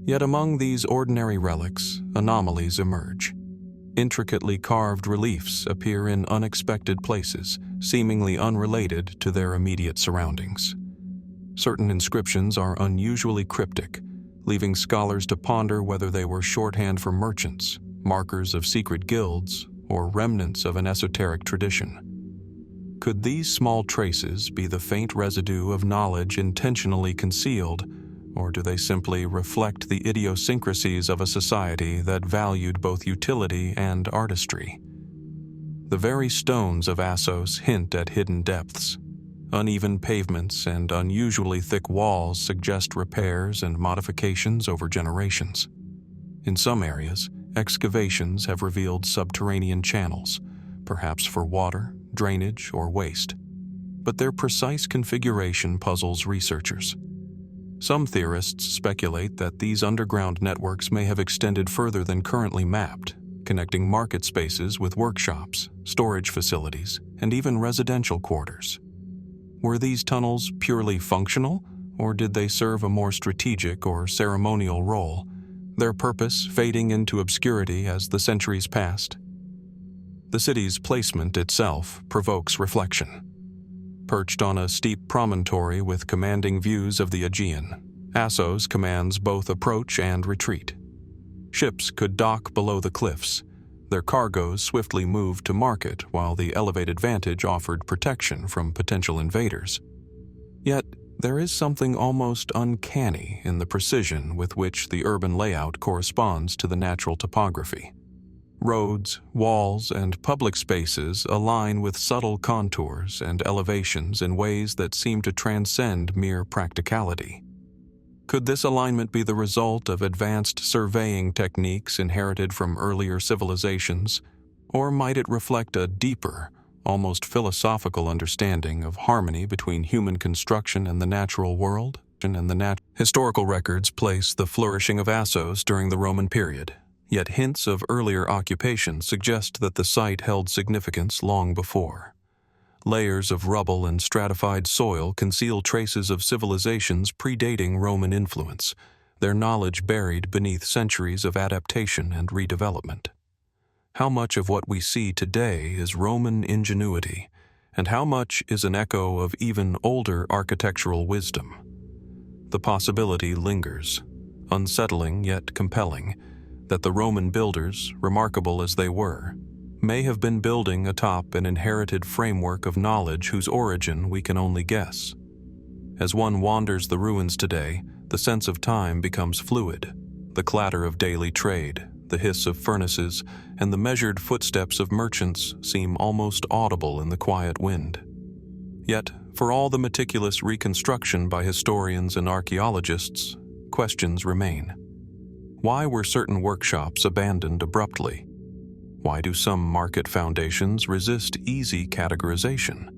Yet among these ordinary relics, anomalies emerge. Intricately carved reliefs appear in unexpected places, seemingly unrelated to their immediate surroundings. Certain inscriptions are unusually cryptic, leaving scholars to ponder whether they were shorthand for merchants, markers of secret guilds, or remnants of an esoteric tradition. Could these small traces be the faint residue of knowledge intentionally concealed, or do they simply reflect the idiosyncrasies of a society that valued both utility and artistry? The very stones of Assos hint at hidden depths. Uneven pavements and unusually thick walls suggest repairs and modifications over generations. In some areas, excavations have revealed subterranean channels, perhaps for water, drainage, or waste. But their precise configuration puzzles researchers. Some theorists speculate that these underground networks may have extended further than currently mapped, connecting market spaces with workshops, storage facilities, and even residential quarters. Were these tunnels purely functional, or did they serve a more strategic or ceremonial role, their purpose fading into obscurity as the centuries passed? The city's placement itself provokes reflection. Perched on a steep promontory with commanding views of the Aegean, Assos commands both approach and retreat. Ships could dock below the cliffs, their cargoes swiftly moved to market while the elevated vantage offered protection from potential invaders. Yet, there is something almost uncanny in the precision with which the urban layout corresponds to the natural topography. Roads, walls, and public spaces align with subtle contours and elevations in ways that seem to transcend mere practicality. Could this alignment be the result of advanced surveying techniques inherited from earlier civilizations, or might it reflect a deeper, almost philosophical understanding of harmony between human construction and the natural world? Historical records place the flourishing of Assos during the Roman period, yet hints of earlier occupation suggest that the site held significance long before. Layers of rubble and stratified soil conceal traces of civilizations predating Roman influence, their knowledge buried beneath centuries of adaptation and redevelopment. How much of what we see today is Roman ingenuity, and how much is an echo of even older architectural wisdom? The possibility lingers, unsettling yet compelling, that the Roman builders, remarkable as they were, may have been building atop an inherited framework of knowledge whose origin we can only guess. As one wanders the ruins today, the sense of time becomes fluid. The clatter of daily trade, the hiss of furnaces, and the measured footsteps of merchants seem almost audible in the quiet wind. Yet, for all the meticulous reconstruction by historians and archaeologists, questions remain. Why were certain workshops abandoned abruptly? Why do some market foundations resist easy categorization?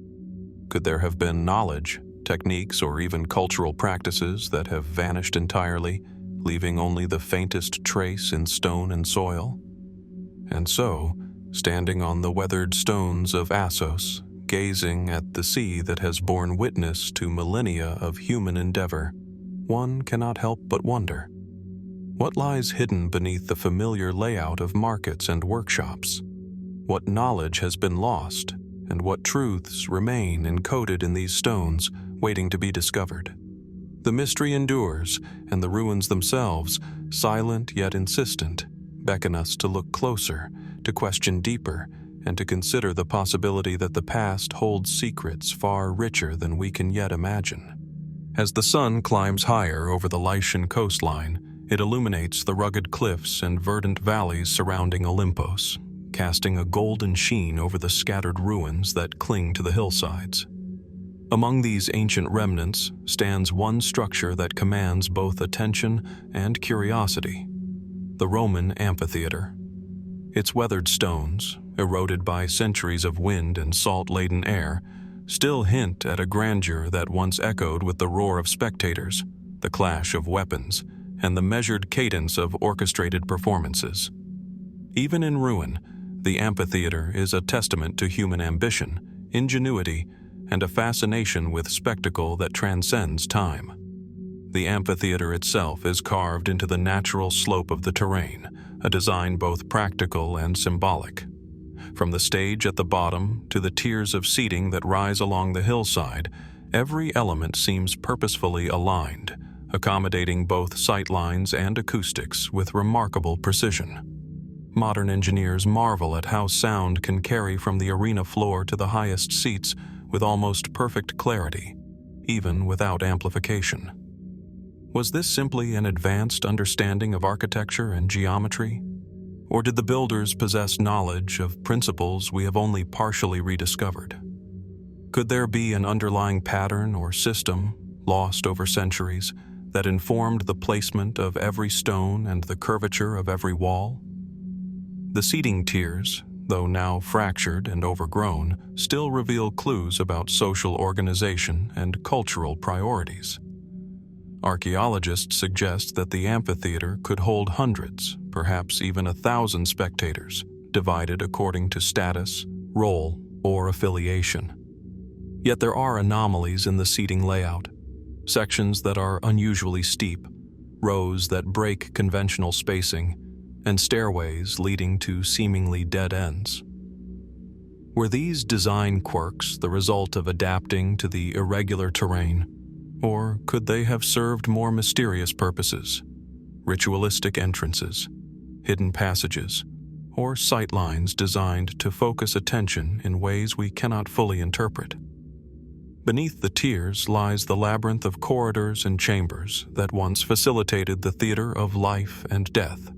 Could there have been knowledge, techniques, or even cultural practices that have vanished entirely, leaving only the faintest trace in stone and soil? And so, standing on the weathered stones of Assos, gazing at the sea that has borne witness to millennia of human endeavor, one cannot help but wonder, what lies hidden beneath the familiar layout of markets and workshops? What knowledge has been lost, and what truths remain encoded in these stones, waiting to be discovered? The mystery endures, and the ruins themselves, silent yet insistent, beckon us to look closer, to question deeper, and to consider the possibility that the past holds secrets far richer than we can yet imagine. As the sun climbs higher over the Lycian coastline, it illuminates the rugged cliffs and verdant valleys surrounding Olympos, casting a golden sheen over the scattered ruins that cling to the hillsides. Among these ancient remnants stands one structure that commands both attention and curiosity: the Roman amphitheater. Its weathered stones, eroded by centuries of wind and salt-laden air, still hint at a grandeur that once echoed with the roar of spectators, the clash of weapons, and the measured cadence of orchestrated performances. Even in ruin, the amphitheater is a testament to human ambition, ingenuity, and a fascination with spectacle that transcends time. The amphitheater itself is carved into the natural slope of the terrain, a design both practical and symbolic. From the stage at the bottom to the tiers of seating that rise along the hillside, every element seems purposefully aligned, accommodating both sightlines and acoustics with remarkable precision. Modern engineers marvel at how sound can carry from the arena floor to the highest seats with almost perfect clarity, even without amplification. Was this simply an advanced understanding of architecture and geometry? Or did the builders possess knowledge of principles we have only partially rediscovered? Could there be an underlying pattern or system, lost over centuries, that informed the placement of every stone and the curvature of every wall? The seating tiers, though now fractured and overgrown, still reveal clues about social organization and cultural priorities. Archaeologists suggest that the amphitheater could hold hundreds, perhaps even 1,000 spectators, divided according to status, role, or affiliation. Yet there are anomalies in the seating layout, sections that are unusually steep, rows that break conventional spacing, and stairways leading to seemingly dead ends. Were these design quirks the result of adapting to the irregular terrain, or could they have served more mysterious purposes: ritualistic entrances, hidden passages, or sightlines designed to focus attention in ways we cannot fully interpret? Beneath the tiers lies the labyrinth of corridors and chambers that once facilitated the theater of life and death.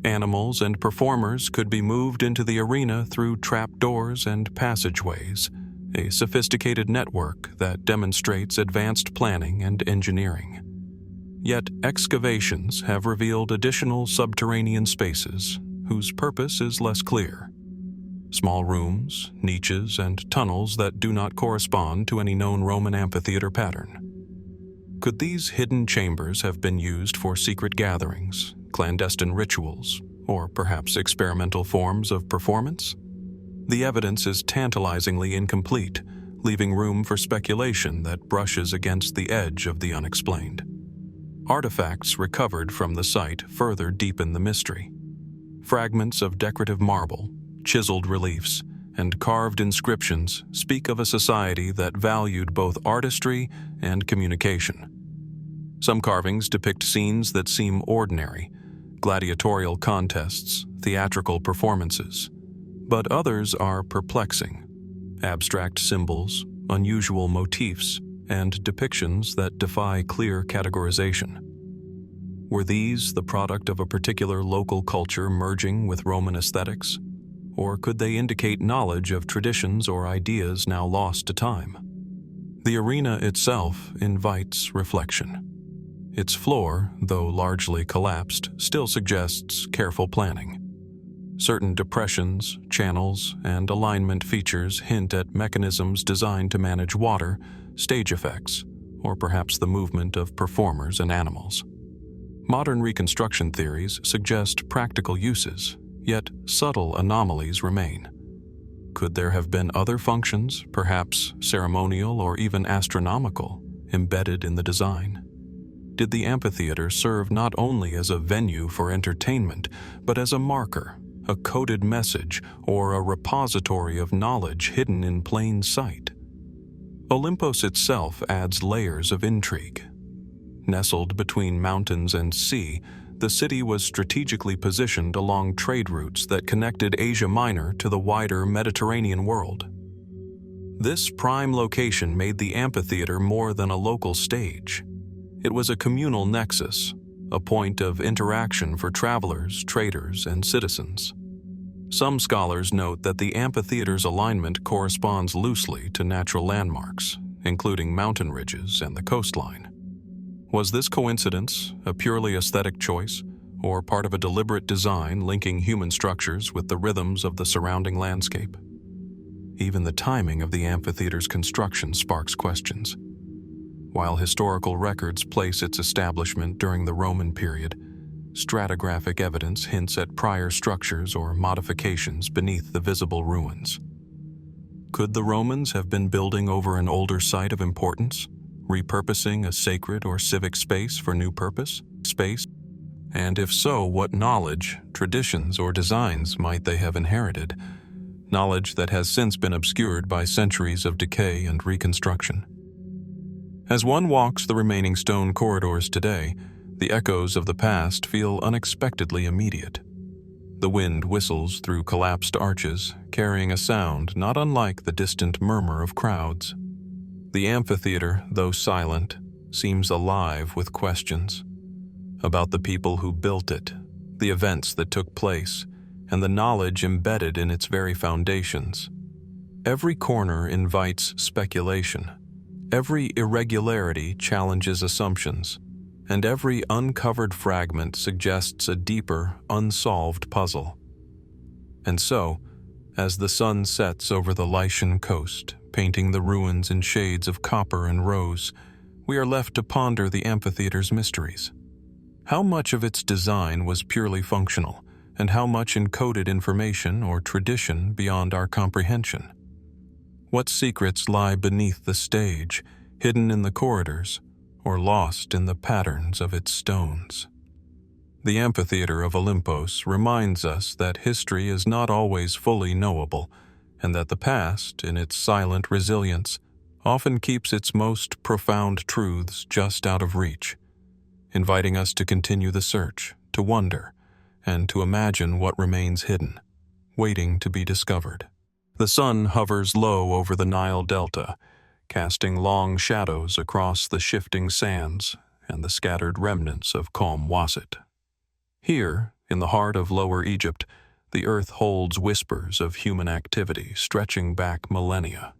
Animals and performers could be moved into the arena through trapdoors and passageways, a sophisticated network that demonstrates advanced planning and engineering. Yet excavations have revealed additional subterranean spaces whose purpose is less clear. Small rooms, niches, and tunnels that do not correspond to any known Roman amphitheater pattern. Could these hidden chambers have been used for secret gatherings, clandestine rituals, or perhaps experimental forms of performance? The evidence is tantalizingly incomplete, leaving room for speculation that brushes against the edge of the unexplained. Artifacts recovered from the site further deepen the mystery. Fragments of decorative marble, chiseled reliefs, and carved inscriptions speak of a society that valued both artistry and communication. Some carvings depict scenes that seem ordinary: gladiatorial contests, theatrical performances. But others are perplexing: abstract symbols, unusual motifs, and depictions that defy clear categorization. Were these the product of a particular local culture merging with Roman aesthetics? Or could they indicate knowledge of traditions or ideas now lost to time? The arena itself invites reflection. Its floor, though largely collapsed, still suggests careful planning. Certain depressions, channels, and alignment features hint at mechanisms designed to manage water, stage effects, or perhaps the movement of performers and animals. Modern reconstruction theories suggest practical uses, yet subtle anomalies remain. Could there have been other functions, perhaps ceremonial or even astronomical, embedded in the design? Did the amphitheater serve not only as a venue for entertainment, but as a marker, a coded message, or a repository of knowledge hidden in plain sight? Olympos itself adds layers of intrigue. Nestled between mountains and sea, the city was strategically positioned along trade routes that connected Asia Minor to the wider Mediterranean world. This prime location made the amphitheater more than a local stage. It was a communal nexus, a point of interaction for travelers, traders, and citizens. Some scholars note that the amphitheater's alignment corresponds loosely to natural landmarks, including mountain ridges and the coastline. Was this coincidence, a purely aesthetic choice, or part of a deliberate design linking human structures with the rhythms of the surrounding landscape? Even the timing of the amphitheater's construction sparks questions. While historical records place its establishment during the Roman period, stratigraphic evidence hints at prior structures or modifications beneath the visible ruins. Could the Romans have been building over an older site of importance, repurposing a sacred or civic space for new space? And if so, what knowledge, traditions, or designs might they have inherited? Knowledge that has since been obscured by centuries of decay and reconstruction. As one walks the remaining stone corridors today, the echoes of the past feel unexpectedly immediate. The wind whistles through collapsed arches, carrying a sound not unlike the distant murmur of crowds. The amphitheater, though silent, seems alive with questions about the people who built it, the events that took place, and the knowledge embedded in its very foundations. Every corner invites speculation. Every irregularity challenges assumptions, and every uncovered fragment suggests a deeper, unsolved puzzle. And so, as the sun sets over the Lycian coast, painting the ruins in shades of copper and rose, we are left to ponder the amphitheater's mysteries. How much of its design was purely functional, and how much encoded information or tradition beyond our comprehension? What secrets lie beneath the stage, hidden in the corridors, or lost in the patterns of its stones? The amphitheater of Olympos reminds us that history is not always fully knowable, and that the past, in its silent resilience, often keeps its most profound truths just out of reach, inviting us to continue the search, to wonder, and to imagine what remains hidden, waiting to be discovered. The sun hovers low over the Nile Delta, casting long shadows across the shifting sands and the scattered remnants of Qom Wasset. Here, in the heart of Lower Egypt, the earth holds whispers of human activity stretching back millennia.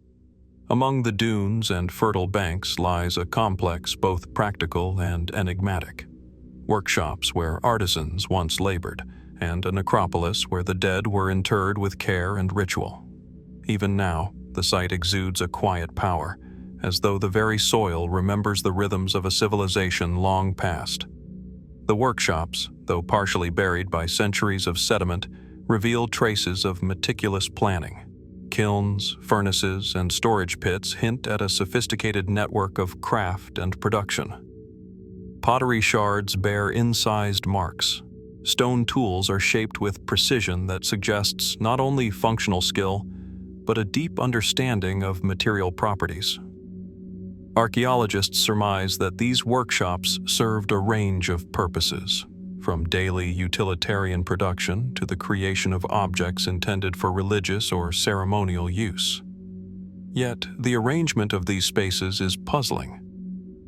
Among the dunes and fertile banks lies a complex both practical and enigmatic. Workshops where artisans once labored, and a necropolis where the dead were interred with care and ritual. Even now, the site exudes a quiet power, as though the very soil remembers the rhythms of a civilization long past. The workshops, though partially buried by centuries of sediment, reveal traces of meticulous planning. Kilns, furnaces, and storage pits hint at a sophisticated network of craft and production. Pottery shards bear incised marks. Stone tools are shaped with precision that suggests not only functional skill, but a deep understanding of material properties. Archaeologists surmise that these workshops served a range of purposes, from daily utilitarian production to the creation of objects intended for religious or ceremonial use. Yet, the arrangement of these spaces is puzzling.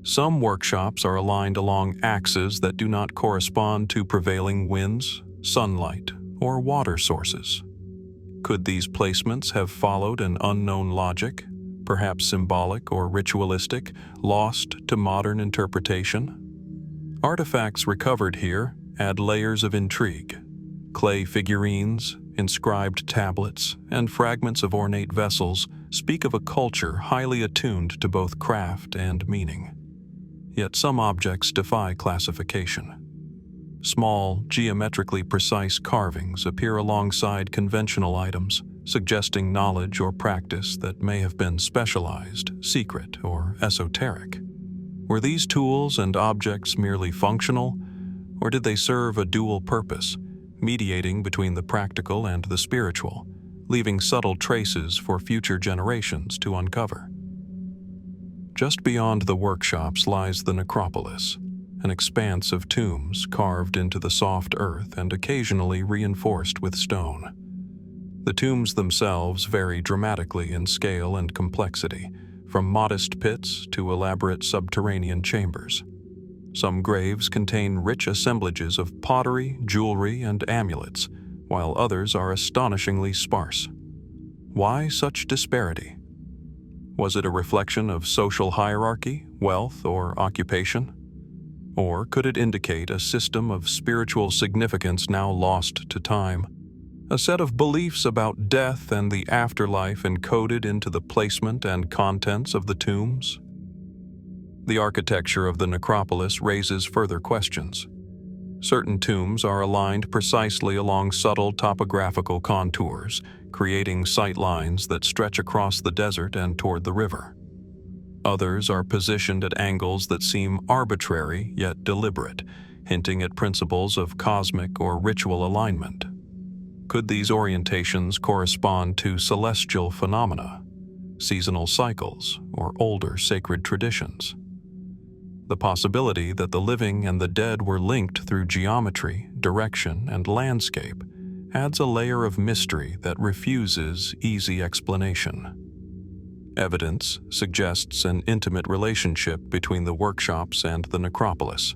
Some workshops are aligned along axes that do not correspond to prevailing winds, sunlight, or water sources. Could these placements have followed an unknown logic, perhaps symbolic or ritualistic, lost to modern interpretation? Artifacts recovered here add layers of intrigue. Clay figurines, inscribed tablets, and fragments of ornate vessels speak of a culture highly attuned to both craft and meaning. Yet some objects defy classification. Small, geometrically precise carvings appear alongside conventional items, suggesting knowledge or practice that may have been specialized, secret, or esoteric. Were these tools and objects merely functional, or did they serve a dual purpose, mediating between the practical and the spiritual, leaving subtle traces for future generations to uncover? Just beyond the workshops lies the necropolis, an expanse of tombs carved into the soft earth and occasionally reinforced with stone. The tombs themselves vary dramatically in scale and complexity, from modest pits to elaborate subterranean chambers. Some graves contain rich assemblages of pottery, jewelry, and amulets, while others are astonishingly sparse. Why such disparity? Was it a reflection of social hierarchy, wealth, or occupation? Or could it indicate a system of spiritual significance now lost to time? A set of beliefs about death and the afterlife encoded into the placement and contents of the tombs? The architecture of the necropolis raises further questions. Certain tombs are aligned precisely along subtle topographical contours, creating sight lines that stretch across the desert and toward the river. Others are positioned at angles that seem arbitrary yet deliberate, hinting at principles of cosmic or ritual alignment. Could these orientations correspond to celestial phenomena, seasonal cycles, or older sacred traditions? The possibility that the living and the dead were linked through geometry, direction, and landscape adds a layer of mystery that refuses easy explanation. Evidence suggests an intimate relationship between the workshops and the necropolis.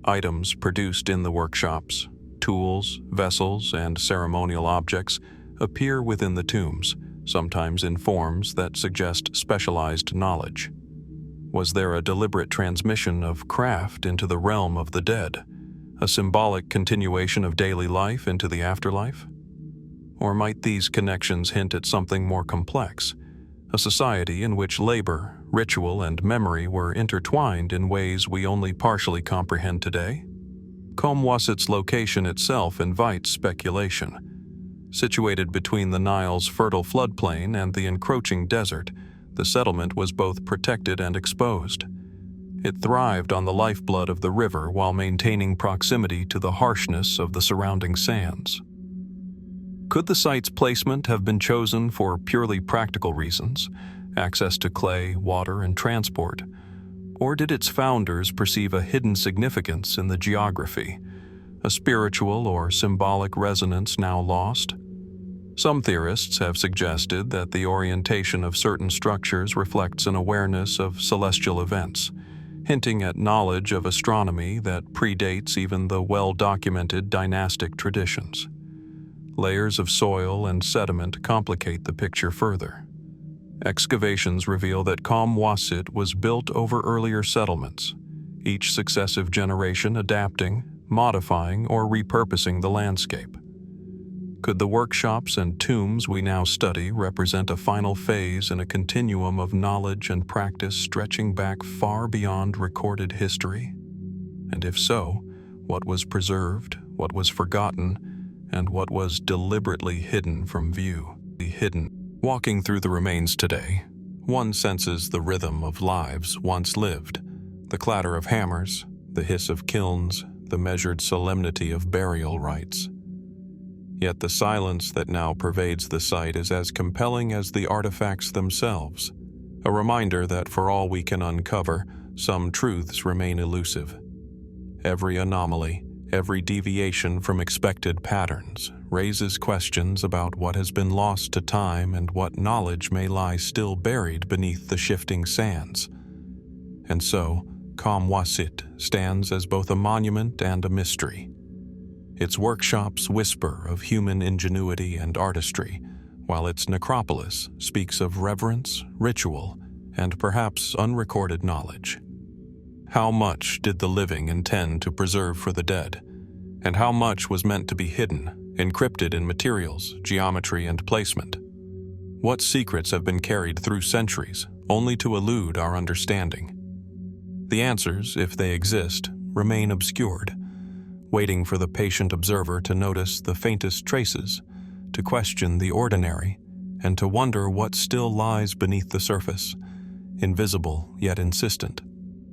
Items produced in the workshops, tools, vessels, and ceremonial objects appear within the tombs, sometimes in forms that suggest specialized knowledge. Was there a deliberate transmission of craft into the realm of the dead, a symbolic continuation of daily life into the afterlife? Or might these connections hint at something more complex, a society in which labor, ritual, and memory were intertwined in ways we only partially comprehend today? Kom Wasset's location itself invites speculation. Situated between the Nile's fertile floodplain and the encroaching desert, the settlement was both protected and exposed. It thrived on the lifeblood of the river while maintaining proximity to the harshness of the surrounding sands. Could the site's placement have been chosen for purely practical reasons, access to clay, water, and transport? Or did its founders perceive a hidden significance in the geography, a spiritual or symbolic resonance now lost? Some theorists have suggested that the orientation of certain structures reflects an awareness of celestial events, hinting at knowledge of astronomy that predates even the well-documented dynastic traditions. Layers of soil and sediment complicate the picture further. Excavations reveal that Kom Wasset was built over earlier settlements, each successive generation adapting, modifying, or repurposing the landscape. Could the workshops and tombs we now study represent a final phase in a continuum of knowledge and practice stretching back far beyond recorded history? And if so, what was preserved, what was forgotten, and what was deliberately hidden from view? Walking through the remains today, one senses the rhythm of lives once lived, the clatter of hammers, the hiss of kilns, the measured solemnity of burial rites. Yet the silence that now pervades the site is as compelling as the artifacts themselves, a reminder that for all we can uncover, some truths remain elusive. Every anomaly, every deviation from expected patterns raises questions about what has been lost to time and what knowledge may lie still buried beneath the shifting sands. And so, Kom Wasset stands as both a monument and a mystery. Its workshops whisper of human ingenuity and artistry, while its necropolis speaks of reverence, ritual, and perhaps unrecorded knowledge. How much did the living intend to preserve for the dead? And how much was meant to be hidden, encrypted in materials, geometry, and placement? What secrets have been carried through centuries, only to elude our understanding? The answers, if they exist, remain obscured, waiting for the patient observer to notice the faintest traces, to question the ordinary, and to wonder what still lies beneath the surface, invisible yet insistent.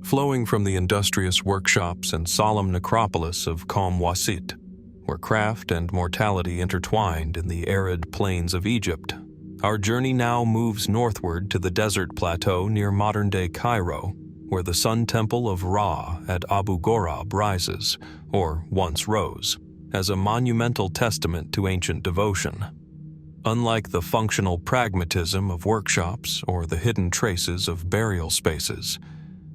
Flowing from the industrious workshops and solemn necropolis of Wasit, where craft and mortality intertwined in the arid plains of Egypt, our journey now moves northward to the desert plateau near modern-day Cairo, where the Sun Temple of Ra at Abu Ghorab rises, or once rose, as a monumental testament to ancient devotion. Unlike the functional pragmatism of workshops or the hidden traces of burial spaces,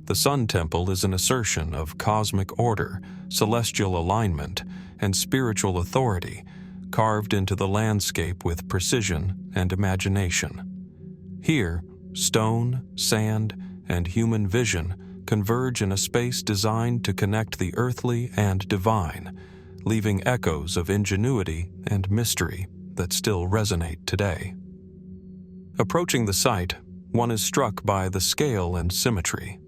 the Sun Temple is an assertion of cosmic order, celestial alignment, and spiritual authority, carved into the landscape with precision and imagination. Here, stone, sand, and human vision converge in a space designed to connect the earthly and divine, leaving echoes of ingenuity and mystery that still resonate today. Approaching the site, one is struck by the scale and symmetry.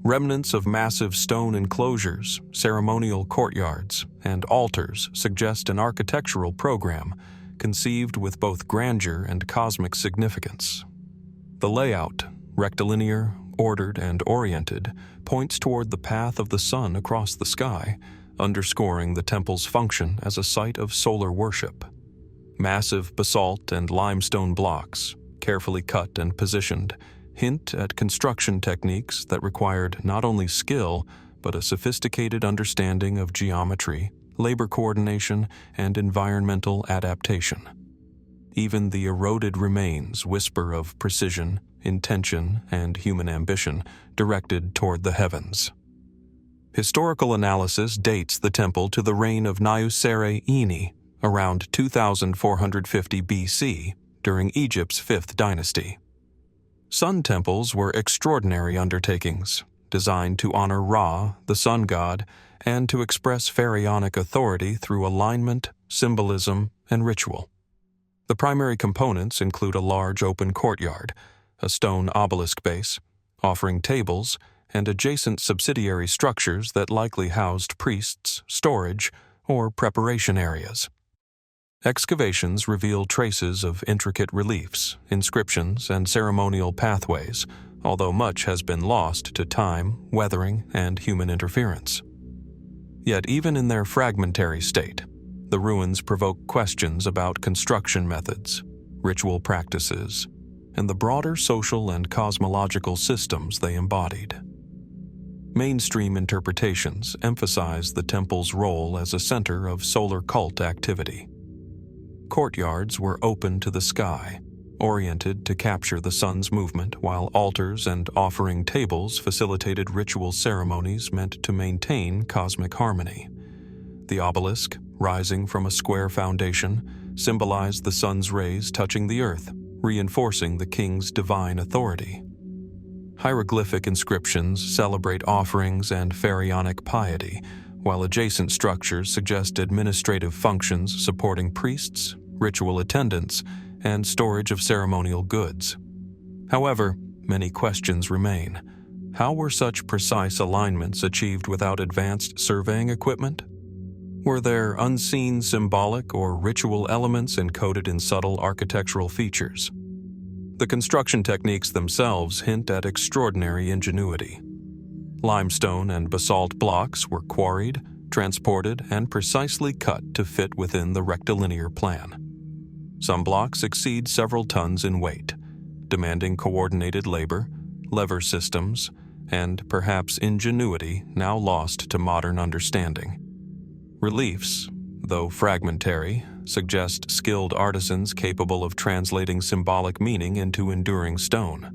Remnants of massive stone enclosures, ceremonial courtyards, and altars suggest an architectural program conceived with both grandeur and cosmic significance. The layout, rectilinear, ordered, and oriented, points toward the path of the sun across the sky, underscoring the temple's function as a site of solar worship. Massive basalt and limestone blocks, carefully cut and positioned, hint at construction techniques that required not only skill, but a sophisticated understanding of geometry, labor coordination, and environmental adaptation. Even the eroded remains whisper of precision, intention, and human ambition directed toward the heavens. Historical analysis dates the temple to the reign of Nusret-Ini, around 2450 BC, during Egypt's 5th dynasty. Sun temples were extraordinary undertakings, designed to honor Ra, the sun god, and to express pharaonic authority through alignment, symbolism, and ritual. The primary components include a large open courtyard, a stone obelisk base, offering tables, and adjacent subsidiary structures that likely housed priests, storage, or preparation areas. Excavations reveal traces of intricate reliefs, inscriptions, and ceremonial pathways, although much has been lost to time, weathering, and human interference. Yet even in their fragmentary state, the ruins provoke questions about construction methods, ritual practices, and the broader social and cosmological systems they embodied. Mainstream interpretations emphasize the temple's role as a center of solar cult activity. Courtyards were open to the sky, oriented to capture the sun's movement, while altars and offering tables facilitated ritual ceremonies meant to maintain cosmic harmony. The obelisk, rising from a square foundation, symbolized the sun's rays touching the earth, reinforcing the king's divine authority. Hieroglyphic inscriptions celebrate offerings and pharaonic piety, while adjacent structures suggest administrative functions supporting priests, ritual attendants, and storage of ceremonial goods. However, many questions remain. How were such precise alignments achieved without advanced surveying equipment? Were there unseen symbolic or ritual elements encoded in subtle architectural features? The construction techniques themselves hint at extraordinary ingenuity. Limestone and basalt blocks were quarried, transported, and precisely cut to fit within the rectilinear plan. Some blocks exceed several tons in weight, demanding coordinated labor, lever systems, and perhaps ingenuity now lost to modern understanding. Reliefs, though fragmentary, suggest skilled artisans capable of translating symbolic meaning into enduring stone.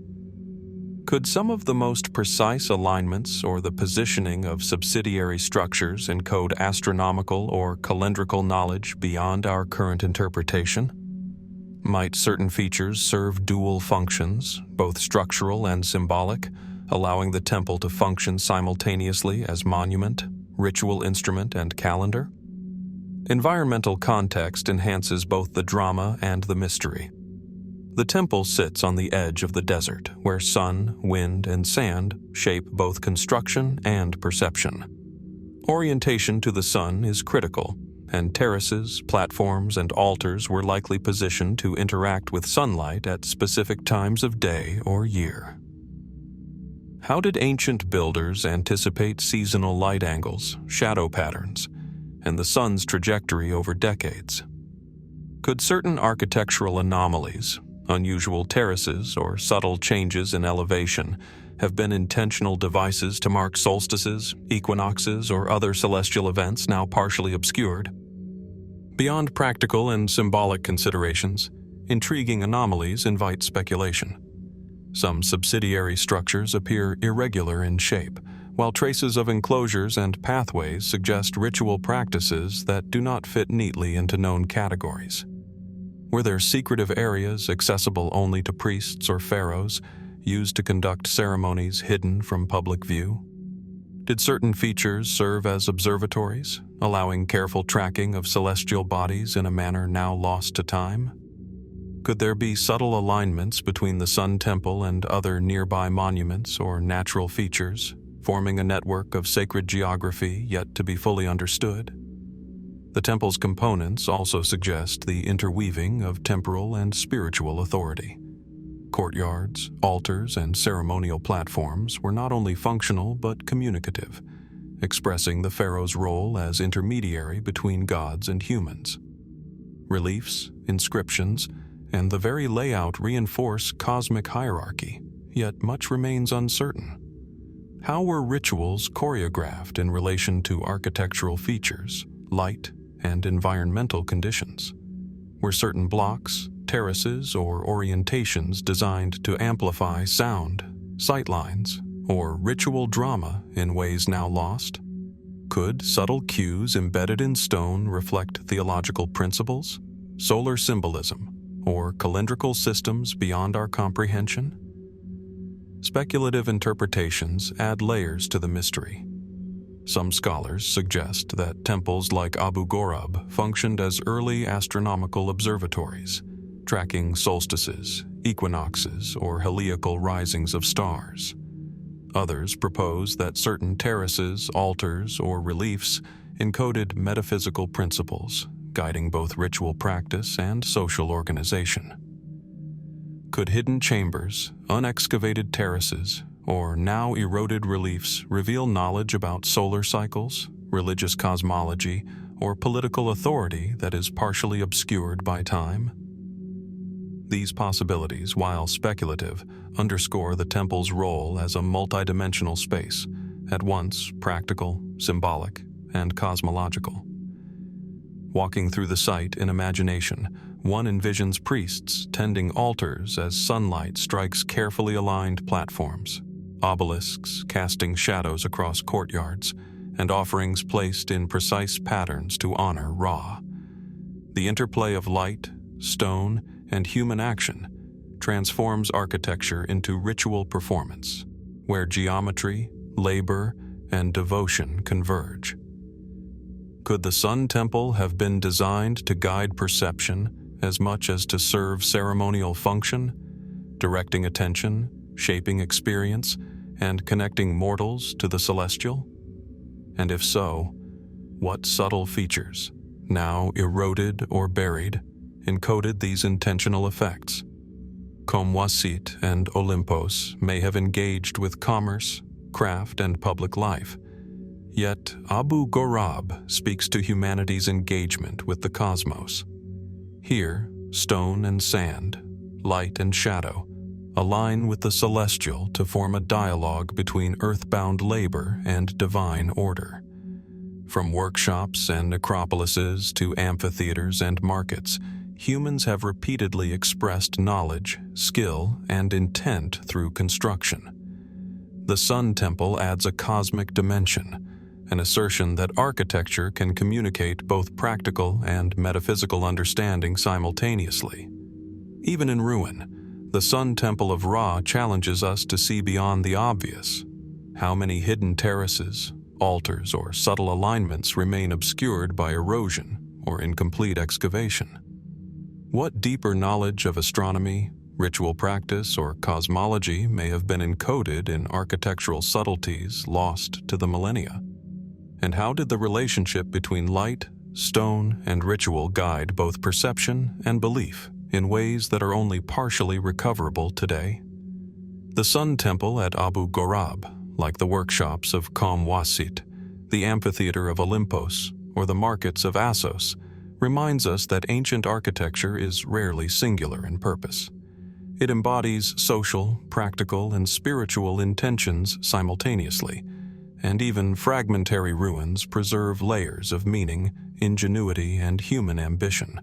Could some of the most precise alignments or the positioning of subsidiary structures encode astronomical or calendrical knowledge beyond our current interpretation? Might certain features serve dual functions, both structural and symbolic, allowing the temple to function simultaneously as monument, ritual instrument, and calendar. Environmental context enhances both the drama and the mystery. The temple sits on the edge of the desert, where sun, wind, and sand shape both construction and perception. Orientation to the sun is critical, and terraces, platforms, and altars were likely positioned to interact with sunlight at specific times of day or year. How did ancient builders anticipate seasonal light angles, shadow patterns, and the sun's trajectory over decades? Could certain architectural anomalies, unusual terraces, or subtle changes in elevation have been intentional devices to mark solstices, equinoxes, or other celestial events now partially obscured? Beyond practical and symbolic considerations, intriguing anomalies invite speculation. Some subsidiary structures appear irregular in shape, while traces of enclosures and pathways suggest ritual practices that do not fit neatly into known categories. Were there secretive areas accessible only to priests or pharaohs, used to conduct ceremonies hidden from public view? Did certain features serve as observatories, allowing careful tracking of celestial bodies in a manner now lost to time? Could there be subtle alignments between the Sun Temple and other nearby monuments or natural features, forming a network of sacred geography yet to be fully understood? The temple's components also suggest the interweaving of temporal and spiritual authority. Courtyards, altars, and ceremonial platforms were not only functional but communicative, expressing the pharaoh's role as intermediary between gods and humans. Reliefs, inscriptions, and the very layout reinforce cosmic hierarchy, yet much remains uncertain. How were rituals choreographed in relation to architectural features, light, and environmental conditions? Were certain blocks, terraces, or orientations designed to amplify sound, sightlines, or ritual drama in ways now lost? Could subtle cues embedded in stone reflect theological principles, solar symbolism, or calendrical systems beyond our comprehension? Speculative interpretations add layers to the mystery. Some scholars suggest that temples like Abu Ghorab functioned as early astronomical observatories, tracking solstices, equinoxes, or heliacal risings of stars. Others propose that certain terraces, altars, or reliefs encoded metaphysical principles, guiding both ritual practice and social organization. Could hidden chambers, unexcavated terraces, or now eroded reliefs reveal knowledge about solar cycles, religious cosmology, or political authority that is partially obscured by time? These possibilities, while speculative, underscore the temple's role as a multidimensional space, at once practical, symbolic, and cosmological. Walking through the site in imagination, one envisions priests tending altars as sunlight strikes carefully aligned platforms, obelisks casting shadows across courtyards, and offerings placed in precise patterns to honor Ra. The interplay of light, stone, and human action transforms architecture into ritual performance, where geometry, labor, and devotion converge. Could the Sun Temple have been designed to guide perception as much as to serve ceremonial function, directing attention, shaping experience, and connecting mortals to the celestial? And if so, what subtle features, now eroded or buried, encoded these intentional effects? Komwasit and Olympos may have engaged with commerce, craft, and public life, yet Abu Ghorab speaks to humanity's engagement with the cosmos. Here, stone and sand, light and shadow, align with the celestial to form a dialogue between earthbound labor and divine order. From workshops and necropolises to amphitheaters and markets, humans have repeatedly expressed knowledge, skill, and intent through construction. The Sun Temple adds a cosmic dimension, an assertion that architecture can communicate both practical and metaphysical understanding simultaneously. Even in ruin, The Sun Temple of Ra challenges us to see beyond the obvious. How many hidden terraces, altars, or subtle alignments remain obscured by erosion or incomplete excavation? What deeper knowledge of astronomy, ritual practice, or cosmology may have been encoded in architectural subtleties lost to the millennia? And how did the relationship between light, stone, and ritual guide both perception and belief in ways that are only partially recoverable today? The Sun Temple at Abu Ghorab, like the workshops of Qom-Wasit, the amphitheater of Olympos, or the markets of Assos, reminds us that ancient architecture is rarely singular in purpose. It embodies social, practical, and spiritual intentions simultaneously, and even fragmentary ruins preserve layers of meaning, ingenuity, and human ambition.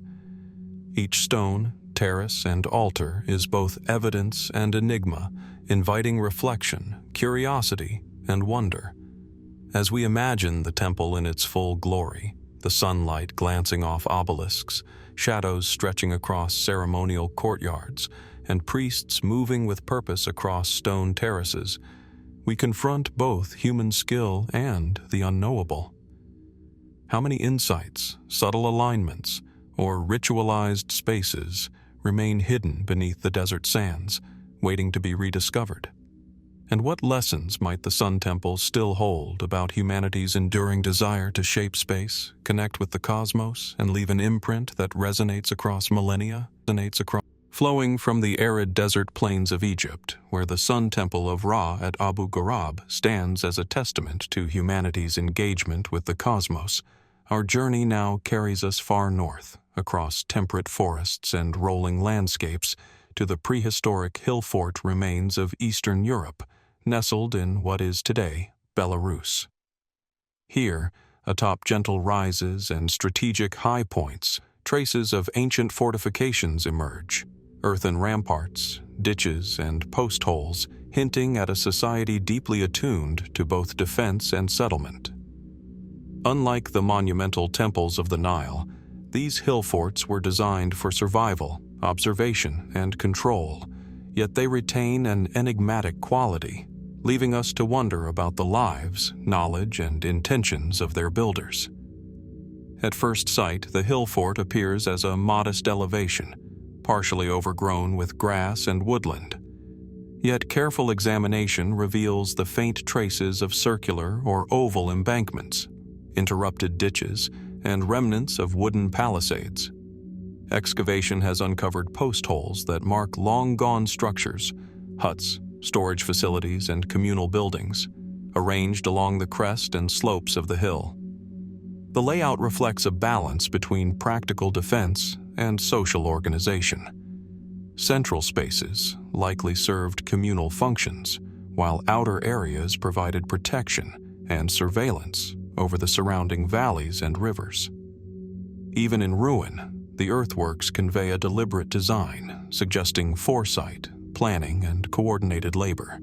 Each stone, terrace, and altar is both evidence and enigma, inviting reflection, curiosity, and wonder. As we imagine the temple in its full glory, the sunlight glancing off obelisks, shadows stretching across ceremonial courtyards, and priests moving with purpose across stone terraces, we confront both human skill and the unknowable. How many insights, subtle alignments, or ritualized spaces remain hidden beneath the desert sands, waiting to be rediscovered? And what lessons might the Sun Temple still hold about humanity's enduring desire to shape space, connect with the cosmos, and leave an imprint that resonates across millennia? Flowing from the arid desert plains of Egypt, where the Sun Temple of Ra at Abu Ghorab stands as a testament to humanity's engagement with the cosmos, our journey now carries us far north, across temperate forests and rolling landscapes, to the prehistoric Hillfort remains of Eastern Europe, nestled in what is today Belarus. Here, atop gentle rises and strategic high points, traces of ancient fortifications emerge, earthen ramparts, ditches, and post holes hinting at a society deeply attuned to both defense and settlement. Unlike the monumental temples of the Nile, these hill forts were designed for survival, observation, and control, yet they retain an enigmatic quality, leaving us to wonder about the lives, knowledge, and intentions of their builders. At first sight, the hill fort appears as a modest elevation, partially overgrown with grass and woodland. Yet careful examination reveals the faint traces of circular or oval embankments, interrupted ditches, and remnants of wooden palisades. Excavation has uncovered post holes that mark long-gone structures, huts, storage facilities, and communal buildings, arranged along the crest and slopes of the hill. The layout reflects a balance between practical defense and social organization. Central spaces likely served communal functions, while outer areas provided protection and surveillance over the surrounding valleys and rivers. Even in ruin, the earthworks convey a deliberate design, suggesting foresight, planning, and coordinated labor.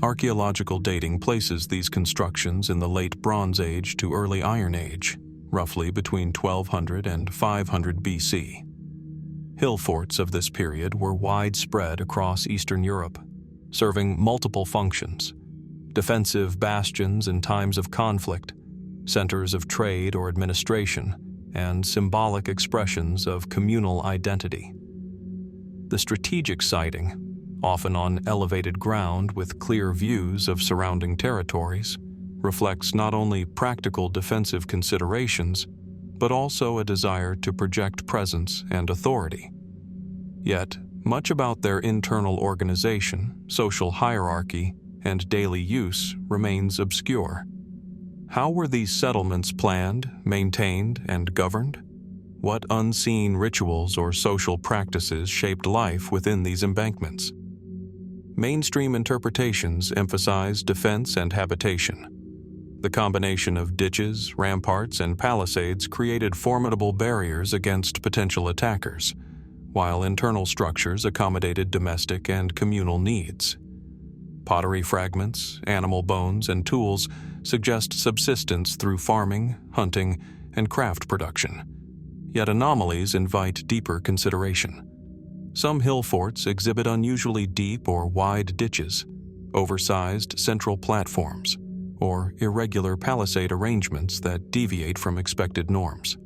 Archaeological dating places these constructions in the late Bronze Age to early Iron Age, roughly between 1200 and 500 BC. Hill forts of this period were widespread across Eastern Europe, serving multiple functions: defensive bastions in times of conflict, centers of trade or administration, and symbolic expressions of communal identity. The strategic siting, often on elevated ground with clear views of surrounding territories, reflects not only practical defensive considerations, but also a desire to project presence and authority. Yet, much about their internal organization, social hierarchy, and daily use remains obscure. How were these settlements planned, maintained, and governed? What unseen rituals or social practices shaped life within these embankments? Mainstream interpretations emphasize defense and habitation. The combination of ditches, ramparts, and palisades created formidable barriers against potential attackers, while internal structures accommodated domestic and communal needs. Pottery fragments, animal bones, and tools suggest subsistence through farming, hunting, and craft production. Yet anomalies invite deeper consideration. Some hill forts exhibit unusually deep or wide ditches, oversized central platforms, or irregular palisade arrangements that deviate from expected norms.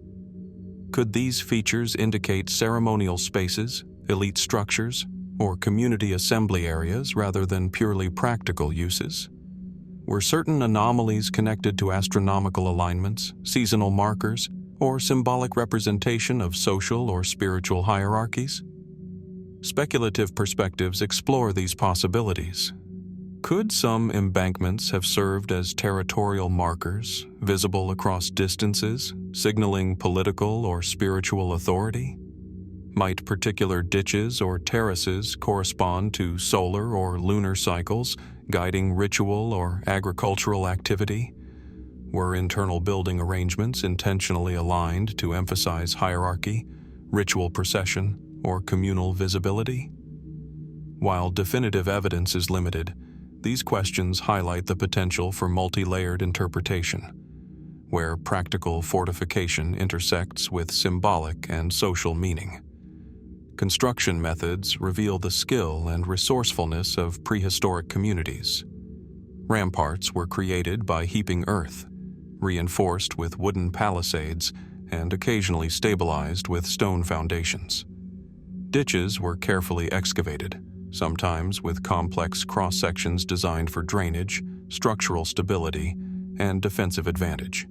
Could these features indicate ceremonial spaces, elite structures, or community assembly areas rather than purely practical uses? Were certain anomalies connected to astronomical alignments, seasonal markers, or symbolic representation of social or spiritual hierarchies? Speculative perspectives explore these possibilities. Could some embankments have served as territorial markers, visible across distances, signaling political or spiritual authority? Might particular ditches or terraces correspond to solar or lunar cycles, guiding ritual or agricultural activity? Were internal building arrangements intentionally aligned to emphasize hierarchy, ritual procession, or communal visibility? While definitive evidence is limited, these questions highlight the potential for multi-layered interpretation, where practical fortification intersects with symbolic and social meaning. Construction methods reveal the skill and resourcefulness of prehistoric communities. Ramparts were created by heaping earth, reinforced with wooden palisades, and occasionally stabilized with stone foundations. Ditches were carefully excavated, sometimes with complex cross-sections designed for drainage, structural stability, and defensive advantage.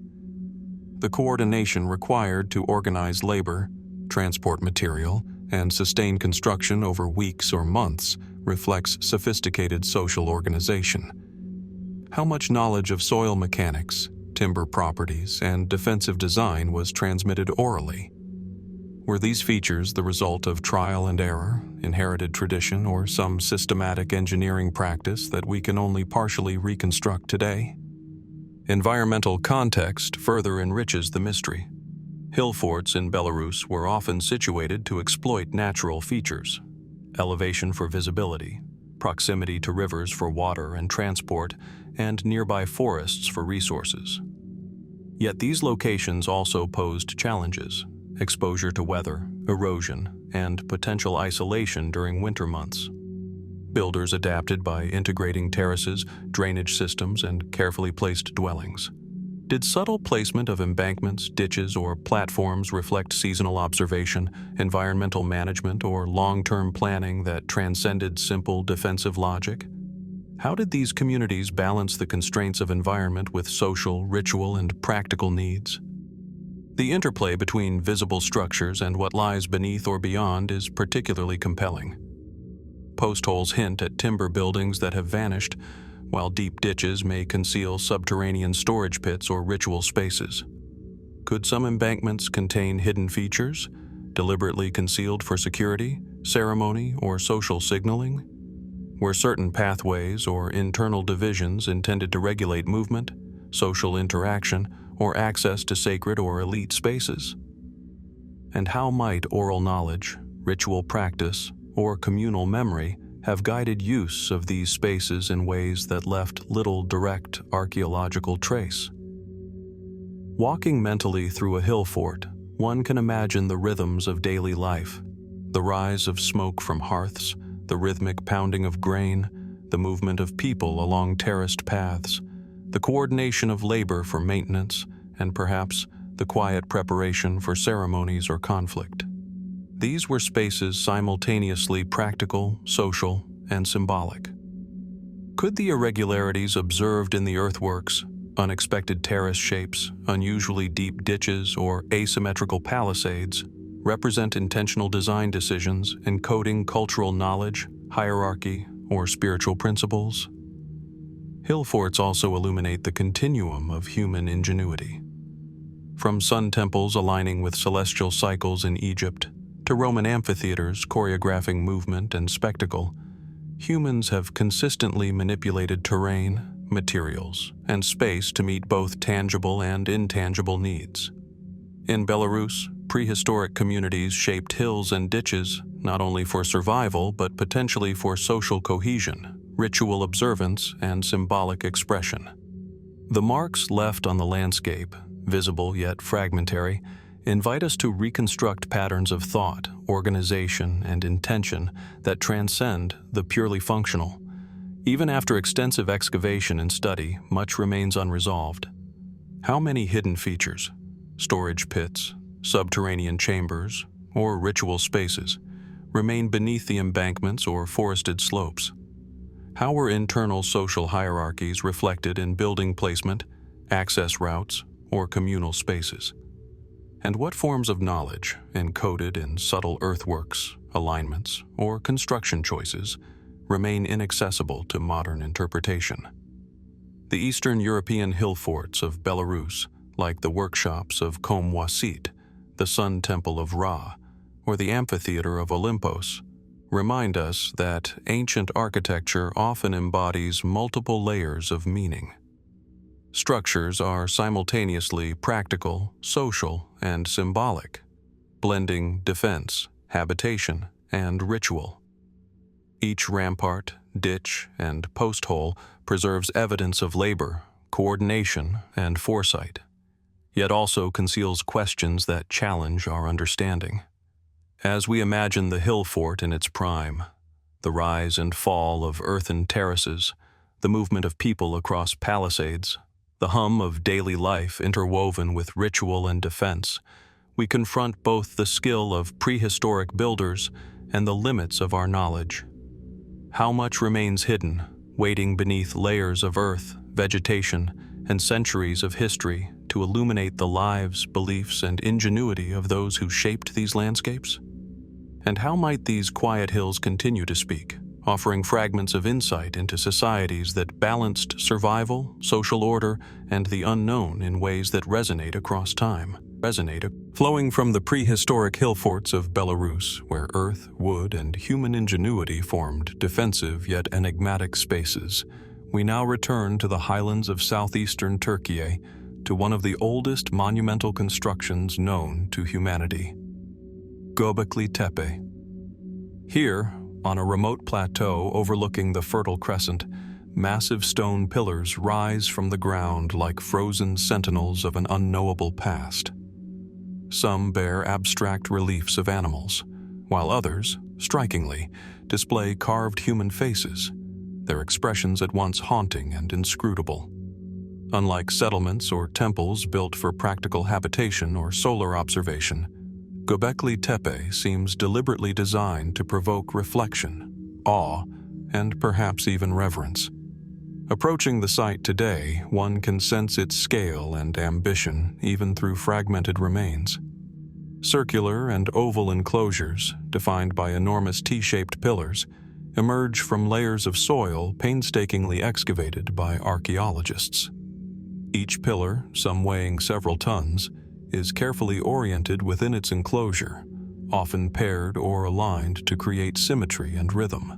The coordination required to organize labor, transport material, and sustain construction over weeks or months reflects sophisticated social organization. How much knowledge of soil mechanics, timber properties, and defensive design was transmitted orally? Were these features the result of trial and error, inherited tradition, or some systematic engineering practice that we can only partially reconstruct today? Environmental context further enriches the mystery. Hill forts in Belarus were often situated to exploit natural features: elevation for visibility, proximity to rivers for water and transport, and nearby forests for resources. Yet these locations also posed challenges: exposure to weather, erosion, and potential isolation during winter months. Builders adapted by integrating terraces, drainage systems, and carefully placed dwellings. Did subtle placement of embankments, ditches, or platforms reflect seasonal observation, environmental management, or long-term planning that transcended simple defensive logic? How did these communities balance the constraints of environment with social, ritual, and practical needs? The interplay between visible structures and what lies beneath or beyond is particularly compelling. Post holes hint at timber buildings that have vanished, while deep ditches may conceal subterranean storage pits or ritual spaces. Could some embankments contain hidden features, deliberately concealed for security, ceremony, or social signaling? Were certain pathways or internal divisions intended to regulate movement, social interaction, or access to sacred or elite spaces? And how might oral knowledge, ritual practice, or communal memory have guided use of these spaces in ways that left little direct archaeological trace? Walking mentally through a hill fort, one can imagine the rhythms of daily life: the rise of smoke from hearths, the rhythmic pounding of grain, the movement of people along terraced paths, the coordination of labor for maintenance, and perhaps the quiet preparation for ceremonies or conflict. These were spaces simultaneously practical, social, and symbolic. Could the irregularities observed in the earthworks, unexpected terrace shapes, unusually deep ditches, or asymmetrical palisades, represent intentional design decisions encoding cultural knowledge, hierarchy, or spiritual principles? Hill forts also illuminate the continuum of human ingenuity. From sun temples aligning with celestial cycles in Egypt, to Roman amphitheaters choreographing movement and spectacle, humans have consistently manipulated terrain, materials, and space to meet both tangible and intangible needs. In Belarus, prehistoric communities shaped hills and ditches not only for survival but potentially for social cohesion, ritual observance, and symbolic expression. The marks left on the landscape, visible yet fragmentary, invite us to reconstruct patterns of thought, organization, and intention that transcend the purely functional. Even after extensive excavation and study, much remains unresolved. How many hidden features, storage pits, subterranean chambers, or ritual spaces, remain beneath the embankments or forested slopes? How were internal social hierarchies reflected in building placement, access routes, or communal spaces? And what forms of knowledge, encoded in subtle earthworks, alignments, or construction choices, remain inaccessible to modern interpretation? The Eastern European hill forts of Belarus, like the workshops of Komwasit, the Sun Temple of Ra, or the amphitheater of Olympos, remind us that ancient architecture often embodies multiple layers of meaning. Structures are simultaneously practical, social, and symbolic, blending defense, habitation, and ritual. Each rampart, ditch, and post hole preserves evidence of labor, coordination, and foresight, yet also conceals questions that challenge our understanding. As we imagine the hill fort in its prime, the rise and fall of earthen terraces, the movement of people across palisades, the hum of daily life interwoven with ritual and defense, we confront both the skill of prehistoric builders and the limits of our knowledge. How much remains hidden, waiting beneath layers of earth, vegetation, and centuries of history to illuminate the lives, beliefs, and ingenuity of those who shaped these landscapes? And how might these quiet hills continue to speak, offering fragments of insight into societies that balanced survival, social order, and the unknown in ways that resonate across time? Flowing from the prehistoric hill forts of Belarus, where earth, wood, and human ingenuity formed defensive yet enigmatic spaces, we now return to the highlands of southeastern Türkiye, to one of the oldest monumental constructions known to humanity. Göbekli-Tepe. Here, on a remote plateau overlooking the Fertile Crescent, massive stone pillars rise from the ground like frozen sentinels of an unknowable past. Some bear abstract reliefs of animals, while others, strikingly, display carved human faces, their expressions at once haunting and inscrutable. Unlike settlements or temples built for practical habitation or solar observation, Göbekli-Tepe seems deliberately designed to provoke reflection, awe, and perhaps even reverence. Approaching the site today, one can sense its scale and ambition even through fragmented remains. Circular and oval enclosures, defined by enormous T-shaped pillars, emerge from layers of soil painstakingly excavated by archaeologists. Each pillar, some weighing several tons, is carefully oriented within its enclosure, often paired or aligned to create symmetry and rhythm.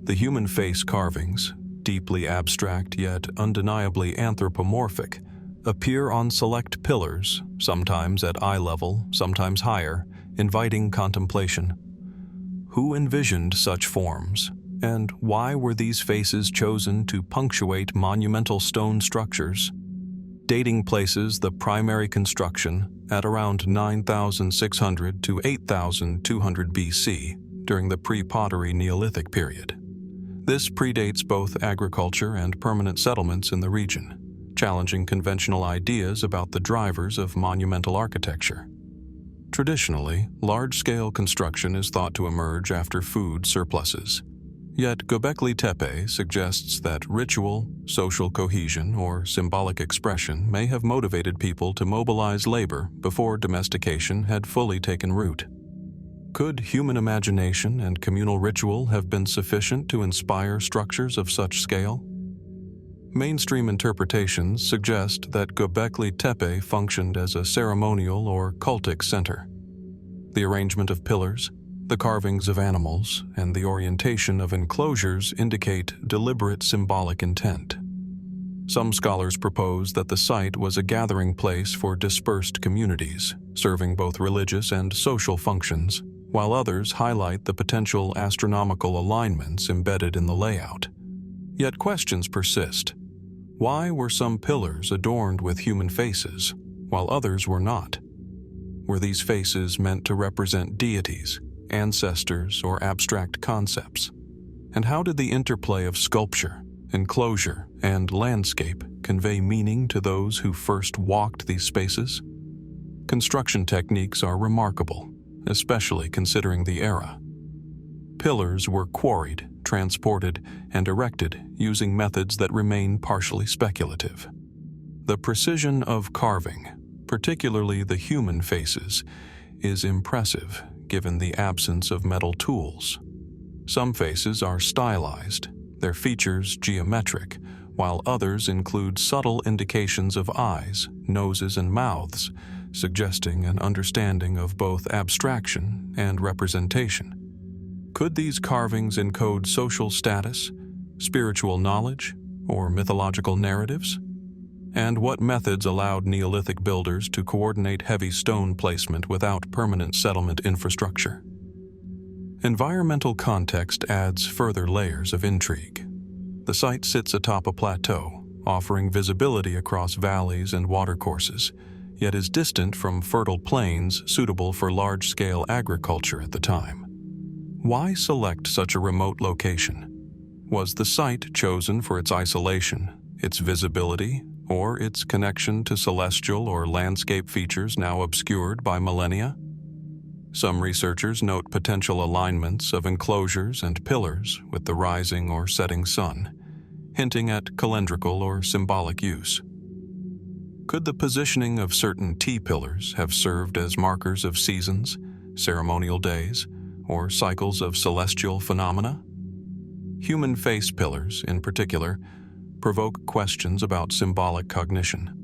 The human face carvings, deeply abstract yet undeniably anthropomorphic, appear on select pillars, sometimes at eye level, sometimes higher, inviting contemplation. Who envisioned such forms, and why were these faces chosen to punctuate monumental stone structures? Dating places the primary construction at around 9,600 to 8,200 BC during the pre-pottery Neolithic period. This predates both agriculture and permanent settlements in the region, challenging conventional ideas about the drivers of monumental architecture. Traditionally, large-scale construction is thought to emerge after food surpluses. Yet Göbekli-Tepe suggests that ritual, social cohesion, or symbolic expression may have motivated people to mobilize labor before domestication had fully taken root. Could human imagination and communal ritual have been sufficient to inspire structures of such scale? Mainstream interpretations suggest that Göbekli-Tepe functioned as a ceremonial or cultic center. The arrangement of pillars, the carvings of animals, and the orientation of enclosures indicate deliberate symbolic intent. Some scholars propose that the site was a gathering place for dispersed communities, serving both religious and social functions, while others highlight the potential astronomical alignments embedded in the layout. Yet questions persist. Why were some pillars adorned with human faces, while others were not? Were these faces meant to represent deities, ancestors, or abstract concepts? And how did the interplay of sculpture, enclosure, and landscape convey meaning to those who first walked these spaces? Construction techniques are remarkable, especially considering the era. Pillars were quarried, transported, and erected using methods that remain partially speculative. The precision of carving, particularly the human faces, is impressive given the absence of metal tools. Some faces are stylized, their features geometric, while others include subtle indications of eyes, noses, and mouths, suggesting an understanding of both abstraction and representation. Could these carvings encode social status, spiritual knowledge, or mythological narratives? And what methods allowed Neolithic builders to coordinate heavy stone placement without permanent settlement infrastructure? Environmental context adds further layers of intrigue. The site sits atop a plateau, offering visibility across valleys and watercourses, yet is distant from fertile plains suitable for large-scale agriculture at the time. Why select such a remote location? Was the site chosen for its isolation, its visibility, or its connection to celestial or landscape features now obscured by millennia? Some researchers note potential alignments of enclosures and pillars with the rising or setting sun, hinting at calendrical or symbolic use. Could the positioning of certain T-pillars have served as markers of seasons, ceremonial days, or cycles of celestial phenomena? Human face pillars, in particular, provoke questions about symbolic cognition.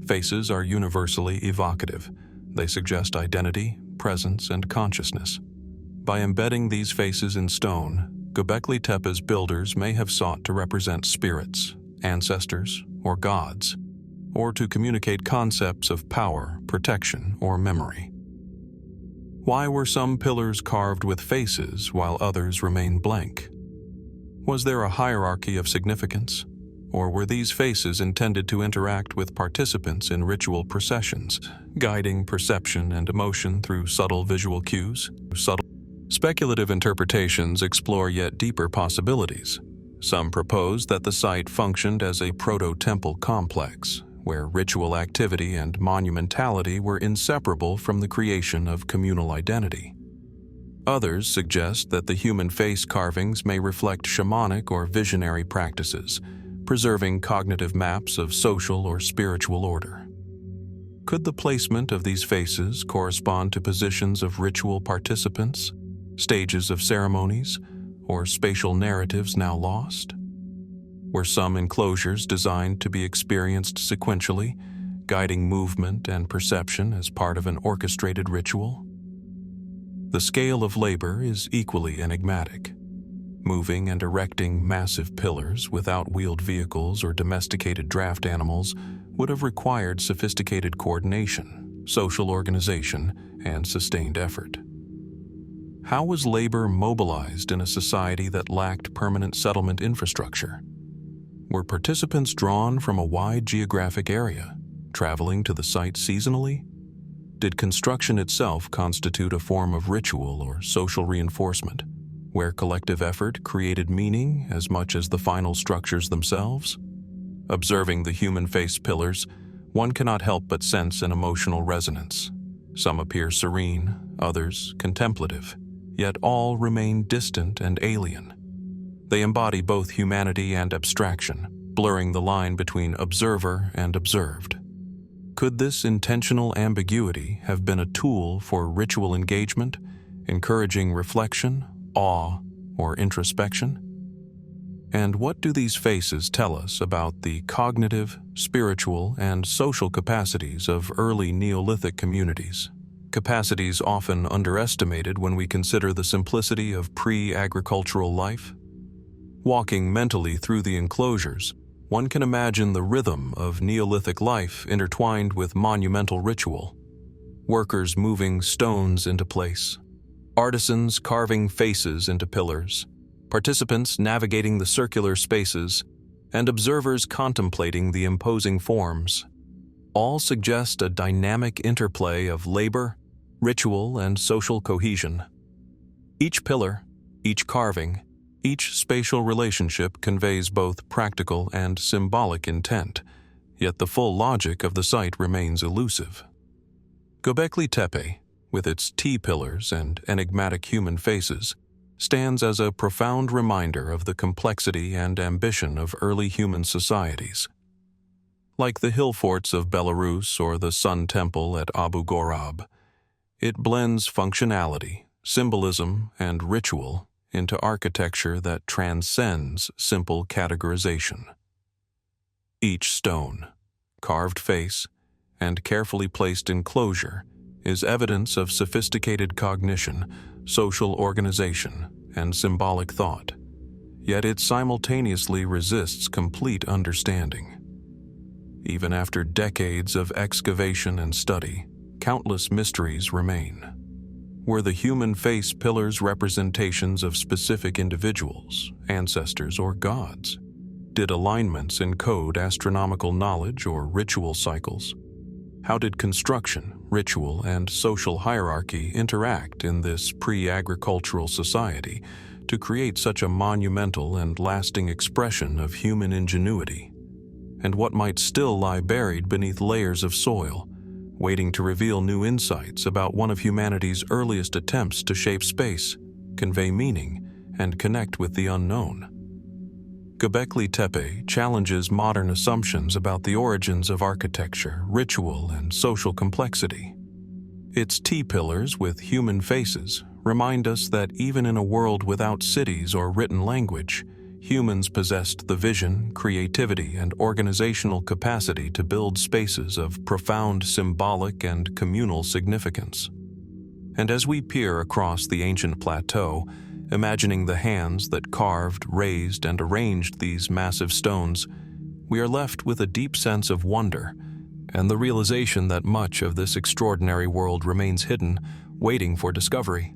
Faces are universally evocative. They suggest identity, presence, and consciousness. By embedding these faces in stone, Göbekli-Tepe's builders may have sought to represent spirits, ancestors, or gods, or to communicate concepts of power, protection, or memory. Why were some pillars carved with faces while others remain blank? Was there a hierarchy of significance? Or were these faces intended to interact with participants in ritual processions, guiding perception and emotion through subtle visual cues? Speculative interpretations explore yet deeper possibilities. Some propose that the site functioned as a proto-temple complex, where ritual activity and monumentality were inseparable from the creation of communal identity. Others suggest that the human face carvings may reflect shamanic or visionary practices, preserving cognitive maps of social or spiritual order. Could the placement of these faces correspond to positions of ritual participants, stages of ceremonies, or spatial narratives now lost? Were some enclosures designed to be experienced sequentially, guiding movement and perception as part of an orchestrated ritual? The scale of labor is equally enigmatic. Moving and erecting massive pillars without wheeled vehicles or domesticated draft animals would have required sophisticated coordination, social organization, and sustained effort. How was labor mobilized in a society that lacked permanent settlement infrastructure? Were participants drawn from a wide geographic area, traveling to the site seasonally? Did construction itself constitute a form of ritual or social reinforcement, where collective effort created meaning as much as the final structures themselves? Observing the human face pillars, one cannot help but sense an emotional resonance. Some appear serene, others contemplative, yet all remain distant and alien. They embody both humanity and abstraction, blurring the line between observer and observed. Could this intentional ambiguity have been a tool for ritual engagement, encouraging reflection, awe, or introspection? And what do these faces tell us about the cognitive, spiritual, and social capacities of early Neolithic communities? Capacities often underestimated when we consider the simplicity of pre-agricultural life. Walking mentally through the enclosures, one can imagine the rhythm of Neolithic life intertwined with monumental ritual. Workers moving stones into place, artisans carving faces into pillars, participants navigating the circular spaces, and observers contemplating the imposing forms. all suggest a dynamic interplay of labor, ritual, and social cohesion. Each pillar, each carving, each spatial relationship conveys both practical and symbolic intent, yet the full logic of the site remains elusive. Göbekli-Tepe, with its T-pillars and enigmatic human faces, stands as a profound reminder of the complexity and ambition of early human societies. Like the Hillforts of Belarus or the Sun Temple at Abu Ghorab, it blends functionality, symbolism, and ritual into architecture that transcends simple categorization. Each stone, carved face, and carefully placed enclosure is evidence of sophisticated cognition, social organization, and symbolic thought, yet it simultaneously resists complete understanding. Even after decades of excavation and study, countless mysteries remain. Were the human face pillars representations of specific individuals, ancestors, or gods? Did alignments encode astronomical knowledge or ritual cycles? How did construction, ritual, and social hierarchy interact in this pre-agricultural society to create such a monumental and lasting expression of human ingenuity? And what might still lie buried beneath layers of soil, waiting to reveal new insights about one of humanity's earliest attempts to shape space, convey meaning, and connect with the unknown? Göbekli-Tepe challenges modern assumptions about the origins of architecture, ritual, and social complexity. Its T-pillars with human faces remind us that even in a world without cities or written language, humans possessed the vision, creativity, and organizational capacity to build spaces of profound symbolic and communal significance. And as we peer across the ancient plateau, imagining the hands that carved, raised, and arranged these massive stones, we are left with a deep sense of wonder and the realization that much of this extraordinary world remains hidden, waiting for discovery.